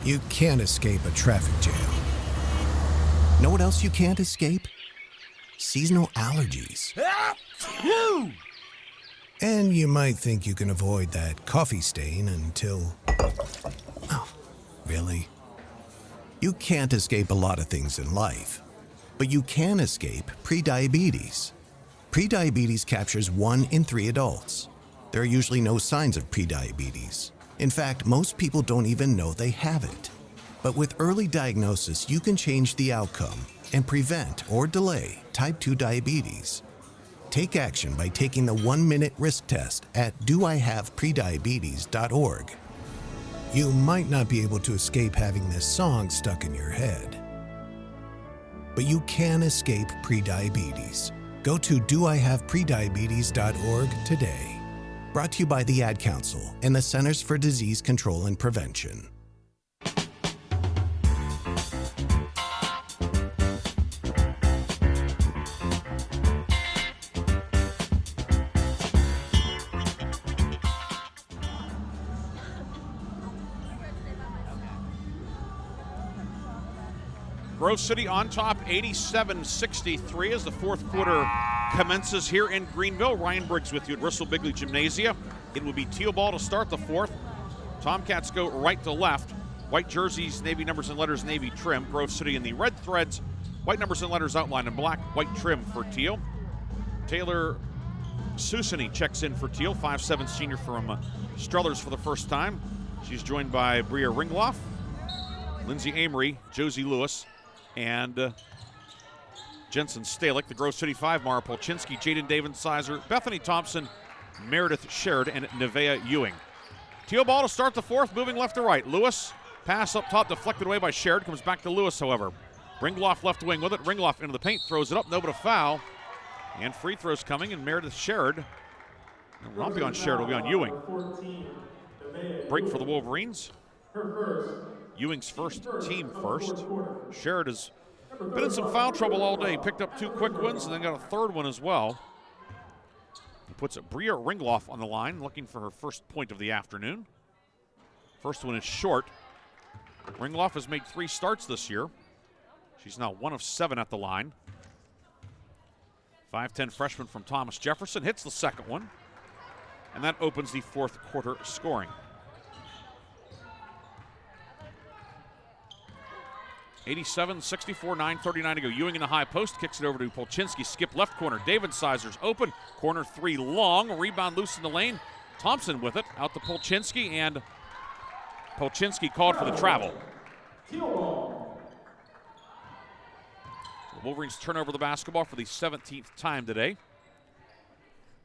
You can't escape a traffic jam. Know what else you can't escape? Seasonal allergies. And you might think you can avoid that coffee stain until... Oh, really? You can't escape a lot of things in life, but you can escape prediabetes. Prediabetes captures 1 in 3 adults. There are usually no signs of prediabetes. In fact, most people don't even know they have it. But with early diagnosis, you can change the outcome and prevent or delay type 2 diabetes. Take action by taking the 1-minute risk test at doihaveprediabetes.org. You might not be able to escape having this song stuck in your head, but you can escape prediabetes. Go to doihaveprediabetes.org today. Brought to you by the Ad Council and the Centers for Disease Control and Prevention.
Grove City on top, 87-63 as the fourth quarter commences here in Greenville. Ryan Briggs with you at Bristol Bigley Gymnasia. It will be Thiel ball to start the fourth. Tomcats go right to left. White jerseys, navy numbers and letters, navy trim. Grove City in the red threads. White numbers and letters outlined in black. White trim for Thiel. Taylor Susani checks in for Thiel, 5'7" senior from Struthers for the first time. She's joined by Bria Ringloff, Lindsay Amory, Josie Lewis, and Jensen Stalick. The Grove City 5, Mara Polchinski, Jaden David-Sizer, Bethany Thompson, Meredith Sherrod, and Nevaeh Ewing. Thiel ball to start the fourth, moving left to right. Lewis, pass up top, deflected away by Sherrod, comes back to Lewis, however. Ringloff left wing with it. Ringloff into the paint, throws it up, no but a foul. And free throws coming, and Meredith Sherrod. It will not be on Sherrod, it will be on Ewing. Break for the Wolverines. Ewing's first, team first. Sherrod has been in some foul trouble all day. Picked up 2 quick ones and then got a third one as well. He puts Bria Ringloff on the line, looking for her first point of the afternoon. First one is short. Ringloff has made 3 starts this year. She's now 1 of 7 at the line. 5'10" freshman from Thomas Jefferson hits the second one. And that opens the fourth quarter scoring. 87-64, 9:39 to go. Ewing in the high post, kicks it over to Polchinski. Skip left corner. David-Sizer's open. Corner 3 long. Rebound loose in the lane. Thompson with it. Out to Polchinski, and Polchinski called for the travel. The Wolverines turn over the basketball for the 17th time today.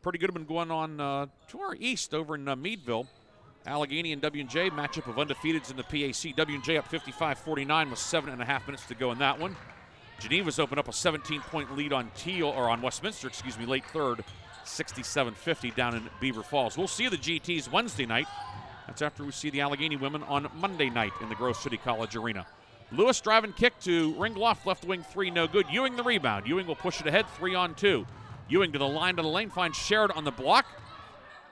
Pretty good have been going on to our east over in Meadville. Allegheny and W&J, matchup of undefeateds in the PAC. W&J up 55-49 with 7.5 minutes to go in that one. Geneva's opened up a 17-point lead on Thiel, or on Westminster, late third, 67-50 down in Beaver Falls. We'll see the GTs Wednesday night. That's after we see the Allegheny women on Monday night in the Grove City College Arena. Lewis driving kick to Ringloff, left wing 3, no good. Ewing the rebound. Ewing will push it ahead, 3-on-2. Ewing to the line, to the lane, finds Sherrod on the block.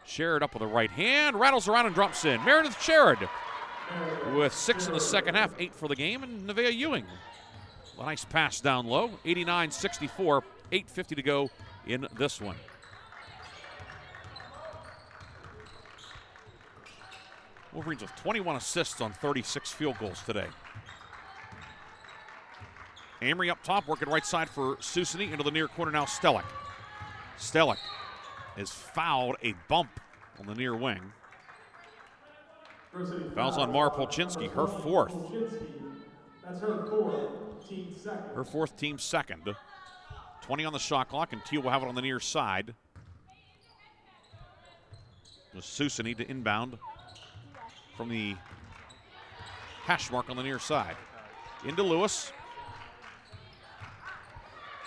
Sherrod up with the right hand, rattles around and drops in. Meredith Sherrod with 6 in the second half, 8 for the game, and Nevaeh Ewing. A nice pass down low, 89-64, 8:50 to go in this one. Wolverines with 21 assists on 36 field goals today. Amory up top, working right side for Susani. Into the near corner now, Stelick. Stelick has fouled a bump on the near wing. Fouls on Mara Polchinski, her 4th.
That's her 4th, team second.
Her 4th, team second. 20 on the shot clock, and Thiel will have it on the near side. Susani to inbound from the hash mark on the near side. Into Lewis.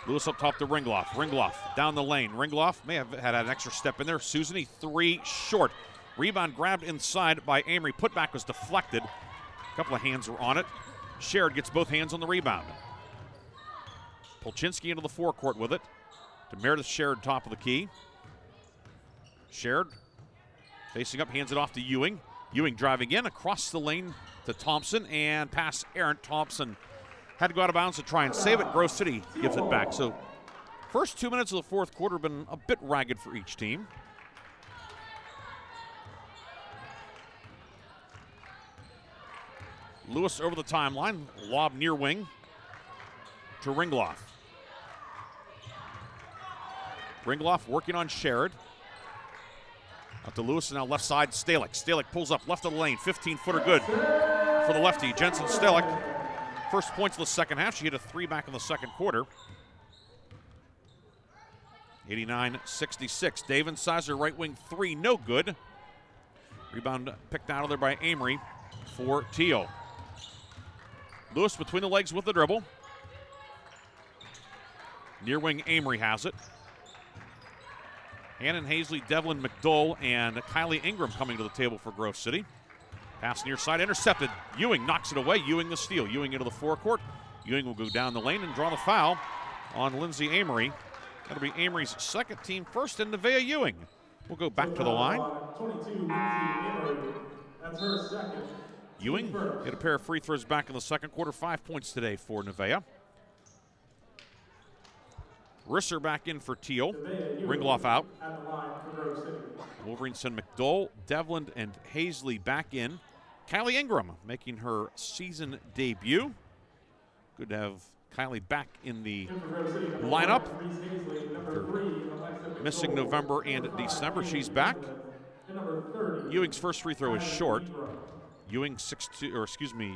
Lewis up top to Ringloff. Ringloff down the lane. Ringloff may have had an extra step in there. Susani 3 short. Rebound grabbed inside by Amory. Putback was deflected. A couple of hands were on it. Sherrod gets both hands on the rebound. Polchinski into the forecourt with it. To Meredith Sherrod, top of the key. Sherrod facing up, hands it off to Ewing. Ewing driving in across the lane to Thompson, and pass errant. Thompson had to go out of bounds to try and save it. Grove City gives it back. So first 2 minutes of the fourth quarter have been a bit ragged for each team. Lewis over the timeline, lob near wing to Ringloff. Ringloff working on Sherrod. Out to Lewis, and now left side, Stalick. Stalick pulls up left of the lane, 15-footer good for the lefty, Jensen Stalick. First points of the second half. She hit a 3 back in the second quarter. 89-66. David-Sizer right wing 3, no good. Rebound picked out of there by Amory for Thiel. Lewis between the legs with the dribble. Near wing Amory has it. Hannon Hazley, Devlin McDowell, and Kylie Ingram coming to the table for Grove City. Pass near side, intercepted. Ewing knocks it away. Ewing the steal. Ewing into the forecourt. Ewing will go down the lane and draw the foul on Lindsay Amory. That'll be Amory's second, team first, and Nevaeh Ewing will go back to the line.
22, Lindsay Amory. That's her second.
Ewing hit a pair of free throws back in the second quarter. 5 points today for Nevaeh. Risser back in for Thiel. Ringloff out.
At the line for Grove City.
Wolverines send McDowell, Devlin, and Hazley back in. Kylie Ingram making her season debut. Good to have Kylie back in the lineup. After missing November and December, she's back. Ewing's first free throw is short. Ewing 6'2", or excuse me,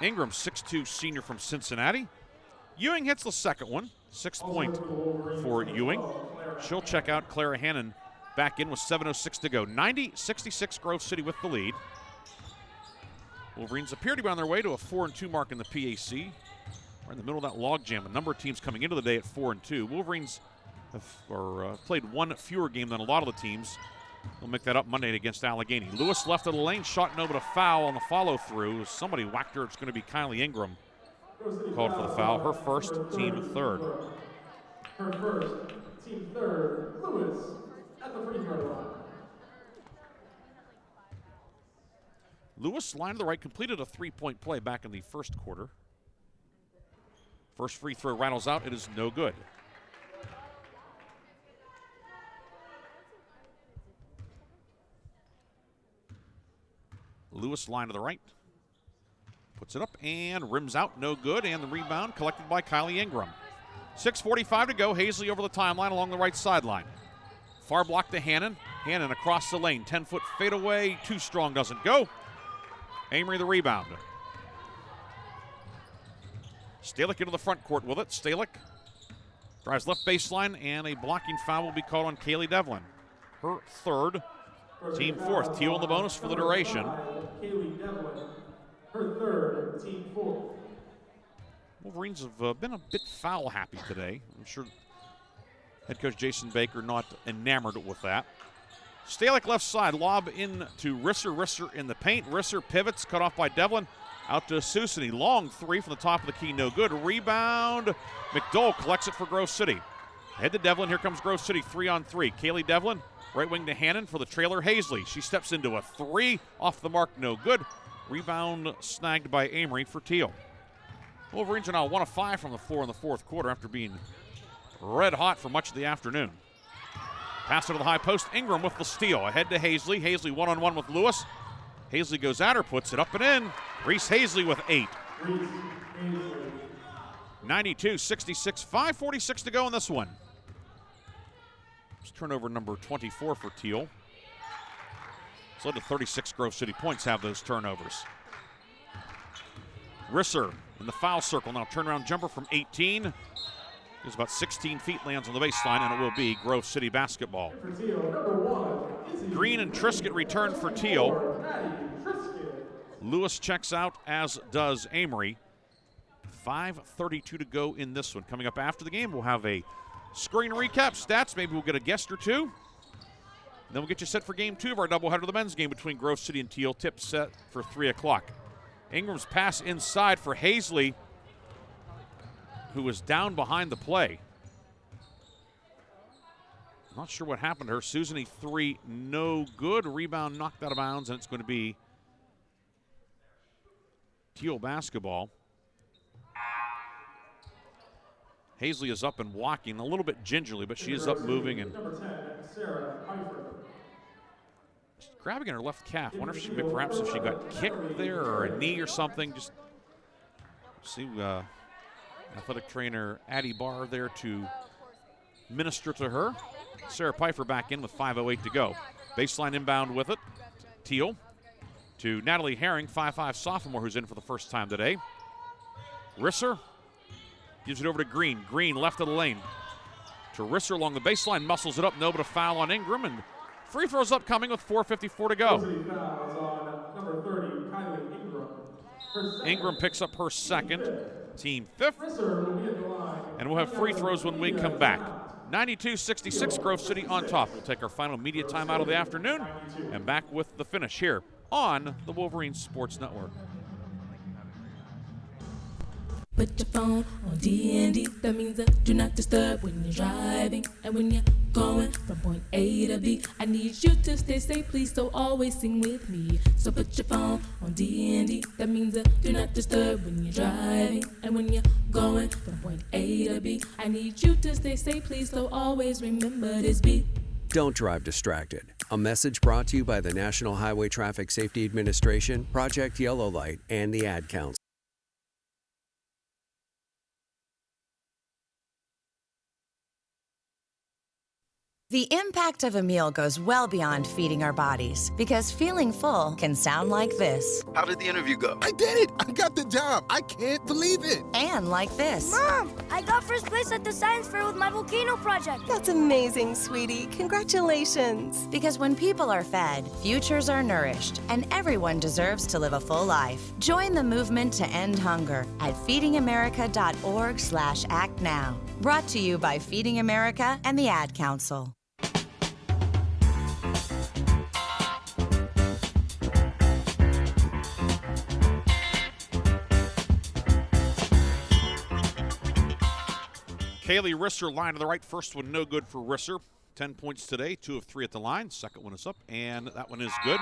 Ingram 6'2", senior from Cincinnati. Ewing hits the second one. 6th point for Ewing. She'll check out. Clara Hannon back in with 7:06 to go. 90-66 Grove City with the lead. Wolverines appear to be on their way to a 4-2 mark in the PAC. We're in the middle of that logjam. A number of teams coming into the day at 4-2. Wolverines have played one fewer game than a lot of the teams. They'll make that up Monday against Allegheny. Lewis left of the lane, shot no, but a foul on the follow-through. Somebody whacked her. It's going to be Kylie Ingram called for the foul. Her first, team third.
Her first, team third. Lewis at the free throw line.
Lewis, line to the right, completed a three-point play back in the first quarter. First free throw rattles out. It is no good. Lewis, line to the right. Puts it up and rims out, no good. And the rebound collected by Kylie Ingram. 6:45 to go. Hazley over the timeline along the right sideline. Far block to Hannon. Hannon across the lane. 10-foot fadeaway. Too strong, doesn't go. Amory the rebound. Stalick into the front court with it. Stalick drives left baseline, and a blocking foul will be called on Kaylee Devlin. Her third, team fourth. Thiel in the bonus for the duration.
Kaylee Devlin, her third, team fourth.
Wolverines have been a bit foul happy today. I'm sure head coach Jason Baker not enamored with that. Stalick left side, lob in to Risser. Risser in the paint. Risser pivots, cut off by Devlin. Out to Susani. Long three from the top of the key, no good. Rebound. McDowell collects it for Grove City. Head to Devlin. Here comes Grove City 3-on-3. Kaylee Devlin, right wing to Hannon for the trailer Hazley. She steps into a three. Off the mark, no good. Rebound snagged by Amory for Thiel. Wolverines are now 1 of 5 from the floor in the fourth quarter after being red hot for much of the afternoon. Pass it to the high post. Ingram with the steal. Ahead to Hazley. Hazley one-on-one with Lewis. Hazley goes at her, puts it up and in. Reese Hazley with 8. 92-66, 5:46 to go in this one. It's turnover number 24 for Thiel. So to 36 Grove City points have those turnovers. Risser in the foul circle now. Turnaround jumper from 18. Goes about 16 feet, lands on the baseline, and it will be Grove City basketball. Green and Triscuit return for Thiel. Lewis checks out, as does Amory. 5:32 to go in this one. Coming up after the game, we'll have a screen recap, stats. Maybe we'll get a guest or two. And then we'll get you set for game 2 of our doubleheader, the men's game between Grove City and Thiel. Tip set for 3 o'clock. Ingram's pass inside for Hazley, who was down behind the play. Not sure what happened to her. Susani 3, no good. Rebound knocked out of bounds, and it's going to be Thiel basketball. Hazley is up and walking a little bit gingerly, but she is up moving and grabbing at her left calf. Wonder if she perhaps if she got kicked there or a knee or something. Just see athletic trainer Addie Barr there to minister to her. Sarah Pfeiffer back in with 5:08 to go. Baseline inbound with it. Thiel to Natalie Herring, 5'5" sophomore who's in for the first time today. Risser gives it over to Green. Green left of the lane to Risser along the baseline. Muscles it up. No, but a foul on Ingram. And free throws upcoming with 4:54 to go. Ingram picks up her second. Team fifth. And we'll have free throws when we come back. 92-66, Grove City on top. We'll take our final media timeout of the afternoon and back with the finish here on the Wolverines Sports Network.
Put your phone on D&D. That means do not disturb when you're driving. And when you're going from point A to B, I need you to stay safe, please, so always sing with me. So put your phone on D&D. That means do not disturb when you're driving. And when you're going from point A to B, I need you to stay safe, please, so always remember this beat.
Don't drive distracted. A message brought to you by the National Highway Traffic Safety Administration, Project Yellow Light, and the Ad Council.
The impact of a meal goes well beyond feeding our bodies, because feeling full can sound like this.
How did the interview go? I did it! I got the job! I can't believe it!
And like this.
Mom, I got first place at the science fair with my volcano project.
That's amazing, sweetie. Congratulations.
Because when people are fed, futures are nourished, and everyone deserves to live a full life. Join the movement to end hunger at feedingamerica.org/act now. Brought to you by Feeding America and the Ad Council.
Kaylee Risser, line to the right. First one, no good for Risser. 10 points today, 2 of 3 at the line. Second one is up, and that one is good.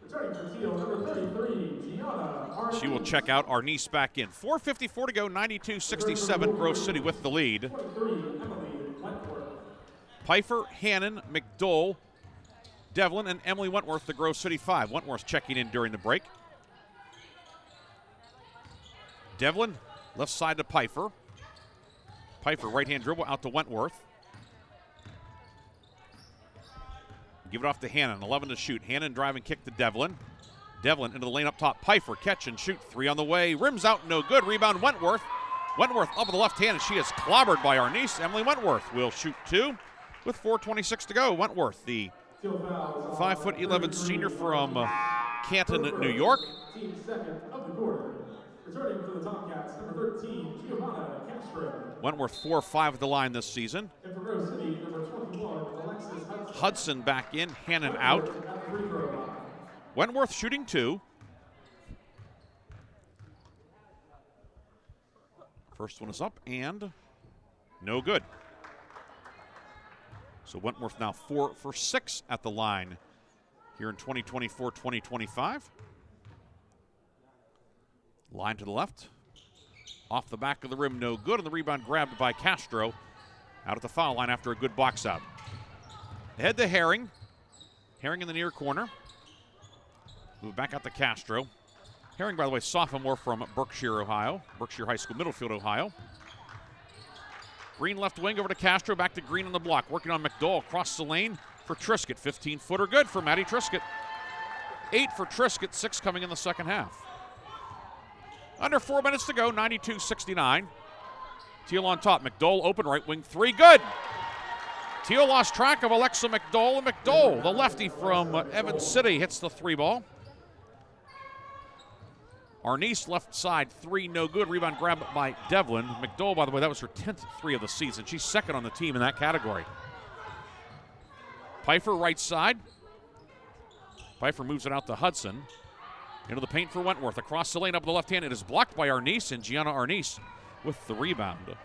Returning for Thiel, number 33, Gianna Arnice.
She will check out. Arnice back in. 4:54 to go, 92-67. Grove City with the lead.
23, Emily Wentworth.
Pfeiffer, Hannon, McDole, Devlin, and Emily Wentworth, the Grove City 5. Wentworth checking in during the break. Devlin, left side to Pfeiffer. Pfeiffer, right-hand dribble out to Wentworth. Give it off to Hannon, 11 to shoot. Hannon drive and kick to Devlin. Devlin into the lane up top. Pfeiffer, catch and shoot. 3 on the way. Rims out, no good. Rebound, Wentworth. Wentworth up with the left hand, and she is clobbered by Arnice. Emily Wentworth will shoot 2 with 4:26 to go. Wentworth, the 5'11" senior from Canton, New York.
Team second of the quarter. Returning for the Tomcats, number 13, Giovanna Castro.
Wentworth 4-5 at the line this season.
And for Grove City, number 21, Alexis Hudson.
Hudson back in, Hannon out.
At the free throw line.
Wentworth shooting 2. First one is up and no good. So Wentworth now 4 for 6 at the line here in 2024-2025. Line to the left. Off the back of the rim, no good. And the rebound grabbed by Castro out at the foul line after a good box out. Ahead to Herring. Herring in the near corner. Move back out to Castro. Herring, by the way, sophomore from Berkshire, Ohio. Berkshire High School, Middlefield, Ohio. Green left wing over to Castro. Back to Green on the block. Working on McDowell. Across the lane for Triscutt. 15-footer good for Maddie Triscutt. 8 for Triscutt. 6 coming in the second half. Under 4 minutes to go, 92-69. Thiel on top. McDowell open, right wing 3, good. Thiel lost track of Alexa McDowell, and McDowell, the lefty from Evans City, hits the 3 ball. Arnice left side 3, no good. Rebound grabbed by Devlin. McDowell, by the way, that was her 10th 3 of the season. She's second on the team in that category. Pfeiffer right side. Pfeiffer moves it out to Hudson. Into the paint for Wentworth. Across the lane up the left hand. It is blocked by Arnice, and Gianna Arnice with the rebound.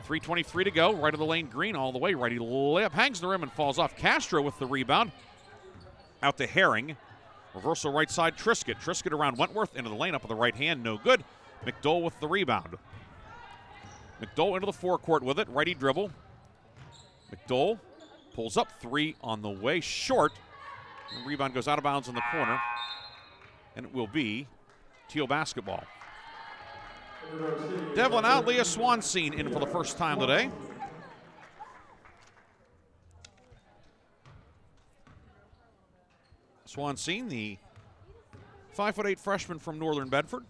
3:23 to go. Right of the lane, Green all the way. Righty layup. Hangs the rim and falls off. Castro with the rebound. Out to Herring. Reversal right side, Triscutt. Triscutt around Wentworth. Into the lane up with the right hand. No good. McDowell with the rebound. McDowell into the forecourt with it. Righty dribble. McDowell pulls up. 3 on the way. Short. The rebound goes out of bounds in the corner. And it will be Thiel basketball. Devlin out, Leah Swanseen in for the first time today. Swanseen, the 5'8" freshman from Northern Bedford.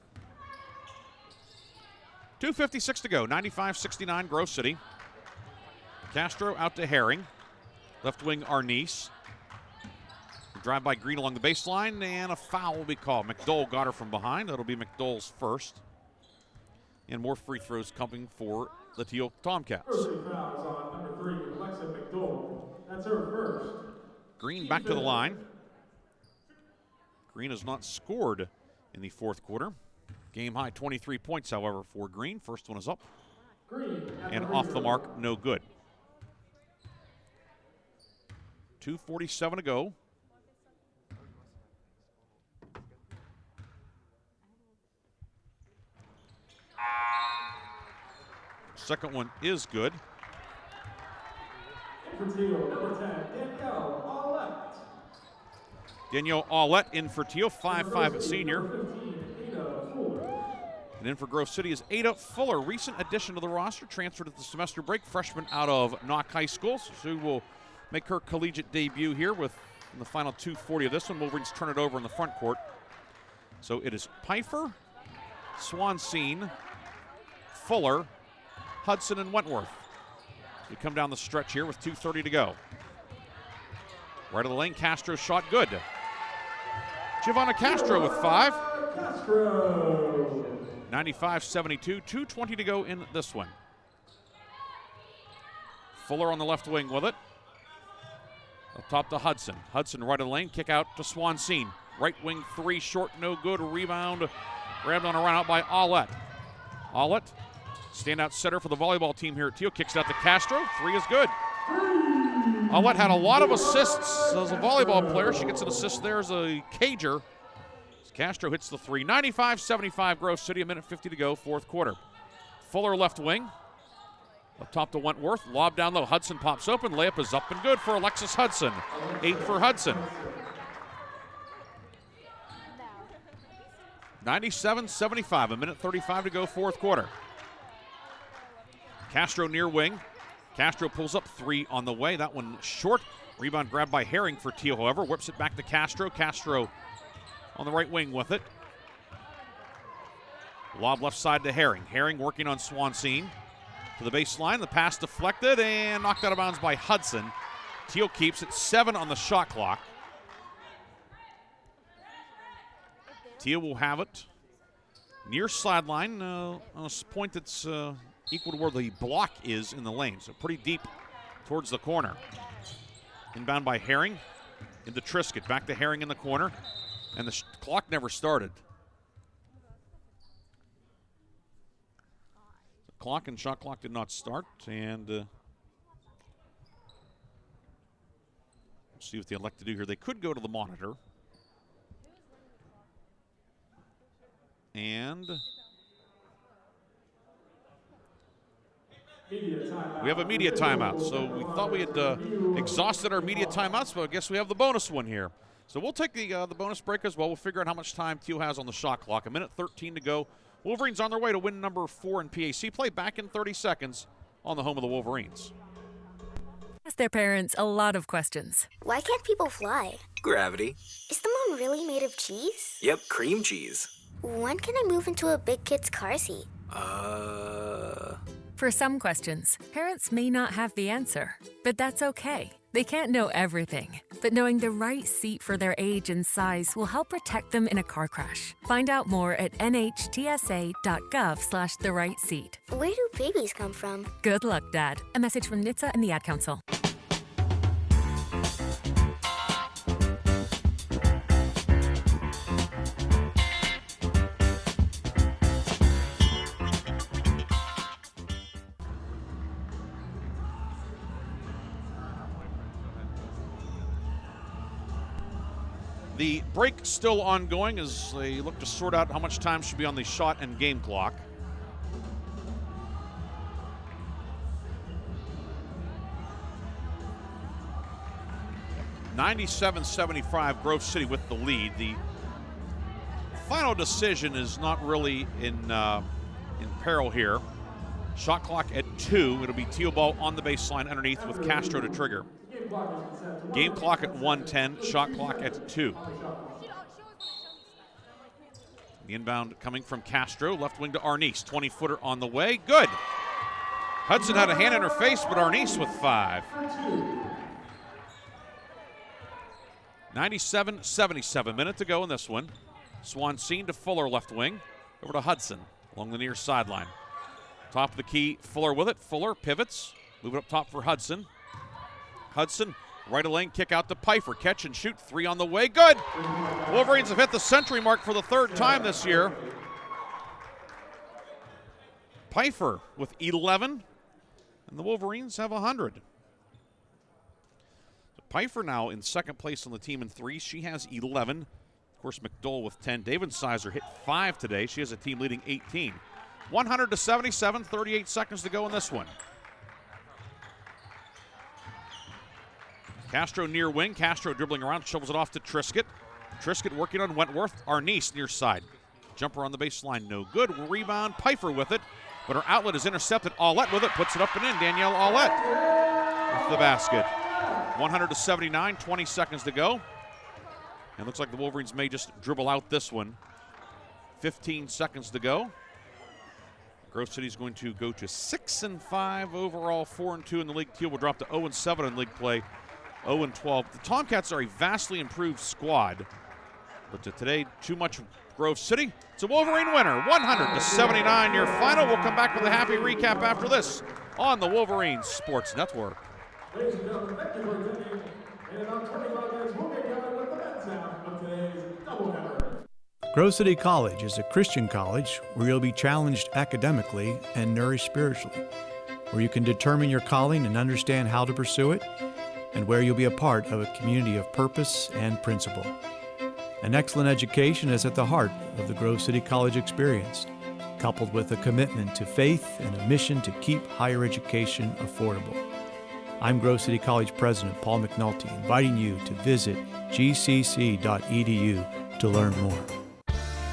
2:56 to go, 95-69 Grove City. Castro out to Herring. Left wing Arnice. Drive by Green along the baseline, and a foul will be called. McDowell got her from behind. That'll be McDowell's first. And more free throws coming for the Thiel Tomcats.
First 2 fouls on number 3, Alexa McDowell. That's her first.
Green back to the line. Green has not scored in the fourth quarter. Game high 23 points, however, for Green. First one is up.
Green.
And off the mark, no good. 2:47 to go. Second one is good.
For Thiel, number 10, Danielle Aulette.
Danielle Aulette in for Thiel, 5'5" senior.
Number 15, Ada Fuller.
And in for Grove City is Ada Fuller, recent addition to the roster, transferred at the semester break, freshman out of Knock High School. So she will make her collegiate debut here with in the final 2:40 of this one. Wolverines turn it over in the front court. So it is Pfeiffer, Swansea, Fuller, Hudson, and Wentworth. We come down the stretch here with 2:30 to go. Right of the lane, Castro's shot good. Giovanna Castro with 5.
Castro.
95-72, 2:20 to go in this one. Fuller on the left wing with it. Up top to Hudson. Hudson right of the lane, kick out to Swansea. Right wing 3, short, no good. Rebound, grabbed on a run out by Aulette. Aulette, standout setter for the volleyball team here at Thiel, kicks it out to Castro. 3 is good. Aulette had a lot of assists as a volleyball player. She gets an assist there as a cager. Castro hits the 3. 95-75 Grove City, 1:50 to go, fourth quarter. Fuller left wing. Up top to Wentworth. Lob down low. Hudson pops open. Layup is up and good for Alexis Hudson. 8 for Hudson. 97-75, 1:35 to go, fourth quarter. Castro near wing. Castro pulls up 3 on the way. That one short. Rebound grabbed by Herring for Thiel, however. Whips it back to Castro. Castro on the right wing with it. Lob left side to Herring. Herring working on Swansea. To the baseline. The pass deflected and knocked out of bounds by Hudson. Thiel keeps it. 7 on the shot clock. Thiel will have it near sideline on a point that's equal to where the block is in the lane. So pretty deep towards the corner. Inbound by Herring into Triscutt. Back to Herring in the corner. And the clock never started. The clock and shot clock did not start. And we'll see what they elect to do here. They could go to the monitor. And we have a media timeout. So we thought we had exhausted our media timeouts, but I guess we have the bonus one here. So we'll take the bonus break as well. We'll figure out how much time Thiel has on the shot clock. 1:13 to go. Wolverines on their way to win number 4 in PAC play. Back in 30 seconds on the home of the Wolverines.
Ask their parents a lot of questions.
Why can't people fly?
Gravity.
Is the moon really made of cheese?
Yep, cream cheese.
When can I move into a big kid's car seat?
For some questions, parents may not have the answer, but that's okay. They can't know everything, but knowing the right seat for their age and size will help protect them in a car crash. Find out more at nhtsa.gov/the right seat.
Where do babies come from?
Good luck, Dad. A message from NHTSA and the Ad Council.
The break still ongoing as they look to sort out how much time should be on the shot and game clock. (97-75) Grove City with the lead. The final decision is not really in peril here. Shot clock at 2. It'll be Thiel ball on the baseline underneath with Castro to trigger. Game clock at 1:10, shot clock at 2. The inbound coming from Castro, left wing to Arnice. 20-footer on the way, good. Hudson had a hand in her face, but Arnice with 5. 97-77, minute to go in this one. Swansea to Fuller left wing, over to Hudson along the near sideline. Top of the key, Fuller with it. Fuller pivots, move it up top for Hudson. Hudson, right of lane, kick out to Pfeiffer. Catch and shoot, 3 on the way, good! Wolverines have hit the century mark for the 3rd time this year. Pfeiffer with 11, and the Wolverines have 100. So Pfeiffer now in second place on the team in threes. She has 11. Of course, McDowell with 10. David Sizer hit 5 today. She has a team leading 18. 100-77, 38 seconds to go in this one. Castro near wing. Castro dribbling around, shovels it off to Triscutt. Triscutt working on Wentworth. Arnice near side. Jumper on the baseline, no good. Rebound, Pfeiffer with it, but her outlet is intercepted. Aulette with it, puts it up and in. Danielle Aulette with the basket. 100-79, 20 seconds to go. And looks like the Wolverines may just dribble out this one. 15 seconds to go. Grove City's going to go to 6-5 overall, 4-2 in the league. Thiel will drop to 0-7 in league play, 0-12. The Tomcats are a vastly improved squad, but today, too much Grove City. It's a Wolverine winner, 100-79 your final. We'll come back with a happy recap after this on the Wolverines Sports Network.
Ladies and gentlemen, thank you for attending. In about 25 minutes, we'll get going with the men's half of today's doubleheader.
Grove City College is a Christian college where you'll be challenged academically and nourished spiritually, where you can determine your calling and understand how to pursue it, and where you'll be a part of a community of purpose and principle. An excellent education is at the heart of the Grove City College experience, coupled with a commitment to faith and a mission to keep higher education affordable. I'm Grove City College President Paul McNulty, inviting you to visit gcc.edu to learn more.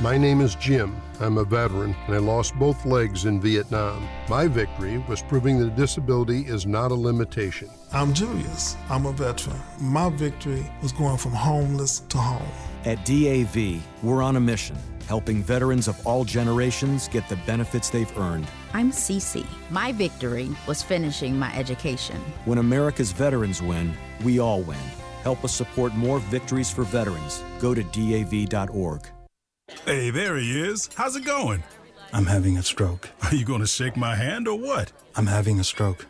My name is Jim. I'm a veteran, and I lost both legs in Vietnam. My victory was proving that disability is not a limitation.
I'm Julius. I'm a veteran. My victory was going from homeless to home.
At DAV, we're on a mission, helping veterans of all generations get the benefits they've earned.
I'm Cece. My victory was finishing my education.
When America's veterans win, we all win. Help us support more victories for veterans. Go to DAV.org.
Hey, there he is. How's it going?
I'm having a stroke.
Are you going to shake my hand or what?
I'm having a stroke.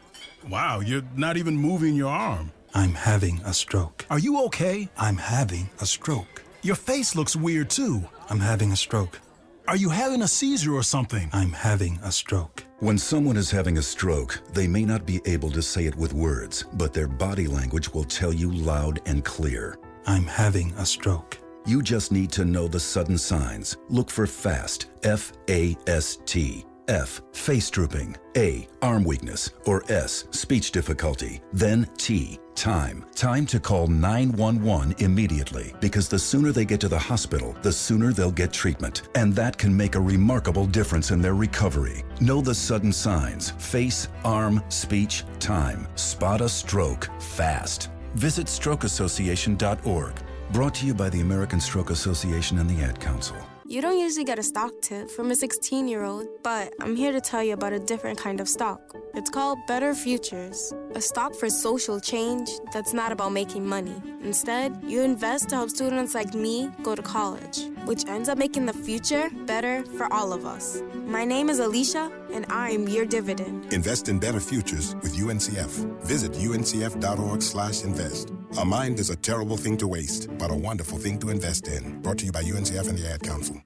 Wow, you're not even moving your arm.
I'm having a stroke.
Are you okay?
I'm having a stroke.
Your face looks weird, too.
I'm having a stroke.
Are you having a seizure or something?
I'm having a stroke.
When someone is having a stroke, they may not be able to say it with words, but their body language will tell you loud and clear.
I'm having a stroke.
You just need to know the sudden signs. Look for FAST, F-A-S-T. F, face drooping. A, arm weakness. Or S, speech difficulty. Then T, time. Time to call 911 immediately, because the sooner they get to the hospital, the sooner they'll get treatment. And that can make a remarkable difference in their recovery. Know the sudden signs. Face, arm, speech, time. Spot a stroke fast. Visit strokeassociation.org. Brought to you by the American Stroke Association and the Ad Council.
You don't usually get a stock tip from a 16-year-old, but I'm here to tell you about a different kind of stock. It's called Better Futures, a stock for social change that's not about making money. Instead, you invest to help students like me go to college, which ends up making the future better for all of us. My name is Alicia, and I'm your dividend.
Invest in better futures with UNCF. Visit uncf.org/invest. A mind is a terrible thing to waste, but a wonderful thing to invest in. Brought to you by UNCF and the Ad Council.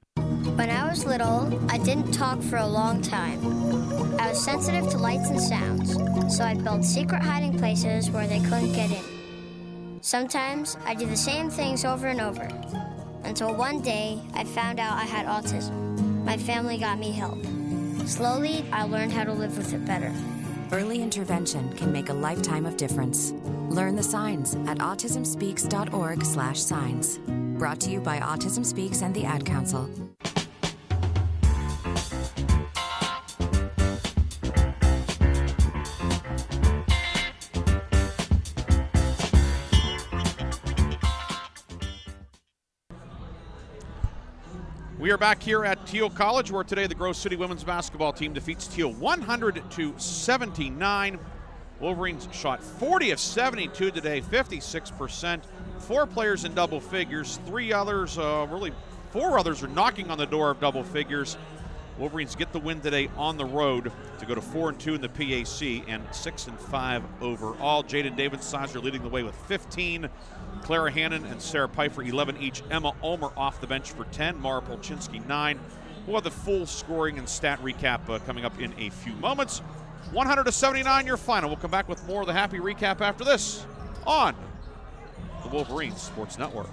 When I was little, I didn't talk for a long time. I was sensitive to lights and sounds, so I built secret hiding places where they couldn't get in. Sometimes I did the same things over and over, until one day I found out I had autism. My family got me help. Slowly, I learned how to live with it better.
Early intervention can make a lifetime of difference. Learn the signs at autismspeaks.org/signs. Brought to you by Autism Speaks and the Ad Council.
We are back here at Thiel College, where today the Grove City women's basketball team defeats Thiel 100-79. Wolverines shot 40 of 72 today, 56%. 4 players in double figures. 4 others are knocking on the door of double figures. Wolverines get the win today on the road to go to 4-2 in the PAC and 6-5 overall. Jaden David-Sizer leading the way with 15. Clara Hannon and Sarah Pfeiffer 11 each. Emma Ulmer off the bench for 10. Mara Polchinski 9. We'll have the full scoring and stat recap coming up in a few moments. 100-79 your final. We'll come back with more of the happy recap after this on the Wolverines Sports Network.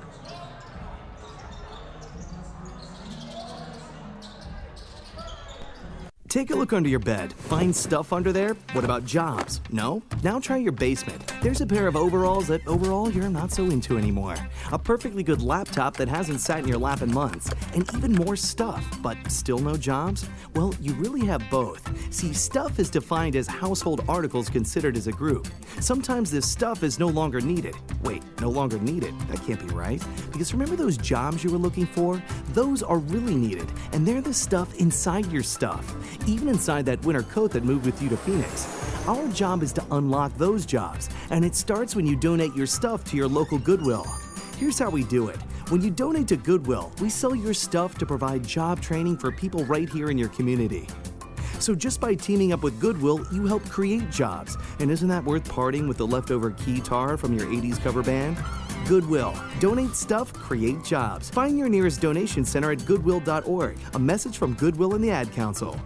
Take a look under your bed. Find stuff under there? What about jobs? No? Now try your basement. There's a pair of overalls that overall you're not so into anymore. A perfectly good laptop that hasn't sat in your lap in months. And even more stuff, but still no jobs? Well, you really have both. See, stuff is defined as household articles considered as a group. Sometimes this stuff is no longer needed. Wait, no longer needed? That can't be right. Because remember those jobs you were looking for? Those are really needed, and they're the stuff inside your stuff. Even inside that winter coat that moved with you to Phoenix. Our job is to unlock those jobs, and it starts when you donate your stuff to your local Goodwill. Here's how we do it. When you donate to Goodwill, we sell your stuff to provide job training for people right here in your community. So just by teaming up with Goodwill, you help create jobs. And isn't that worth parting with the leftover guitar from your 80s cover band? Goodwill. Donate stuff, create jobs. Find your nearest donation center at goodwill.org. A message from Goodwill and the Ad Council.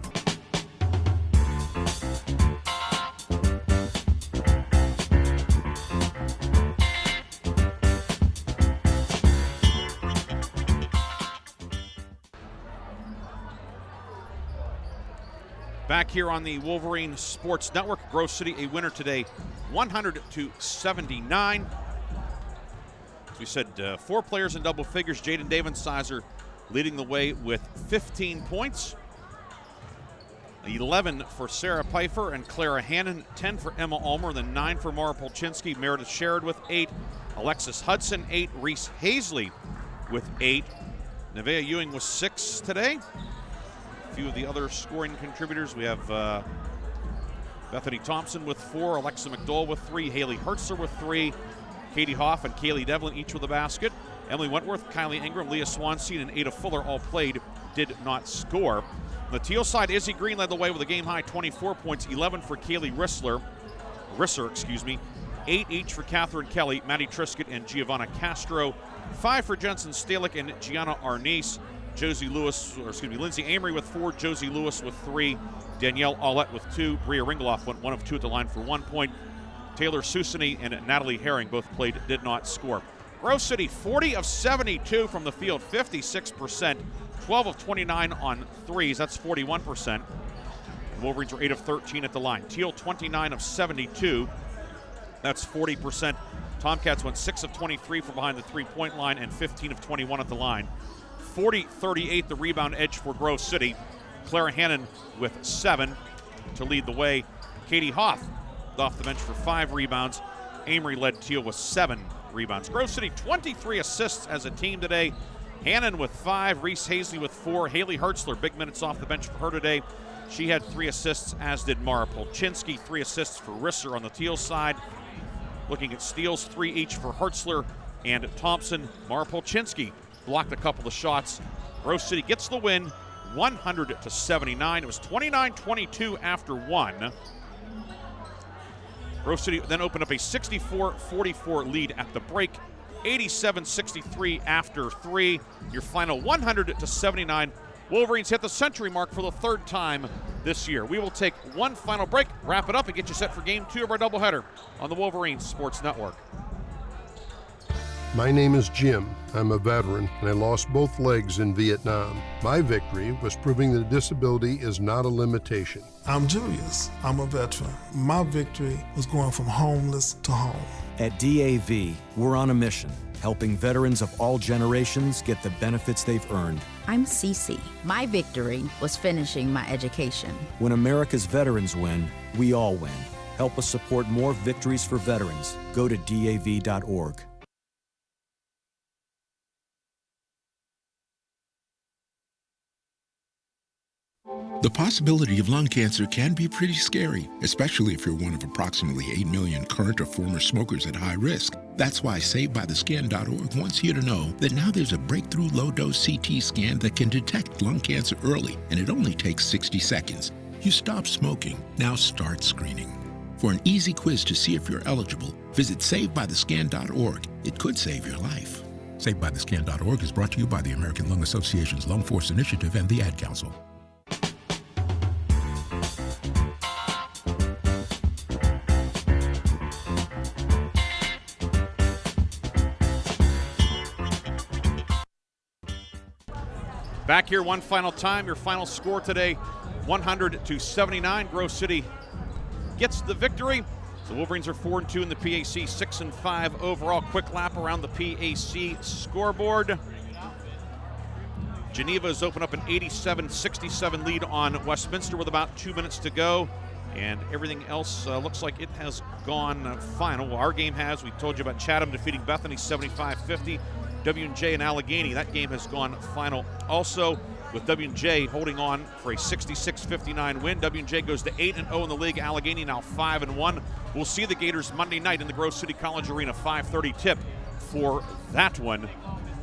Back here on the Wolverine Sports Network, Grove City a winner today, 100-79. As we said, 4 players in double figures. Jaden Davensizer leading the way with 15 points. 11 for Sarah Pfeiffer and Clara Hannon, 10 for Emma Ulmer, then 9 for Mara Polchinski, Meredith Sherrod with 8, Alexis Hudson 8, Reese Hazley with 8. Nevaeh Ewing was 6 today. A few of the other scoring contributors, we have Bethany Thompson with 4, Alexa McDowell with 3, Haley Hertzler with 3, Katie Hoff and Kaylee Devlin each with a basket. Emily Wentworth, Kylie Ingram, Leah Swanstein, and Ada Fuller all played, did not score. On the Thiel side, Izzy Green led the way with a game-high 24 points, 11 for Kaylee Risser, 8 each for Catherine Kelly, Maddie Triscutt, and Giovanna Castro, 5 for Jensen Stalick and Gianna Arnese. Lindsay Amory with 4, Josie Lewis with 3, Danielle Aulette with 2, Bria Ringeloff went 1 of 2 at the line for 1 point. Taylor Susani and Natalie Herring both played, did not score. Grove City, 40 of 72 from the field, 56%, 12 of 29 on threes, that's 41%. The Wolverines were 8 of 13 at the line. Thiel, 29 of 72, that's 40%. Tomcats went 6 of 23 from behind the three-point line and 15 of 21 at the line. 40-38 the rebound edge for Grove City. Clara Hannon with 7 to lead the way. Katie Hoff off the bench for 5 rebounds. Amory led Thiel with 7 rebounds. Grove City 23 assists as a team today. Hannon with 5, Reese Hazley with 4, Haley Hertzler, big minutes off the bench for her today. She had 3 assists, as did Mara Polchinski. 3 assists for Risser on the Thiel side. Looking at steals, 3 each for Hertzler and Thompson. Mara Polchinski blocked a couple of shots. Grove City gets the win, 100-79. It was 29-22 after 1. Grove City then opened up a 64-44 lead at the break, 87-63 after 3. Your final 100-79. Wolverines hit the century mark for the 3rd time this year. We will take one final break, wrap it up, and get you set for Game 2 of our doubleheader on the Wolverines Sports Network.
My name is Jim. I'm a veteran, and I lost both legs in Vietnam. My victory was proving that disability is not a limitation.
I'm Julius. I'm a veteran. My victory was going from homeless to home.
At DAV, we're on a mission, helping veterans of all generations get the benefits they've earned.
I'm Cece. My victory was finishing my education.
When America's veterans win, we all win. Help us support more victories for veterans. Go to DAV.org.
The possibility of lung cancer can be pretty scary, especially if you're one of approximately 8 million current or former smokers at high risk. That's why SaveByTheScan.org wants you to know that now there's a breakthrough low-dose CT scan that can detect lung cancer early, and it only takes 60 seconds. You stop smoking, now start screening. For an easy quiz to see if you're eligible, visit SaveByTheScan.org. It could save your life. SaveByTheScan.org is brought to you by the American Lung Association's Lung Force Initiative and the Ad Council.
Back here one final time. Your final score today, 100-79. Grove City gets the victory. The Wolverines are 4-2 in the PAC, 6-5 overall. Quick lap around the PAC scoreboard. Geneva has opened up an 87-67 lead on Westminster with about 2 minutes to go. And everything else looks like it has gone final. Well, our game has. We told you about Chatham defeating Bethany 75-50. W&J and Allegheny, that game has gone final also, with W&J holding on for a 66-59 win. W&J goes to 8-0 in the league. Allegheny now 5-1. We'll see the Gators Monday night in the Grove City College Arena, 5:30 tip for that one.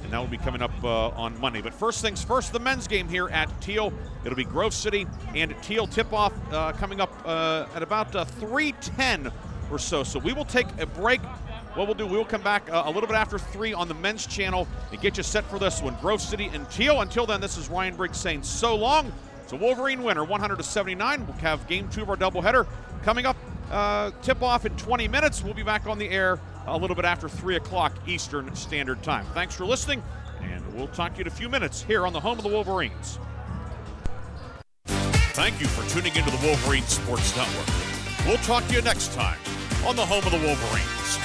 And that will be coming up on Monday. But first things first, the men's game here at Thiel. It'll be Grove City and Thiel tip-off coming up at about 3:10 or so. So we will take a break. What we'll do, we'll come back a little bit after 3 on the men's channel and get you set for this one. Grove City and Thiel. Until then, this is Ryan Briggs saying so long. It's a Wolverine winner, 100-79. We'll have game 2 of our doubleheader coming up. Tip-off in 20 minutes. We'll be back on the air a little bit after 3 o'clock Eastern Standard Time. Thanks for listening, and we'll talk to you in a few minutes here on the home of the Wolverines. Thank you for tuning into the Wolverine Sports Network. We'll talk to you next time on the home of the Wolverines.